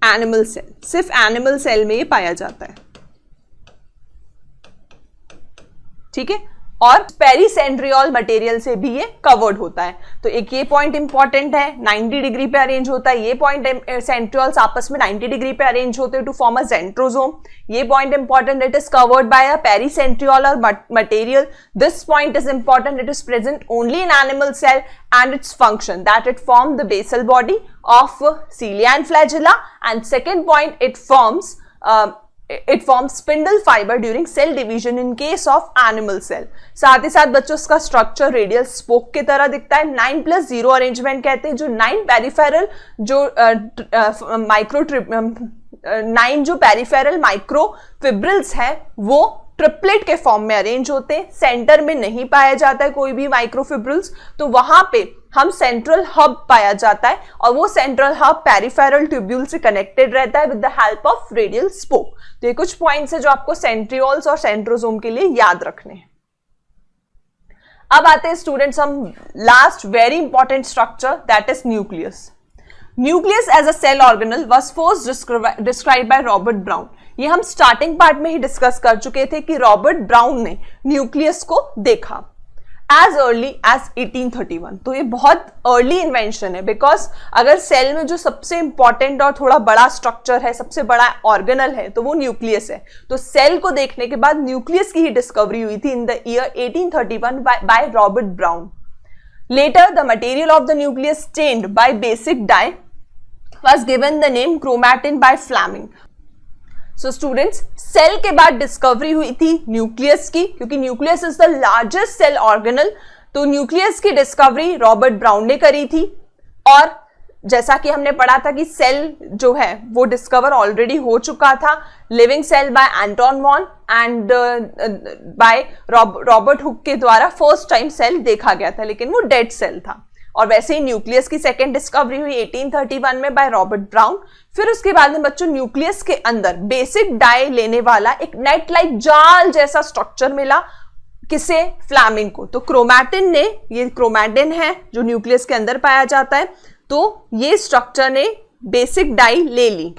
animal cell. सिर्फ एनिमल सेल में ये पाया जाता है. ठीक है, और पेरीसेंट्रियोल मटेरियल से भी ये कवर्ड होता है. तो एक ये पॉइंट इंपॉर्टेंट है, 90 डिग्री पे अरेंज होता है. ये पॉइंट सेंट्रियोल्स आपस में 90 डिग्री पे अरेंज होते हैं टू फॉर्म अ सेंट्रोसोम. ये point important, it is covered by a pericentriolar material. This point is important, it is present only in animal cell and its function that it form the basal body of cilia and flagella. And second point, it forms spindle fiber during cell division in case of animal cell. साथ ही साथ बच्चों इसका स्ट्रक्चर रेडियल स्पोक की तरह दिखता है. 9+0 अरेंजमेंट कहते हैं. जो 9 पेरिफेरल जो जो पेरिफेरल माइक्रोफिब्रिल्स है वो ट्रिपलेट के फॉर्म में अरेंज होते हैं. सेंटर में नहीं पाया जाता है कोई भी माइक्रोफिब्रिल्स, तो वहां पे हम सेंट्रल हब पाया जाता है और वो सेंट्रल हब पेरिफेरल ट्यूब्यूल से कनेक्टेड रहता है with the help of radial spoke. तो ये कुछ पॉइंट्स है जो आपको सेंट्रियोल्स और सेंट्रोसोम के लिए याद रखने हैं. अब आते हैं स्टूडेंट्स हम last very important structure that is nucleus. Nucleus as a cell organelle was first described by Robert Brown. ये हम स्टार्टिंग पार्ट में ही डिस्कस कर चुके थे कि रॉबर्ट ब्राउन ने न्यूक्लियस को देखा as early as 1831. तो ये बहुत अर्ली इन्वेंशन है, बिकॉज अगर सेल में जो सबसे इंपॉर्टेंट और थोड़ा बड़ा स्ट्रक्चर है, सबसे बड़ा ऑर्गेनल है, तो वो न्यूक्लियस है. तो सेल को देखने के बाद न्यूक्लियस की ही डिस्कवरी हुई थी इन the year 1831 bye Robert brown. Later, the material of the nucleus stained by basic dye was given the name chromatin by Fleming. So students, cell के बाद डिस्कवरी हुई थी न्यूक्लियस की, क्योंकि nucleus is the largest cell organelle. तो न्यूक्लियस की डिस्कवरी रॉबर्ट ब्राउन ने करी थी. और जैसा कि हमने पढ़ा था कि सेल जो है वो डिस्कवर ऑलरेडी हो चुका था. Living cell by Anton von and by Robert Hooke के द्वारा फर्स्ट टाइम सेल देखा गया था, लेकिन वो डेड सेल था. और वैसे ही न्यूक्लियस की सेकेंड डिस्कवरी हुई 1831 में बाय रॉबर्ट ब्राउन. फिर उसके बाद में बच्चों न्यूक्लियस के अंदर बेसिक डाई लेने वाला एक नेट लाइक जाल जैसा स्ट्रक्चर मिला. किसे? फ्लेमिंग को. तो क्रोमैटिन ने, ये क्रोमैटिन है जो न्यूक्लियस के अंदर पाया जाता है, तो ये स्ट्रक्चर ने बेसिक डाई ले ली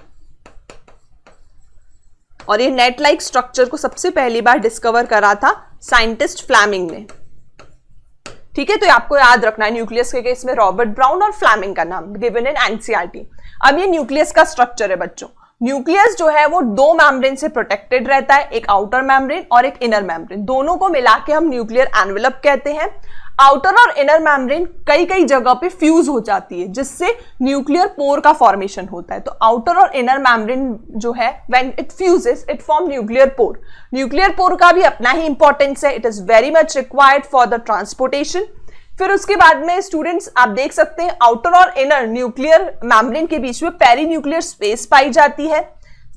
और ये नेट लाइक स्ट्रक्चर को सबसे पहली बार डिस्कवर करा था साइंटिस्ट फ्लेमिंग ने. ठीक है, तो आपको याद रखना है न्यूक्लियस के केस में रॉबर्ट ब्राउन और फ्लेमिंग का नाम गिवन इन एनसीईआरटी. अब ये न्यूक्लियस का स्ट्रक्चर है बच्चों. न्यूक्लियस जो है वो दो मेम्ब्रेन से प्रोटेक्टेड रहता है, एक आउटर मेम्ब्रेन और एक इनर मेम्ब्रेन, दोनों को मिला के हम न्यूक्लियर एनवेलप कहते हैं। आउटर और इनर मेम्ब्रेन कई कई जगह पे फ्यूज हो जाती है जिससे न्यूक्लियर पोर का फॉर्मेशन होता है। तो आउटर और इनर मेम्ब्रेन जो है when it fuses it form nuclear pore. Nuclear pore का भी अपना ही इंपॉर्टेंस है, it is very much required for the transportation. फिर उसके बाद में स्टूडेंट्स आप देख सकते हैं आउटर और इनर न्यूक्लियर मेम्ब्रेन के बीच में पेरी न्यूक्लियर स्पेस पाई जाती है।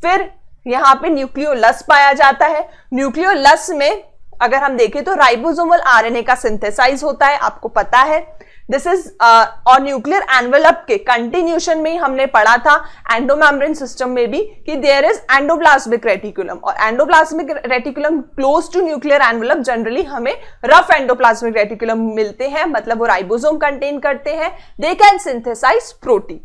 फिर यहाँ पे न्यूक्लियोलस पाया जाता है। न्यूक्लियोलस में अगर हम देखें तो राइबोसोमल आरएनए का सिंथेसाइज होता है, आपको पता है। दिस इज और न्यूक्लियर एनवेलप के कंटिन्यूशन में हमने पढ़ा था एंडोमेम्ब्रेन सिस्टम में भी कि देयर इज एंडोप्लाज्मिक रेटिकुलम, और endoplasmic reticulum close to nuclear envelope generally हमें रफ एंडोप्लाज्मिक रेटिकुलम मिलते हैं, मतलब वो राइबोसोम कंटेन करते हैं। They can synthesise protein.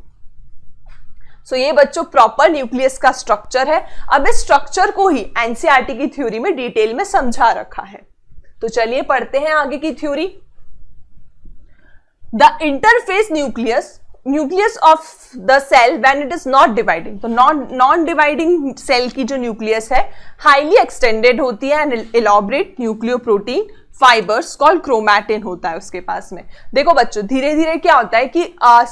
So ये बच्चों प्रॉपर न्यूक्लियस का स्ट्रक्चर है। अब इस स्ट्रक्चर को ही एनसीईआरटी की थ्योरी में डिटेल में समझा रखा है। तो चलिए पढ़ते हैं आगे की theory. The interphase nucleus of the cell when it is not dividing. तो नॉन डिवाइडिंग सेल की जो न्यूक्लियस है हाईली एक्सटेंडेड होती है and elaborate nucleoprotein fibres called chromatin होता है उसके पास में। देखो बच्चों धीरे धीरे क्या होता है कि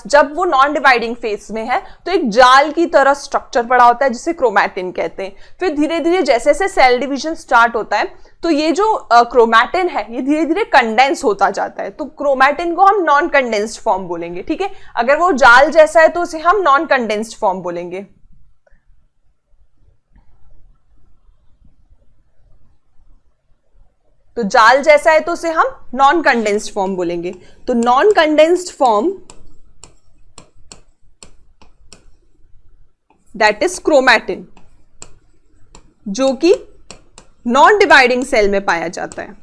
जब वो नॉन डिवाइडिंग फेज में है तो एक जाल की तरह स्ट्रक्चर पड़ा होता है जिसे क्रोमैटिन कहते हैं। फिर धीरे धीरे जैसे जैसे सेल डिवीजन स्टार्ट होता है तो ये जो क्रोमैटिन है ये धीरे धीरे कंडेंस होता जाता है। तो क्रोमैटिन को हम नॉन कंडेंस्ड फॉर्म बोलेंगे, ठीक है। अगर वो जाल जैसा है तो उसे हम नॉन कंडेंस्ड फॉर्म बोलेंगे। तो जाल जैसा है तो उसे हम नॉन कंडेंस्ड फॉर्म बोलेंगे। तो non condensed form that is chromatin, जो कि नॉन डिवाइडिंग सेल में पाया जाता है।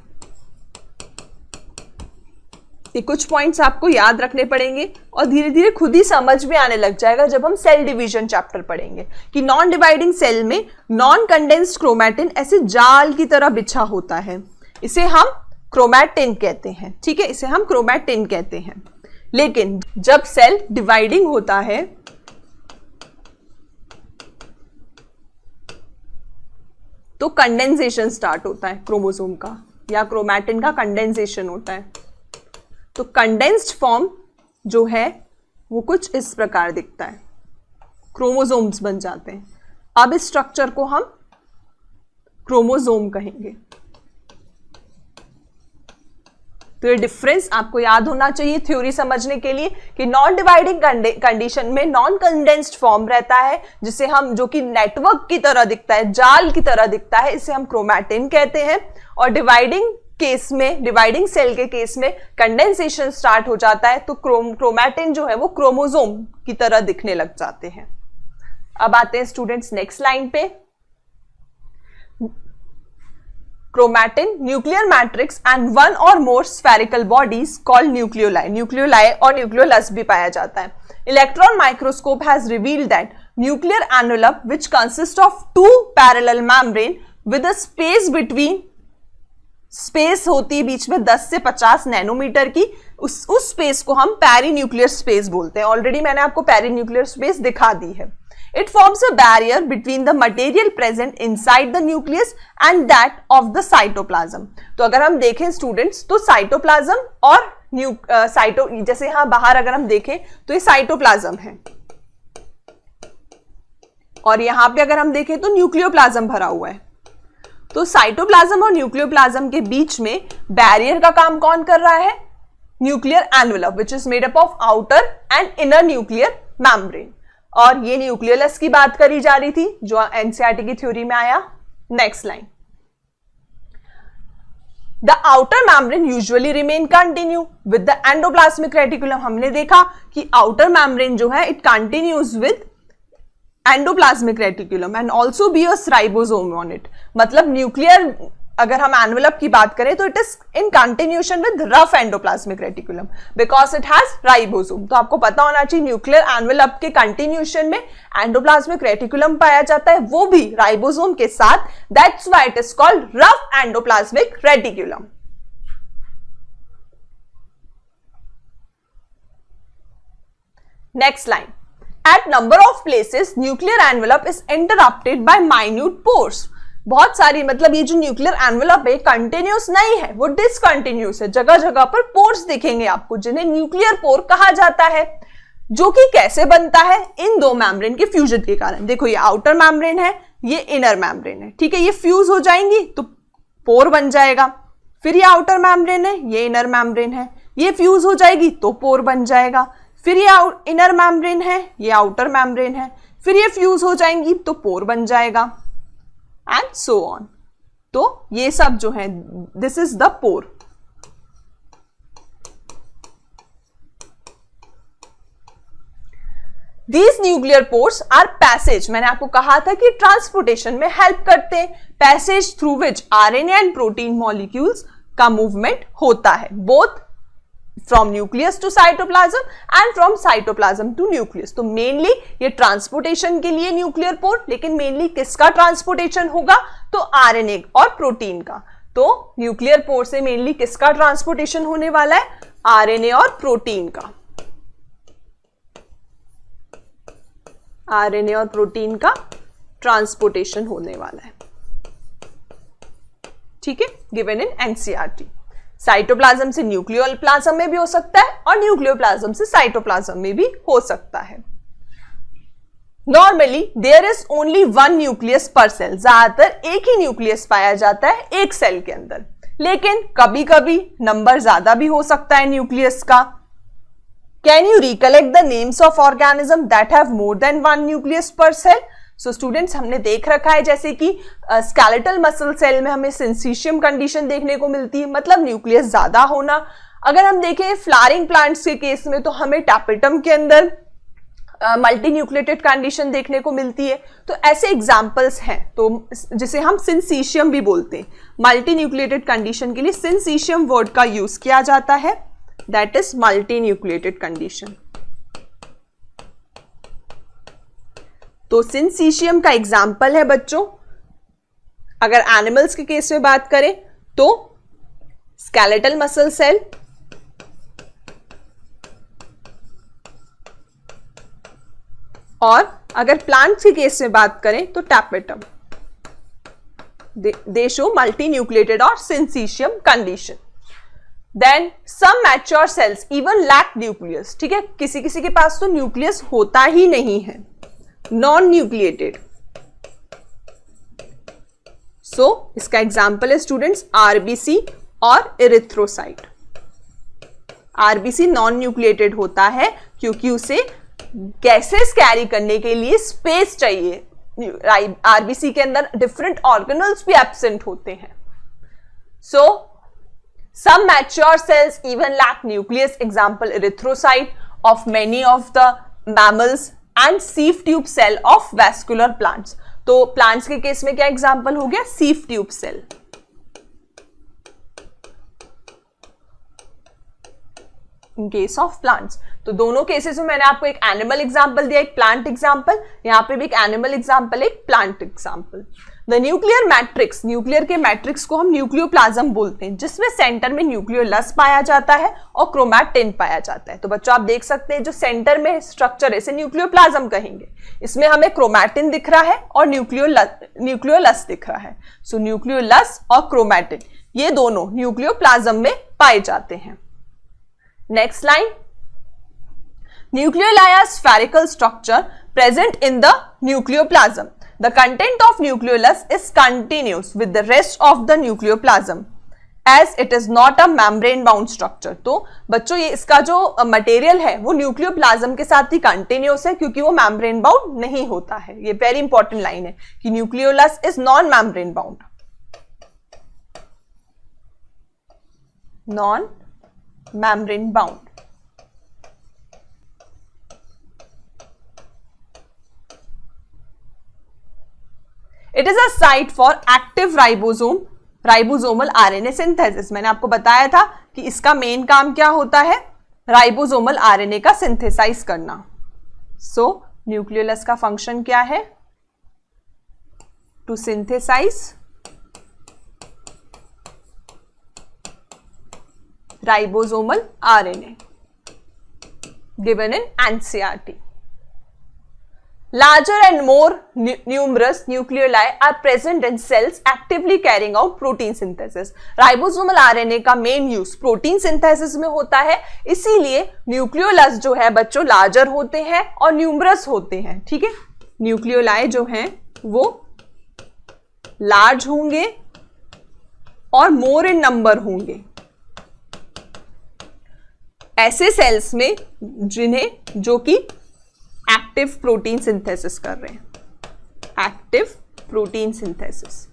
ये कुछ पॉइंट्स आपको याद रखने पड़ेंगे और धीरे धीरे खुद ही समझ में आने लग जाएगा जब हम सेल डिवीजन चैप्टर पढ़ेंगे कि नॉन डिवाइडिंग सेल में नॉन कंडेंस्ड क्रोमैटिन ऐसे जाल की तरह बिछा होता है, इसे हम क्रोमैटिन कहते हैं, ठीक है, इसे हम क्रोमैटिन कहते हैं। लेकिन जब सेल डिवाइडिंग होता है तो कंडेंसेशन स्टार्ट होता है क्रोमोसोम का या क्रोमैटिन का कंडेंसेशन होता है। तो कंडेंस्ड फॉर्म जो है वो कुछ इस प्रकार दिखता है, क्रोमोसोम्स बन जाते हैं। अब इस स्ट्रक्चर को हम क्रोमोसोम कहेंगे। तो ये डिफरेंस आपको याद होना चाहिए थ्योरी समझने के लिए कि नॉन डिवाइडिंग कंडीशन में नॉन कंडेंस्ड फॉर्म रहता है जिसे हम, जो कि नेटवर्क की तरह दिखता है, जाल की तरह दिखता है, इसे हम क्रोमैटिन कहते हैं। और डिवाइडिंग केस में, डिवाइडिंग सेल के केस में कंडेंसेशन स्टार्ट हो जाता है तो क्रोमैटिन जो है वो क्रोमोसोम की तरह दिखने लग जाते हैं। अब आते हैं स्टूडेंट्स नेक्स्ट लाइन पे। Chromatin, nuclear matrix and one or more spherical bodies called nucleoli. Nucleoli और nucleolus भी पाया जाता है। Electron microscope has revealed that nuclear envelope which consists of two parallel membrane with a space between, space होती है बीच में 10 से 50 नैनोमीटर की, उस स्पेस को हम पेरीन्यूक्लियर स्पेस बोलते हैं। ऑलरेडी मैंने आपको पेरीन्यूक्लियर स्पेस दिखा दी है। It forms a barrier between the material present inside the nucleus and that of the cytoplasm. तो अगर हम देखें स्टूडेंट्स तो साइटोप्लाज्म और जैसे यहां बाहर अगर हम देखें तो ये साइटोप्लाज्म है और यहां पे अगर हम देखें तो न्यूक्लियोप्लाज्म भरा हुआ है। तो साइटोप्लाज्म और न्यूक्लियोप्लाज्म के बीच में बैरियर का काम कौन कर रहा है? Nuclear envelope which is made up of outer and inner nuclear membrane. और ये न्यूक्लियोलस की बात करी जा रही थी जो एनसीईआरटी की थ्योरी में आया। Next line, the outer membrane usually remain continue with the endoplasmic reticulum. हमने देखा कि आउटर मेम्ब्रेन जो है it continues with endoplasmic reticulum and also be a ribosome on it. मतलब न्यूक्लियर अगर हम एनवेलप की बात करें तो it is in continuation with rough endoplasmic reticulum because it has ribosome. तो आपको पता होना चाहिए न्यूक्लियर एनवेलप के कंटिन्यूशन में एंडोप्लाज्मिक रेटिकुलम पाया जाता है, वो भी राइबोसोम के साथ। That's why it is called rough endoplasmic reticulum. Next line, At number of places, nuclear envelope is interrupted by minute pores. बहुत सारी, मतलब ये जो न्यूक्लियर एनवेलप है कंटिन्यूस नहीं है, वो डिसकंटिन्यूस है। जगह जगह पर पोर्स दिखेंगे आपको, जिन्हें न्यूक्लियर पोर कहा जाता है, जो कि कैसे बनता है, इन दो मेम्ब्रेन के फ्यूजन के कारण। देखो ये आउटर मेम्ब्रेन है, ये इनर मेम्ब्रेन है, ठीक है, ये फ्यूज हो जाएंगी तो पोर बन जाएगा। फिर ये आउटर मेम्ब्रेन है, ये इनर मेम्ब्रेन है, ये फ्यूज हो जाएगी तो पोर बन जाएगा। फिर ये इनर मेम्ब्रेन है, ये आउटर मेम्ब्रेन है, फिर ये फ्यूज हो जाएंगी तो पोर बन जाएगा, एंड सो ऑन। तो ये सब जो है, this is the pore. These nuclear pores are passage, मैंने आपको कहा था कि ट्रांसपोर्टेशन में हेल्प करते हैं, passage through which RNA and protein molecules का मूवमेंट होता है, both from nucleus to cytoplasm and from cytoplasm to nucleus. तो मेनली ये ट्रांसपोर्टेशन के लिए न्यूक्लियर पोर, लेकिन मेनली किसका ट्रांसपोर्टेशन होगा, तो आरएनए और प्रोटीन का। तो न्यूक्लियर पोर से मेनली किसका ट्रांसपोर्टेशन होने वाला है, आरएनए और प्रोटीन का, आरएनए और प्रोटीन का ट्रांसपोर्टेशन होने वाला है, ठीक है, गिवन इन एनसीईआरटी। साइटोप्लाज्म से न्यूक्लियोप्लाज्म में भी हो सकता है और न्यूक्लियोप्लाज्म से साइटोप्लाज्म में भी हो सकता है। Normally there is only one nucleus per cell, ज्यादातर एक ही न्यूक्लियस पाया जाता है एक सेल के अंदर, लेकिन कभी कभी नंबर ज्यादा भी हो सकता है न्यूक्लियस का। Can you recollect the names of organism that have more than one nucleus per cell? So students, हमने देख रखा है जैसे कि स्केलेटल मसल सेल में हमें सिंसीशियम कंडीशन देखने को मिलती है, मतलब न्यूक्लियस ज्यादा होना। अगर हम देखें फ्लावरिंग प्लांट्स के केस में तो हमें टैपेटम के अंदर मल्टी न्यूक्लिएटेड कंडीशन देखने को मिलती है। तो ऐसे एग्जांपल्स हैं, तो जिसे हम सिंसीशियम भी बोलते हैं। मल्टी न्यूक्लिएटेड कंडीशन के लिए सिंसीशियम वर्ड का यूज किया जाता है, that is multi nucleated condition. तो सिंसीशियम का एग्जाम्पल है बच्चों, अगर एनिमल्स के केस में बात करें तो स्केलेटल मसल सेल, और अगर प्लांट्स के केस में बात करें तो tapetum. They show multi nucleated और syncytium condition. Then some mature cells even lack nucleus, ठीक है, किसी किसी के पास तो न्यूक्लियस होता ही नहीं है, नॉन न्यूक्लिएटेड। सो इसका एग्जाम्पल है स्टूडेंट्स आरबीसी और इरिथ्रोसाइट। आरबीसी नॉन न्यूक्लिएटेड होता है क्योंकि उसे गैसेस कैरी करने के लिए स्पेस चाहिए। आरबीसी के अंदर डिफरेंट ऑर्गेनल्स भी एब्सेंट होते हैं। So some mature cells even lack nucleus, example erythrocyte of many of the mammals and sieve tube cell of vascular plants. तो प्लांट्स के केस में क्या एग्जाम्पल हो गया, sieve tube cell. In case of plants, तो दोनों केसेस में मैंने आपको एक एनिमल एग्जाम्पल दिया, एक प्लांट एग्जाम्पल, यहां पे भी एक एनिमल एग्जाम्पल, एक plant example. The nuclear matrix, nuclear के मैट्रिक्स को हम न्यूक्लियोप्लाज्म बोलते हैं, जिसमें सेंटर में न्यूक्लियोलस पाया जाता है और क्रोमैटिन पाया जाता है। तो बच्चों आप देख सकते हैं जो सेंटर में स्ट्रक्चर है इसे न्यूक्लियोप्लाज्म कहेंगे। इसमें हमें क्रोमैटिन दिख रहा है और न्यूक्लियोलस दिख रहा है। सो न्यूक्लियोलस और क्रोमैटिन ये दोनों न्यूक्लियोप्लाज्म में पाए जाते हैं। Next line, nucleoli are spherical structure present in the nucleoplasm. The content of nucleolus is continuous with the rest of the nucleoplasm as it is not a membrane bound structure. तो बच्चों ये इसका जो मटेरियल है वो न्यूक्लियोप्लाज्म के साथ ही कंटिन्यूस है क्योंकि वो membrane bound नहीं होता है। ये वेरी इंपॉर्टेंट लाइन है कि nucleolus is non membrane bound, non membrane bound. It is a site for active ribosomal RNA synthesis. मैंने आपको बताया था कि इसका मेन काम क्या होता है, राइबोसोमल आरएनए का सिंथेसाइज करना। सो न्यूक्लियोलस का फंक्शन क्या है, to synthesise ribosomal RNA given in NCERT. larger and more numerous nucleoli are present in cells actively carrying out protein synthesis. Ribosomal RNA का मेन यूज प्रोटीन सिंथेसिस में होता है, इसीलिए न्यूक्लियोलस जो है बच्चों लार्जर होते हैं और न्यूमरस होते हैं. ठीक है, न्यूक्लियोलाई जो हैं वो लार्ज होंगे और मोर इन नंबर होंगे ऐसे सेल्स में जो कि एक्टिव प्रोटीन सिंथेसिस कर रहे हैं. Active protein synthesis.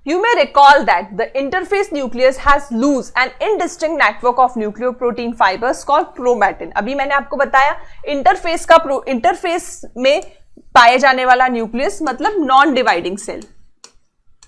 You may recall that the interphase nucleus has loose and indistinct network of nucleoprotein fibers called chromatin. अभी मैंने आपको बताया इंटरफेस में पाए जाने वाला न्यूक्लियस मतलब नॉन डिवाइडिंग सेल.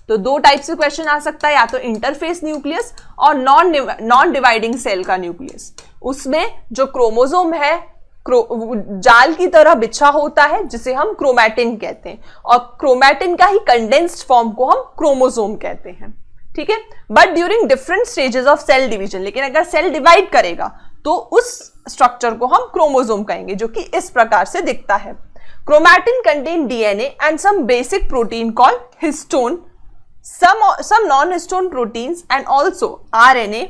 तो दो टाइप से क्वेश्चन आ सकता है, या तो इंटरफेस न्यूक्लियस और नॉन डिवाइडिंग सेल का न्यूक्लियस. उसमें जो क्रोमोसोम है जाल की तरह बिछा होता है जिसे हम क्रोमैटिन कहते हैं, और क्रोमैटिन का ही कंडेंस्ड फॉर्म को हम क्रोमोसोम कहते हैं. ठीक है, but during different stages of cell division, लेकिन अगर सेल डिवाइड करेगा तो उस स्ट्रक्चर को हम क्रोमोसोम कहेंगे, जो कि इस प्रकार से दिखता है. Chromatin contain DNA and some basic protein called histone, some non-histone proteins and also RNA.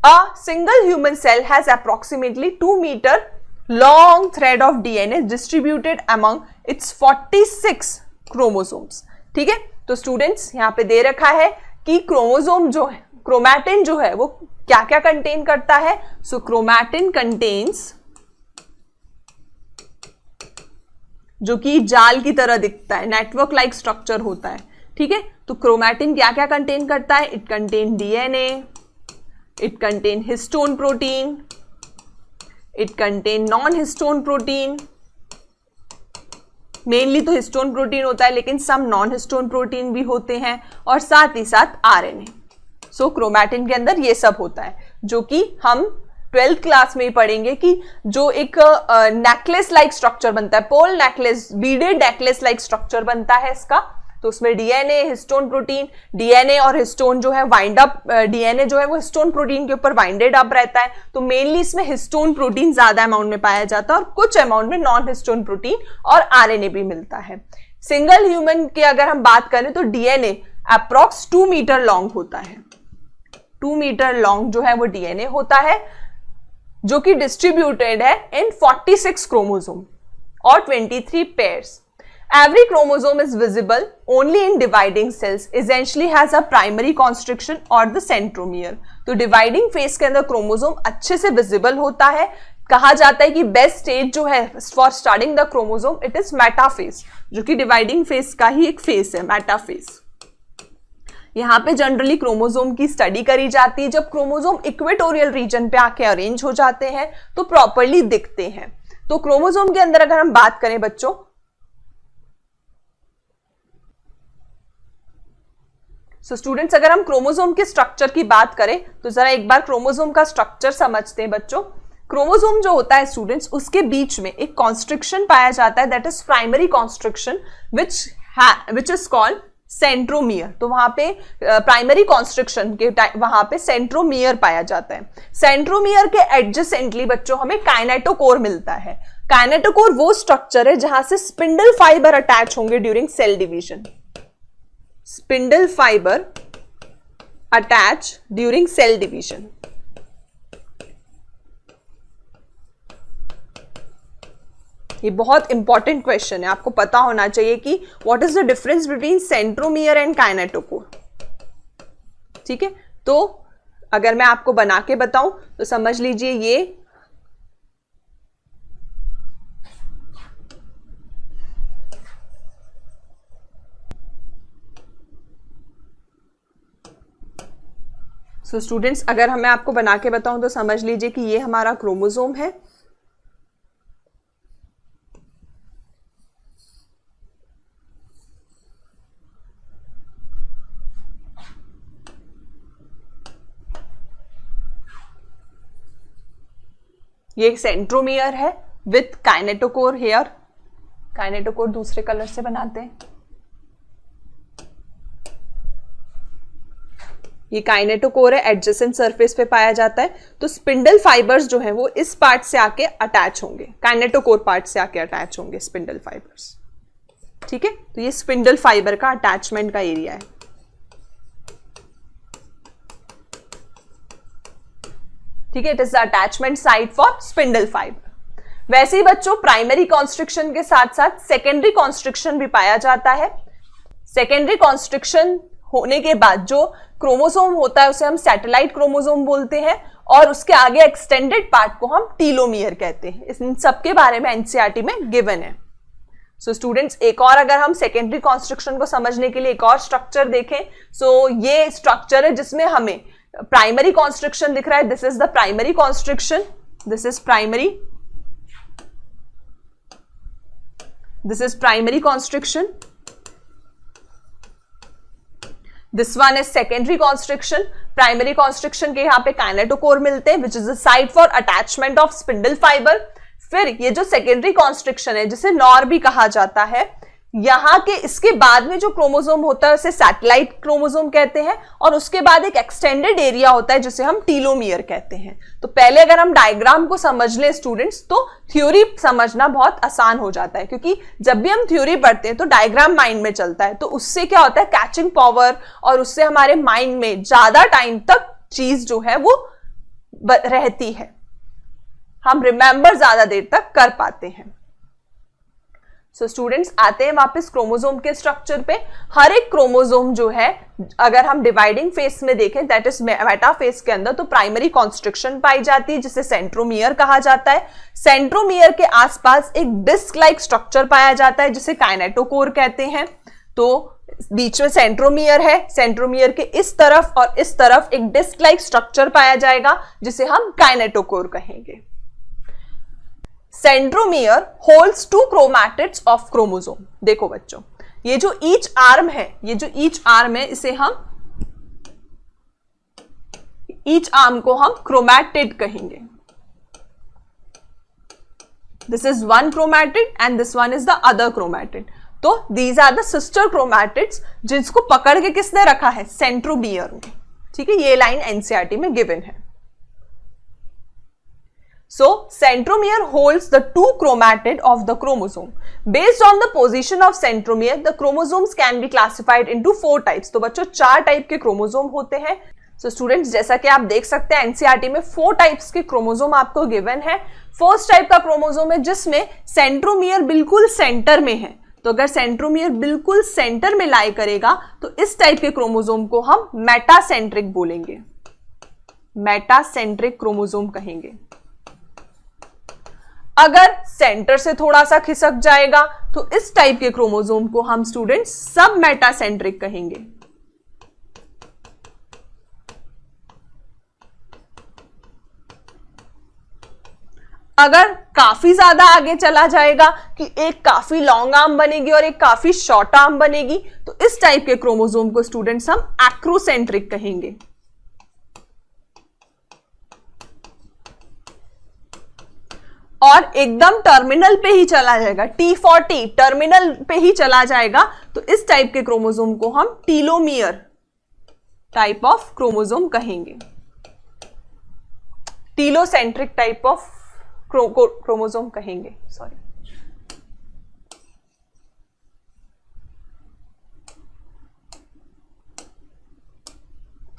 A single human cell has approximately 2 meter long thread of DNA distributed among its 46 chromosomes. ठीक है, तो स्टूडेंट्स यहां पे दे रखा है कि क्रोमोसोम जो है, क्रोमैटिन जो है वो क्या क्या कंटेन करता है. सो क्रोमैटिन कंटेन्स, जो कि जाल की तरह दिखता है, नेटवर्क लाइक स्ट्रक्चर होता है. ठीक है, तो क्रोमैटिन क्या क्या कंटेन करता है. It contain DNA, it contain histone protein, it contain non histone protein. Mainly तो हिस्टोन प्रोटीन होता है, लेकिन सम नॉन हिस्टोन प्रोटीन भी होते हैं, और साथ ही साथ आरएनए. सो क्रोमैटिन के अंदर ये सब होता है, जो कि हम 12th क्लास में ही पढ़ेंगे कि जो एक नेकलेस लाइक स्ट्रक्चर बनता है, pole necklace, beaded necklace like structure बनता है इसका. तो उसमें डीएनए, हिस्टोन प्रोटीन, डीएनए और हिस्टोन जो है वाइंड अप, डीएनए जो है वो हिस्टोन प्रोटीन के ऊपर वाइंडेड अप रहता है. तो मेनली इसमें हिस्टोन प्रोटीन ज्यादा अमाउंट में पाया जाता है, और कुछ अमाउंट में नॉन हिस्टोन प्रोटीन और आरएनए भी मिलता है. सिंगल ह्यूमन की अगर हम बात करें तो डीएनए अप्रॉक्स 2 मीटर लॉन्ग होता है. 2 मीटर लॉन्ग जो है वो डीएनए होता है, जो कि डिस्ट्रीब्यूटेड है इन 46 क्रोमोसोम और 23 pairs. Every chromosome is visible only in dividing cells. Essentially has a primary constriction or the centromere. तो dividing phase के अंदर क्रोमोसोम अच्छे से विजिबल होता है. कहा जाता है कि बेस्ट स्टेज जो है for starting the chromosome it is metaphase, जो कि डिवाइडिंग फेज का ही एक फेज है, मेटाफेज. यहाँ पे जनरली क्रोमोसोम की स्टडी करी जाती है जब क्रोमोसोम इक्वेटोरियल रीजन पे आके अरेंज हो जाते हैं तो प्रॉपरली दिखते हैं. तो क्रोमोसोम के अंदर अगर हम बात करें बच्चों, सो स्टूडेंट्स अगर हम क्रोमोसोम के स्ट्रक्चर की बात करें तो जरा एक बार क्रोमोसोम का स्ट्रक्चर समझते हैं बच्चों. क्रोमोसोम जो होता है स्टूडेंट्स, उसके बीच में एक कॉन्स्ट्रिक्शन पाया जाता है, that is primary constriction which is called centromere. तो वहां पे प्राइमरी कॉन्स्ट्रिक्शन के वहां पे सेंट्रोमियर पाया जाता है. सेंट्रोमियर के एडजेसेंटली बच्चों हमें काइनेटोकोर मिलता है. काइनेटोकोर वो स्ट्रक्चर है जहां से स्पिंडल फाइबर अटैच होंगे during cell division. Spindle fibre attach during cell division. ये बहुत इंपॉर्टेंट क्वेश्चन है, आपको पता होना चाहिए कि what is the difference between centromere and kinetochore. ठीक है, तो अगर मैं आपको बना के बताऊं तो समझ लीजिए ये स्टूडेंट्स अगर मैं आपको बना के बताऊं तो समझ लीजिए कि ये हमारा क्रोमोसोम है. ये एक सेंट्रोमियर है विथ काइनेटोकोर हेयर. काइनेटोकोर दूसरे कलर से बनाते हैं। ये काइनेटोकोर है, एडजेसेंट सरफेस पे पाया जाता है। तो स्पिंडल फाइबर्स जो है वो इस पार्ट से आके अटैच होंगे, काइनेटोकोर पार्ट से आके अटैच होंगे स्पिंडल फाइबर्स। ठीक है, तो ये स्पिंडल फाइबर का अटैचमेंट का एरिया है। ठीक है, it is the attachment site for spindle fibre. वैसे ही बच्चों प्राइमरी कॉन्स्ट्रिक्शन के साथ साथ सेकेंडरी कॉन्स्ट्रिक्शन भी पाया जाता है। सेकेंडरी कॉन्स्ट्रिक्शन होने के बाद जो क्रोमोसोम होता है उसे हम सैटेलाइट क्रोमोसोम बोलते हैं, और उसके आगे एक्सटेंडेड पार्ट को हम टीलोमियर कहते हैं। इन सबके बारे में एनसीईआरटी में गिवन है। सो स्टूडेंट्स, एक और अगर हम सेकेंडरी कॉन्स्ट्रिक्शन को समझने के लिए एक और स्ट्रक्चर देखें, सो ये स्ट्रक्चर है जिसमें हमें प्राइमरी कॉन्स्ट्रिक्शन दिख रहा है। This is the primary constriction, this is primary, this is primary constriction, this one is secondary constriction. Primary constriction के यहाँ पे काइनेटोकोर मिलते हैं which is the site for attachment of spindle fibre. फिर ये जो सेकेंडरी कॉन्स्ट्रिक्शन है जिसे नॉर भी कहा जाता है, यहाँ के इसके बाद में जो क्रोमोसोम होता है उसे सैटेलाइट क्रोमोसोम कहते हैं, और उसके बाद एक एक्सटेंडेड एरिया होता है जिसे हम टीलोमियर कहते हैं। तो पहले अगर हम डायग्राम को समझ लें स्टूडेंट्स, तो थ्योरी समझना बहुत आसान हो जाता है, क्योंकि जब भी हम थ्योरी पढ़ते हैं तो डायग्राम माइंड में चलता है, तो उससे क्या होता है कैचिंग पावर, और उससे हमारे माइंड में ज्यादा टाइम तक चीज जो है वो रहती है, हम रिमेंबर ज्यादा देर तक कर पाते हैं। सो स्टूडेंट्स, आते हैं वापस क्रोमोसोम के स्ट्रक्चर पे। हर एक क्रोमोसोम जो है, अगर हम डिवाइडिंग फेज में देखें, दैट इज मेटाफेज के अंदर, तो प्राइमरी कॉन्स्ट्रिक्शन पाई जाती है जिसे सेंट्रोमियर कहा जाता है। सेंट्रोमियर के आसपास एक डिस्क लाइक स्ट्रक्चर पाया जाता है जिसे काइनेटोकोर कहते हैं। तो बीच में सेंट्रोमियर है, सेंट्रोमियर के इस तरफ और इस तरफ एक डिस्क लाइक स्ट्रक्चर पाया जाएगा जिसे हम काइनेटोकोर कहेंगे। Centromere holds 2 chromatids of chromosome. देखो बच्चों, ये जो ईच आर्म है, ये जो ईच आर्म है, इसे हम ईच आर्म को हम क्रोमैटिड कहेंगे। This is one chromatid and this one is the other chromatid. तो these are the sister chromatids जिसको पकड़ के किसने रखा है, सेंट्रोमियर ने। ठीक है, ये लाइन एनसीईआरटी में गिवन है। So, centromere holds the 2 chromatid of the chromosome. Based on the position of centromere, the chromosomes can be classified into 4 types. तो बच्चों 4 टाइप के क्रोमोसोम होते हैं। So students, जैसा कि आप देख सकते हैं एनसीईआरटी में 4 टाइप्स के क्रोमोसोम आपको गिवन है। फर्स्ट टाइप का क्रोमोसोम है जिसमें सेंट्रोमियर बिल्कुल सेंटर में है। तो अगर सेंट्रोमियर बिल्कुल सेंटर में लाई करेगा तो इस टाइप के क्रोमोसोम को हम मेटासेंट्रिक बोलेंगे, मेटासेंट्रिक क्रोमोसोम कहेंगे। अगर सेंटर से थोड़ा सा खिसक जाएगा तो इस टाइप के क्रोमोसोम को हम स्टूडेंट्स सब मेटासेंट्रिक कहेंगे। अगर काफी ज्यादा आगे चला जाएगा कि एक काफी लॉन्ग आर्म बनेगी और एक काफी शॉर्ट आर्म बनेगी, तो इस टाइप के क्रोमोसोम को स्टूडेंट्स हम एक्रोसेंट्रिक कहेंगे। और एकदम टर्मिनल पे ही चला जाएगा, T40 टर्मिनल पे ही चला जाएगा, तो इस टाइप के क्रोमोसोम को हम टीलोमियर टाइप ऑफ क्रोमोसोम कहेंगे, टीलोसेंट्रिक टाइप ऑफ क्रोमोसोम कहेंगे। सॉरी,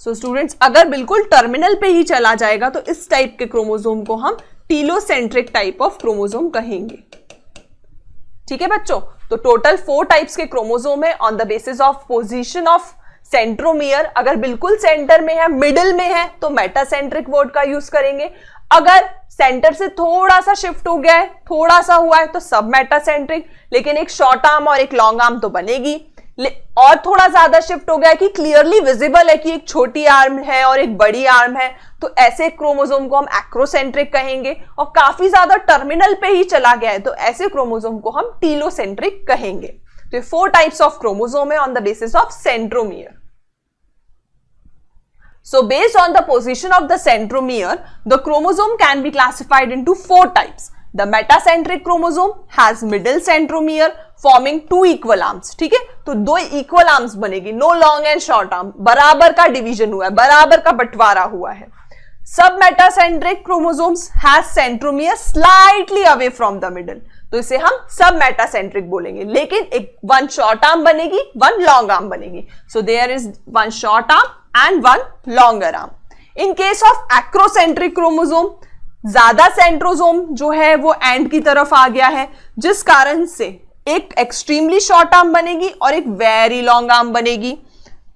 सो स्टूडेंट्स, अगर बिल्कुल टर्मिनल पे ही चला जाएगा तो इस टाइप के क्रोमोसोम को हम टीलोसेंट्रिक टाइप ऑफ क्रोमोसोम कहेंगे। ठीक है बच्चों, तो टोटल 4 टाइप्स के क्रोमोसोम है on the basis of position of centromere. अगर बिल्कुल सेंटर में है, मिडिल में है, तो मेटासेंट्रिक वर्ड का यूज करेंगे। अगर सेंटर से थोड़ा सा शिफ्ट हो गया है, थोड़ा सा हुआ है, तो सब मेटासेंट्रिक, लेकिन एक शॉर्ट आर्म और एक लॉन्ग आर्म तो बनेगी। और थोड़ा ज्यादा शिफ्ट हो गया कि क्लियरली विजिबल है कि एक छोटी आर्म है और एक बड़ी आर्म है, तो ऐसे क्रोमोसोम को हम एक्रोसेंट्रिक कहेंगे। और काफी ज्यादा टर्मिनल पे ही चला गया है तो ऐसे क्रोमोसोम को हम टीलोसेंट्रिक कहेंगे। तो ये 4 टाइप्स ऑफ क्रोमोसोम है on the basis of centromere. So based on the position of the centromere, the chromosome can be classified into 4 types. The metacentric chromosome has middle centromere forming 2 equal arms, ठीक है, तो 2 इक्वल आर्म्स बनेगी, no long and short arm, बराबर का डिवीजन हुआ है, बराबर का बंटवारा हुआ है। सब metacentric chromosomes has centromere slightly away from the middle, तो इसे हम सब मेटासेंट्रिक बोलेंगे, लेकिन एक 1 शॉर्ट आर्म बनेगी, 1 लॉन्ग आर्म बनेगी। So there is 1 short arm and 1 longer arm. In case of acrocentric chromosome, ज्यादा सेंट्रोसोम जो है वो एंड की तरफ आ गया है, जिस कारण से एक एक्सट्रीमली शॉर्ट आर्म बनेगी और एक वेरी लॉन्ग आर्म बनेगी,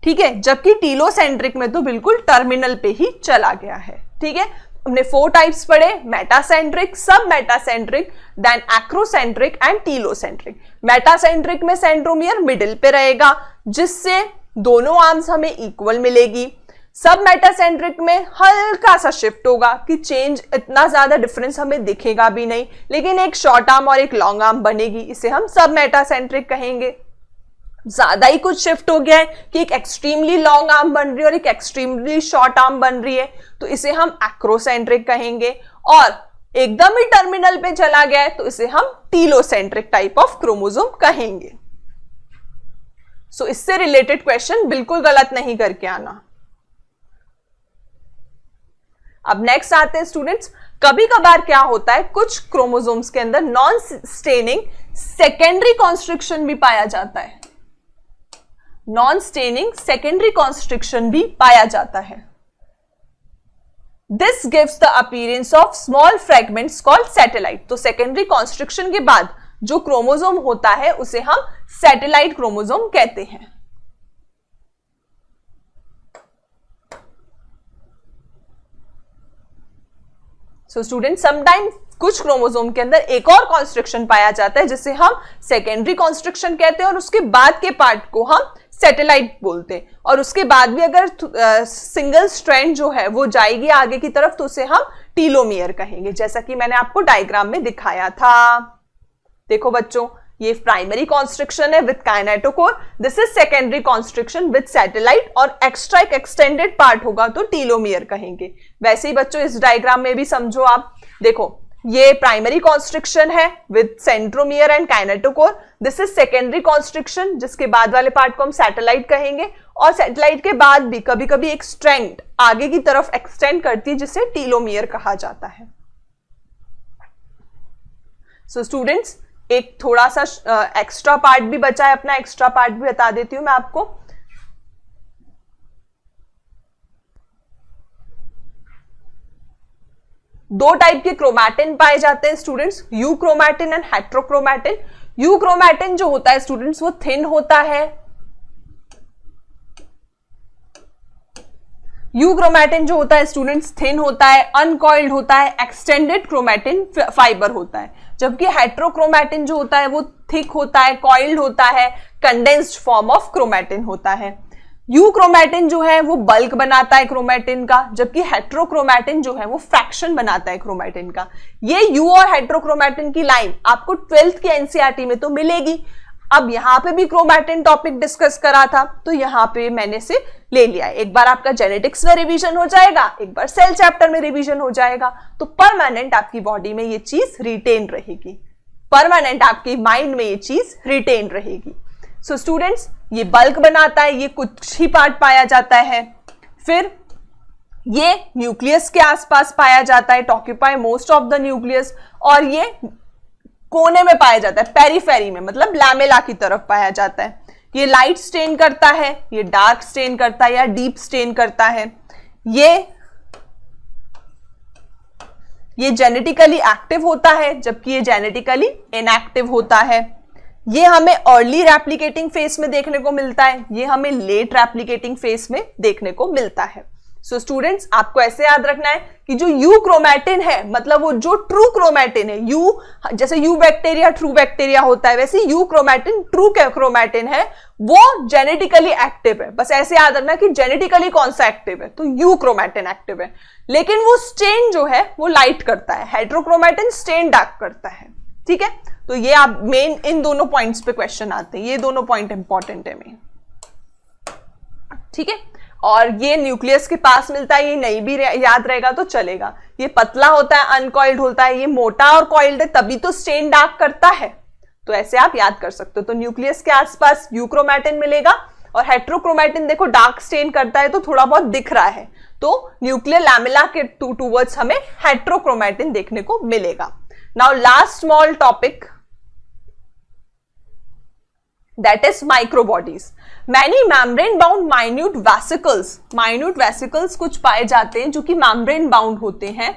ठीक है, जबकि टीलोसेंट्रिक में तो बिल्कुल टर्मिनल पे ही चला गया है, ठीक है। हमने 4 टाइप्स पढ़े, metacentric, submetacentric, then acrocentric and telocentric. Metacentric में सेंट्रोमियर मिडिल पे रहेगा, जिससे दोनों आर्म्स हमें इक्वल मिलेगी। सब मेटासेंट्रिक में हल्का सा शिफ्ट होगा कि चेंज, इतना ज्यादा डिफरेंस हमें दिखेगा भी नहीं, लेकिन एक शॉर्ट आर्म और एक लॉन्ग आर्म बनेगी, इसे हम सब मेटासेंट्रिक कहेंगे। ज्यादा ही कुछ शिफ्ट हो गया है कि एक एक्सट्रीमली लॉन्ग आर्म बन रही है और एक एक्सट्रीमली शॉर्ट आर्म बन रही है, तो इसे हम एक्रोसेंट्रिक कहेंगे। और एकदम ही टर्मिनल पे चला गया है तो इसे हम टीलोसेंट्रिक टाइप ऑफ क्रोमोसोम कहेंगे। सो इससे रिलेटेड क्वेश्चन बिल्कुल गलत नहीं करके आना। अब नेक्स्ट आते हैं स्टूडेंट्स, कभी कभार क्या होता है, कुछ क्रोमोसोम्स के अंदर नॉन स्टेनिंग सेकेंडरी कॉन्स्ट्रिक्शन भी पाया जाता है, नॉन स्टेनिंग सेकेंडरी कॉन्स्ट्रिक्शन भी पाया जाता है। This gives the appearance of small fragments called satellite. तो सेकेंडरी कॉन्स्ट्रिक्शन के बाद जो क्रोमोसोम होता है उसे हम सैटेलाइट क्रोमोसोम कहते हैं। सो स्टूडेंट, समटाइम कुछ क्रोमोसोम के अंदर एक और कॉन्स्ट्रिक्शन पाया जाता है जिसे हम सेकेंडरी कॉन्स्ट्रिक्शन कहते हैं, और उसके बाद के पार्ट को हम सैटेलाइट बोलते हैं। और उसके बाद भी अगर सिंगल स्ट्रैंड जो है वो जाएगी आगे की तरफ तो उसे हम टीलोमियर कहेंगे, जैसा कि मैंने आपको डायग्राम में दिखाया था। देखो बच्चों, ये प्राइमरी कॉन्स्ट्रिक्शन है with kinetochore, this is secondary constriction with satellite, और एक्स्ट्रा एक एक्सटेंडेड पार्ट होगा तो टीलोमियर कहेंगे। वैसे ही बच्चों इस डायग्राम में भी समझो आप, देखो ये प्राइमरी कॉन्स्ट्रिक्शन है with centromere and kinetochore, this is secondary constriction जिसके बाद वाले पार्ट को हम सैटेलाइट कहेंगे, और सैटेलाइट के बाद भी कभी कभी एक स्ट्रैंड आगे की तरफ एक्सटेंड करती है जिसे टीलोमियर कहा जाता है। सो स्टूडेंट्स, एक थोड़ा सा एक्स्ट्रा पार्ट भी बचा है, अपना एक्स्ट्रा पार्ट भी बता देती हूं मैं आपको। दो टाइप के क्रोमैटिन पाए जाते हैं students, you chromatin and heterochromatin. You chromatin जो होता है स्टूडेंट्स वो थिन होता है, यू क्रोमैटिन जो होता है स्टूडेंट्स थिन होता है, अनकॉइल्ड होता है, एक्सटेंडेड क्रोमैटिन फाइबर होता है, जबकि हेट्रोक्रोमैटिन जो होता है वो थिक होता है, कॉइल्ड होता है, कंडेंस्ड फॉर्म ऑफ क्रोमैटिन होता है। यू क्रोमैटिन जो है वो बल्क बनाता है क्रोमैटिन का, जबकि हेट्रोक्रोमैटिन जो है वो फ्रैक्शन बनाता है क्रोमैटिन का। ये यू और हेट्रोक्रोमैटिन की लाइन आपको 12th के एनसीईआरटी में तो मिलेगी। अब यहां पे भी क्रोमैटिन टॉपिक डिस्कस करा था तो यहां पे मैंने से ले लिया है। एक बार आपका जेनेटिक्स में रिवीजन हो जाएगा, एक बार सेल चैप्टर में रिवीजन हो जाएगा, तो परमानेंट आपकी बॉडी में ये चीज रिटेन रहेगी, परमानेंट आपकी माइंड में ये चीज रिटेन रहेगी। सो स्टूडेंट्स, ये बल्क बनाता है, ये कुछ ही पार्ट पाया जाता है, फिर ये न्यूक्लियस के आसपास पाया जाता है, occupy most of the nucleus, और ये कोने में पाया जाता है, पेरिफेरी में, मतलब लैमेला की तरफ पाया जाता है। ये लाइट स्टेन करता है, ये डार्क स्टेन करता है या डीप स्टेन करता है। ये जेनेटिकली एक्टिव होता है जबकि ये जेनेटिकली इनएक्टिव होता है। ये हमें अर्ली रेप्लिकेटिंग फेस में देखने को मिलता है, ये हमें लेट रेप्लिकेटिंग फेस में देखने को मिलता है। सो स्टूडेंट्स, आपको ऐसे याद रखना है कि जो यू क्रोमैटिन है, मतलब वो जो ट्रू क्रोमैटिन है, यू जैसे यू बैक्टीरिया ट्रू बैक्टीरिया होता है, वैसे यू क्रोमैटिन ट्रू क्रोमैटिन है, वो जेनेटिकली एक्टिव है। बस ऐसे याद रखना कि जेनेटिकली कौन सा एक्टिव है, तो यू क्रोमैटिन एक्टिव है, लेकिन वो स्टेन जो है वो लाइट करता है, हेट्रोक्रोमैटिन स्टेन डार्क करता है। ठीक है, तो ये आप मेन इन दोनों पॉइंट्स पे क्वेश्चन आते हैं, ये दोनों पॉइंट इंपॉर्टेंट है मेन। ठीक है, और ये न्यूक्लियस के पास मिलता है, ये नहीं भी याद रहेगा तो चलेगा। ये पतला होता है, अनकॉइल्ड होता है, ये मोटा और कॉइल्ड है, तभी तो स्टेन डार्क करता है। तो ऐसे आप याद कर सकते हो। तो न्यूक्लियस के आसपास यूक्रोमैटिन मिलेगा और हेट्रोक्रोमैटिन देखो डार्क स्टेन करता है तो थोड़ा बहुत दिख रहा है, तो न्यूक्लियर लैमेला के टूवर्ड्स हमें हेट्रोक्रोमैटिन देखने को मिलेगा। Now last small topic, that is microbodies. Many membrane bound minute vesicles कुछ पाए जाते हैं जो कि membrane bound होते हैं,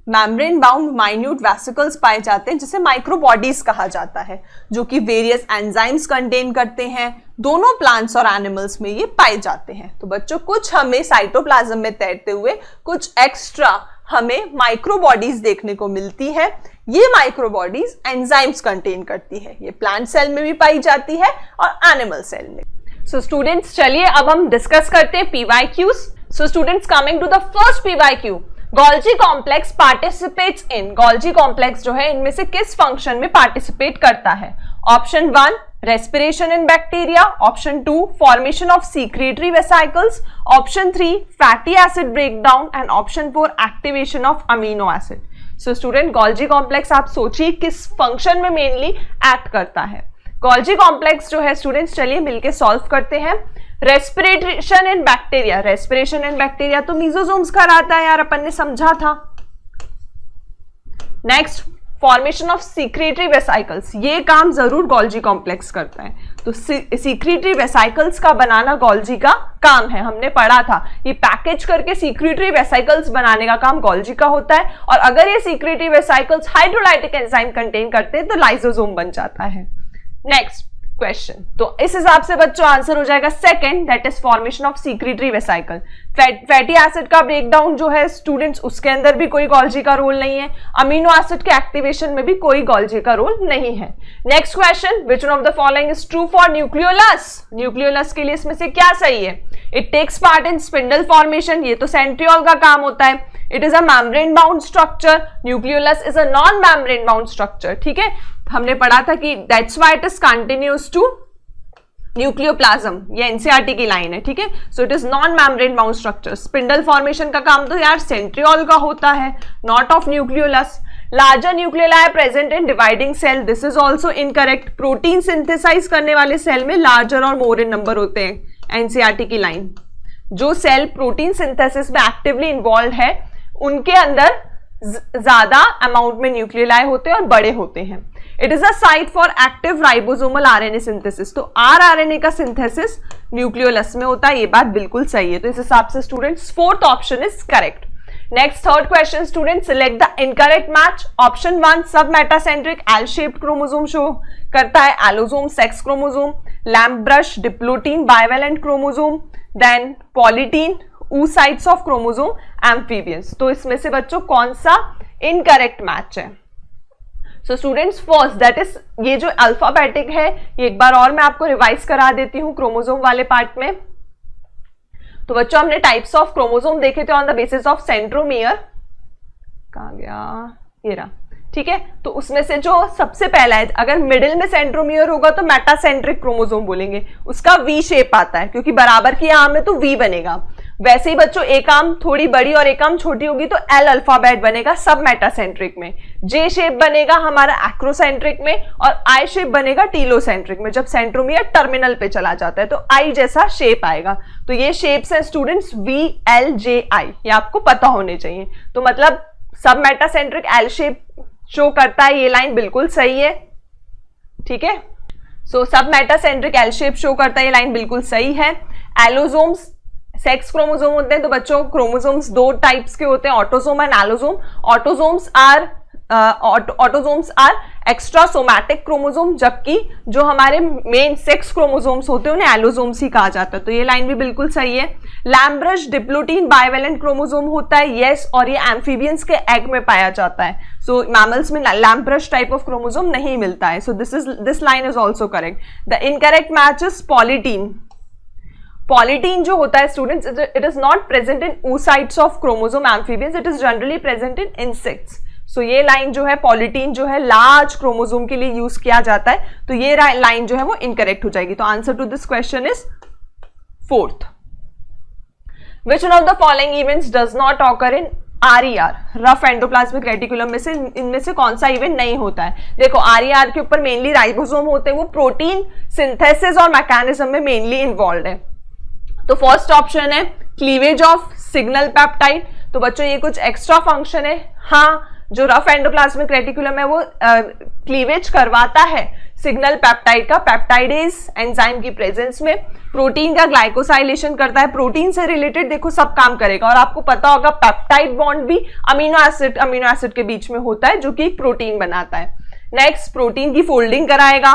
membrane bound minute vesicles पाए जाते हैं जिसे microbodies कहा जाता है, जो कि various enzymes contain करते हैं। दोनों plants और animals में ये पाए जाते हैं। तो बच्चों कुछ हमें साइटोप्लाज्म में तैरते हुए कुछ एक्स्ट्रा हमें माइक्रोबॉडीज देखने को मिलती है। ये माइक्रोबॉडीज एंजाइम्स कंटेन करती है, ये प्लांट सेल में भी पाई जाती है और एनिमल सेल में। सो स्टूडेंट्स चलिए अब हम डिस्कस करते हैं PYQs. So students coming to the first PYQ, Golgi complex participates in, Golgi complex जो है इनमें से किस फंक्शन में पार्टिसिपेट करता है? Option 1 respiration in bacteria, option 2 formation of secretory vesicles, option 3 fatty acid breakdown and option 4 activation of amino acid. So student Golgi complex आप सोचिए किस फंक्शन में मेनली एक्ट करता है। Golgi complex जो है स्टूडेंट्स चलिए मिलके सॉल्व करते हैं। Respiration in bacteria, respiration in bacteria तो मीजोजोम्स कराता है यार, अपन ने समझा था। Next formation of secretory vesicles, ये काम जरूर गोल्जी कॉम्प्लेक्स करता है। तो सीक्रेटरी वेसाइकल्स का बनाना गोल्जी का काम है, हमने पढ़ा था। ये पैकेज करके सीक्रेटरी वेसाइकल्स बनाने का काम गोल्जी का होता है, और अगर ये secretory vesicles hydrolytic enzyme contain करते हैं तो लाइसोसोम बन जाता है। नेक्स्ट क्वेश्चन, तो इस हिसाब से बच्चों आंसर हो जाएगा second, that is formation of secretory vesicle. Fatty acid का ब्रेकडाउन जो है स्टूडेंट्स उसके अंदर भी कोई गोल्जी का रोल नहीं है। अमीनो एसिड के एक्टिवेशन में भी कोई गोल्जी का रोल नहीं है। Next question, which one of the following is true for nucleolus? Nucleolus के लिए इसमें से क्या सही है? It takes part in spindle formation, ये तो सेंट्रियोल का काम होता है। It is a membrane bound structure, nucleolus is a non membrane bound structure. ठीक है, हमने पढ़ा था कि that's why it is continuous to nucleoplasm, ये एनसीईआरटी की लाइन है। ठीक है, so it is non membrane bound structure. Spindle formation का काम तो यार सेंट्रियोल का होता है, not of nucleolus. Larger nucleoli present in dividing cell, this is also incorrect. Protein synthesize करने वाले सेल में लार्जर और मोर इन नंबर होते हैं, एनसीईआरटी की लाइन। जो सेल प्रोटीन सिंथेसिस में एक्टिवली इन्वॉल्व है उनके अंदर ज्यादा अमाउंट में न्यूक्लियोलाई होते हैं और बड़े होते हैं। It is a site for active ribosomal RNA synthesis, तो आरएनए का सिंथेसिस न्यूक्लियोलस में होता है, ये बात बिल्कुल सही है। तो इस हिसाब से students fourth option is correct. Next third question student, select the incorrect match. Option 1 सब metacentric L shaped chromosome show करता है, allosome sex chromosome, lamp brush diplotene bivalent chromosome, then polytene oocytes of chromosome amphibians. तो इसमें से बच्चों कौन सा इनकरेक्ट मैच है? So students first that is ये जो अल्फाबेटिक है, ये एक बार और मैं आपको रिवाइज करा देती हूँ क्रोमोसोम वाले पार्ट में। तो बच्चों हमने टाइप्स ऑफ क्रोमोसोम देखे थे on the basis of centromere, कहाँ गया, ये रहा। ठीक है, तो उसमें से जो सबसे पहला है, अगर मिडिल में सेंट्रोमियर होगा तो मेटासेंट्रिक क्रोमोसोम बोलेंगे, उसका वी शेप आता है क्योंकि बराबर की आर्म में तो वी बनेगा। वैसे ही बच्चों एक आर्म थोड़ी बड़ी और एक आर्म छोटी होगी तो एल अल्फाबेट बनेगा सब मेटासेंट्रिक में, जे शेप बनेगा हमारा एक्रोसेंट्रिक में, और आई शेप बनेगा टीलोसेंट्रिक में। जब सेंट्रोमियर टर्मिनल पे चला जाता है तो आई जैसा शेप आएगा। तो ये शेप्स है स्टूडेंट्स वी एल जे आई, ये आपको पता होने चाहिए। तो मतलब सब मेटासेंट्रिक एल शेप शो करता है, ये लाइन बिल्कुल सही है। ठीक है, सो सब मेटासेंट्रिक एल शेप शो करता है, ये लाइन बिल्कुल सही है। एलोसोम्स सेक्स क्रोमोसोम होते हैं, तो बच्चों क्रोमोसोम्स दो टाइप्स के होते हैं, autosome and allosome. Autosomes are extrasomatic chromosome, जबकि जो हमारे मेन सेक्स क्रोमोसोम्स होते हैं उन्हें एलोसोम्स ही कहा जाता है। तो ये लाइन भी बिल्कुल सही है। Lamp brush diplotene bivalent chromosome होता है, यस, और ये एम्फीबियंस के एग में पाया जाता है। सो मैमल्स में lamp brush type of chromosome नहीं मिलता है। So this line is also correct. The incorrect match is polytene. Polytene जो होता है students, it is not present in oocytes of chromosome amphibians, it is generally present in insects. So ये लाइन जो है पॉलीटीन जो है लार्ज क्रोमोसोम के लिए यूज किया जाता है, तो ये लाइन जो है वो इनकरेक्ट हो जाएगी। तो answer to this question is fourth. Which one of the following events does not occur in RER, rough endoplasmic reticulum में से इनमें से कौन सा इवेंट नहीं होता है? देखो RER के ऊपर मेनली राइबोसोम होते हैं, वो प्रोटीन सिंथेसिस और मैकेनिज्म में मेनली इन्वॉल्व है। तो फर्स्ट ऑप्शन है क्लीवेज ऑफ सिग्नल पेप्टाइड। तो बच्चों ये कुछ एक्स्ट्रा फंक्शन है, हाँ, जो रफ एंडोप्लाज्मिक रेटिकुलम है वो क्लीवेज करवाता है सिग्नल पेप्टाइड का पेप्टाइडेज एंजाइम की प्रेजेंस में, प्रोटीन का ग्लाइकोसाइलेशन करता है, प्रोटीन से रिलेटेड देखो सब काम करेगा। और आपको पता होगा पेप्टाइड बॉन्ड भी अमीनो एसिड के बीच में होता है जो कि एक प्रोटीन बनाता है। नेक्स्ट, प्रोटीन की फोल्डिंग कराएगा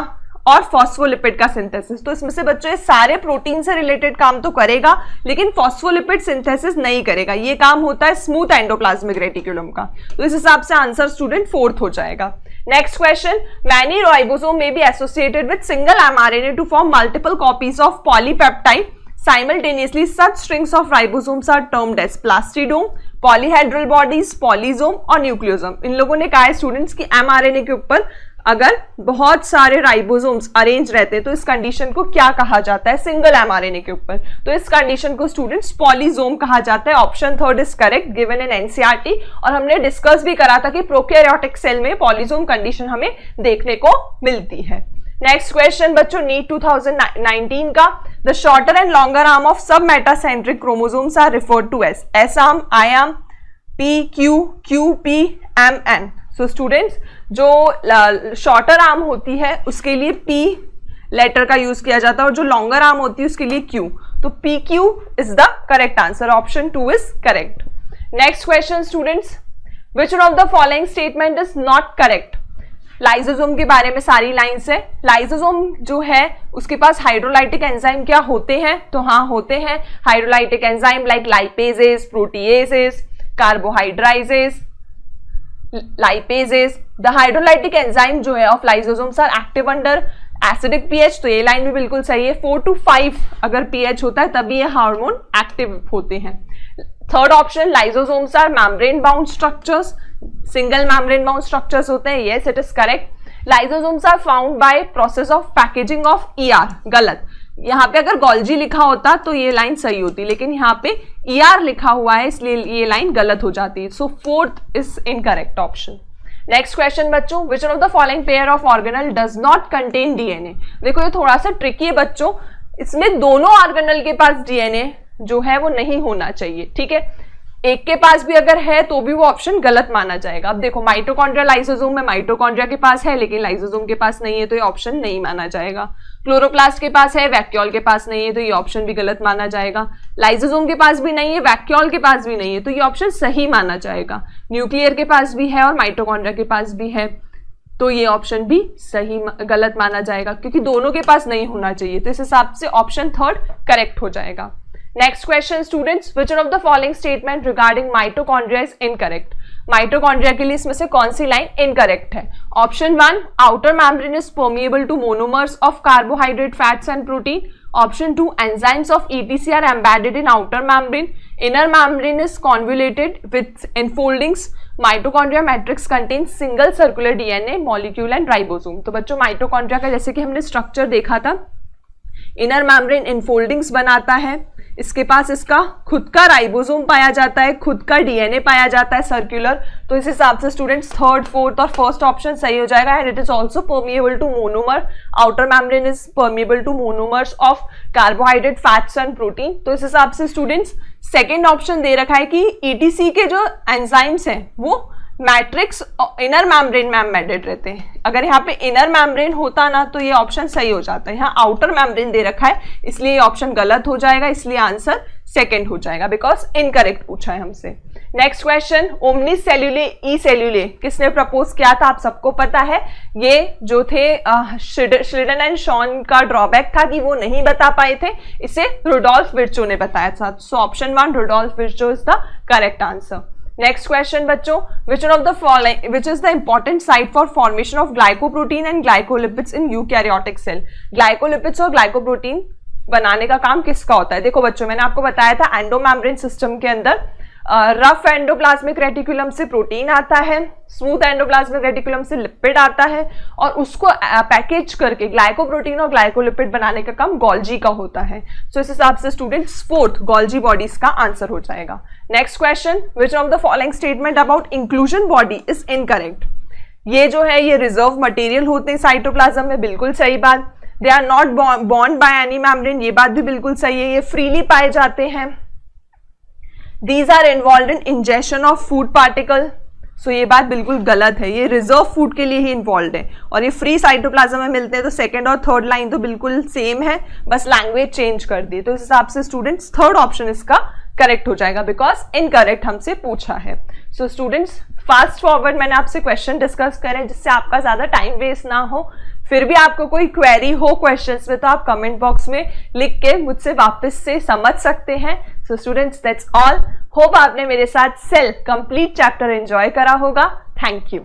और फॉस्फोलिपिड का सिंथेसिस। तो इसमें से बच्चों ये सारे प्रोटीन से रिलेटेड काम तो करेगा लेकिन फॉस्फोलिपिड सिंथेसिस नहीं करेगा, ये काम होता है स्मूथ एंडोप्लाज्मिक रेटिकुलम का। तो इस हिसाब से आंसर स्टूडेंट फोर्थ हो जाएगा। Next question, many ribosome may be associated with single mRNA to form multiple copies of polypeptide simultaneously, such strings of ribosomes are termed as plastidome, polyhedral bodies, polysome और न्यूक्लियोसोम। इन लोगों ने कहा है स्टूडेंट्स की mRNA के ऊपर अगर बहुत सारे राइबोसोम्स अरेंज रहते हैं तो इस कंडीशन को क्या कहा जाता है? सिंगल mRNA के ऊपर, तो इस कंडीशन को स्टूडेंट्स पॉलीजोम कहा जाता है। Option third is correct, given in NCERT. और हमने डिस्कस भी करा था कि प्रोकैरियोटिक सेल में पॉलीजोम कंडीशन हमें देखने को मिलती है। नेक्स्ट क्वेश्चन बच्चों, नीट 2019 का, the shorter and longer arm of sub metacentric chromosomes are referred to as S arm, I arm, P Q, Q P, M N. So students जो शॉर्टर आर्म होती है उसके लिए P लेटर का यूज किया जाता है और जो लॉन्गर आर्म होती है उसके लिए Q। तो PQ is the correct answer, option 2 is correct. Next question students, which one of the following statement is not correct? Lysosome के बारे में सारी लाइंस है। लाइसोसोम जो है उसके पास हाइड्रोलाइटिक एंजाइम क्या होते हैं? तो हाँ होते हैं hydrolytic enzyme like lipases, proteases, carbohydrases, lipases. The hydrolytic enzyme जो है of lysosomes are active under acidic pH. तो ये लाइन भी बिल्कुल सही है, 4 to 5 अगर पीएच होता है तभी ये हार्मोन एक्टिव होते हैं। Third option, lysosomes are membrane bound structures, single membrane bound structures होते हैं, yes it is correct. Lysosomes are found by process of packaging of ER, गलत। यहाँ पे अगर गोल्जी लिखा होता तो ये लाइन सही होती, लेकिन यहाँ पे ER लिखा हुआ है इसलिए ये लाइन गलत हो जाती है। So fourth is incorrect option. Next question बच्चों, which one of the following pair of organelle does not contain DNA? देखो ये थोड़ा सा ट्रिकी है बच्चों, इसमें दोनों ऑर्गेनल के पास DNA जो है वो नहीं होना चाहिए, ठीक है। एक के पास भी अगर है तो भी वो ऑप्शन गलत माना जाएगा। अब देखो माइटोकॉन्ड्रिया लाइसोसोम में माइटोकॉन्ड्रिया के पास है लेकिन लाइसोसोम के पास नहीं है तो ये ऑप्शन नहीं माना जाएगा। क्लोरोप्लास्ट के पास है, वैक्यूल के पास नहीं है तो ये ऑप्शन भी गलत माना जाएगा। लाइसोसोम के पास भी नहीं है, वैक्यूल के पास भी नहीं है तो ये ऑप्शन सही माना जाएगा। न्यूक्लियर के पास भी है और माइटोकॉन्ड्रिया के पास भी है तो ये ऑप्शन भी सही गलत माना जाएगा क्योंकि दोनों के पास नहीं होना चाहिए। तो इस हिसाब से ऑप्शन थर्ड करेक्ट हो जाएगा। Next question students, which one of the following statement regarding mitochondria is incorrect? Mitochondria के लिए इसमें से कौन सी लाइन इनकरेक्ट है? Option 1, outer membrane is permeable to monomers of carbohydrate, fats and protein. Option 2, enzymes of ETC are embedded in outer membrane. Inner membrane is convoluted with infoldings. Mitochondria matrix contains single circular DNA molecule and ribosome. तो बच्चों माइटोकॉन्ड्रिया का जैसे कि हमने स्ट्रक्चर देखा था, इनर मेम्ब्रेन इनफोल्डिंग्स बनाता है, इसके पास इसका खुद का राइबोसोम पाया जाता है, खुद का DNA पाया जाता है सर्कुलर। तो इस हिसाब से स्टूडेंट्स थर्ड, फोर्थ और फर्स्ट ऑप्शन सही हो जाएगा। And it is also permeable to monomer, outer membrane is permeable to monomers of carbohydrate, fats and protein. तो इस हिसाब से स्टूडेंट्स सेकेंड ऑप्शन दे रखा है कि ETC के जो एंजाइम्स हैं वो मैट्रिक्स इनर मेम्ब्रेन में एम्बेडेड रहते हैं। अगर यहाँ पे इनर मेम्ब्रेन होता ना तो ये ऑप्शन सही हो जाता है, यहाँ आउटर मेम्ब्रेन दे रखा है इसलिए ये ऑप्शन गलत हो जाएगा, इसलिए आंसर सेकंड हो जाएगा बिकॉज इनकरेक्ट पूछा है हमसे। नेक्स्ट क्वेश्चन, ओमनिस सेल्यूले ई सेल्यूले किसने प्रपोज किया था? आप सबको पता है, ये जो थे श्लिडन एंड शॉन का ड्रॉबैक था कि वो नहीं बता पाए थे, इसे रुडोल्फ विर्चो ने बताया था। So option 1 Rudolf Virchow is the correct answer. Next question बच्चों, which one of the following, which is the important site for formation of glycoprotein and glycolipids in eukaryotic cell? Glycolipids और ग्लाइकोप्रोटीन बनाने का काम किसका होता है? देखो बच्चों मैंने आपको बताया था एंडोमेम्ब्रेन सिस्टम के अंदर रफ एंडोप्लाज्मिक रेटिकुलम से प्रोटीन आता है, स्मूथ एंडोप्लाज्मिक रेटिकुलम से लिपिड आता है, और उसको पैकेज करके ग्लाइकोप्रोटीन और ग्लाइकोलिपिड बनाने का काम गोल्जी का होता है। सो इस हिसाब से स्टूडेंट्स फोर्थ गोल्जी बॉडीज का आंसर हो जाएगा। Next question, which of the following statement about inclusion body is incorrect. ये जो है ये रिजर्व मटेरियल होते हैं साइटोप्लाज्म में, बिल्कुल सही बात। They are not bond by any membrane, ये बात भी बिल्कुल सही है। ये फ्रीली पाए जाते हैं। These are involved in ingestion of food particle, सो ये बात बिल्कुल गलत है। ये रिजर्व फूड के लिए ही इन्वॉल्व है और ये फ्री साइटोप्लाज्म में मिलते हैं। तो सेकंड और थर्ड लाइन तो बिल्कुल सेम है, बस लैंग्वेज चेंज कर दी। तो इस हिसाब से स्टूडेंट्स थर्ड ऑप्शन इसका करेक्ट हो जाएगा, बिकॉज इनकरेक्ट हमसे पूछा है। सो स्टूडेंट्स फास्ट फॉरवर्ड मैंने आपसे क्वेश्चन डिस्कस करे जिससे आपका ज्यादा टाइम वेस्ट ना हो। फिर भी आपको कोई क्वेरी हो क्वेश्चंस में तो आप कमेंट बॉक्स में लिख के मुझसे वापस से समझ सकते हैं। So students that's all. Hope आपने मेरे साथ सेल कंप्लीट चैप्टर एंजॉय करा होगा। Thank you.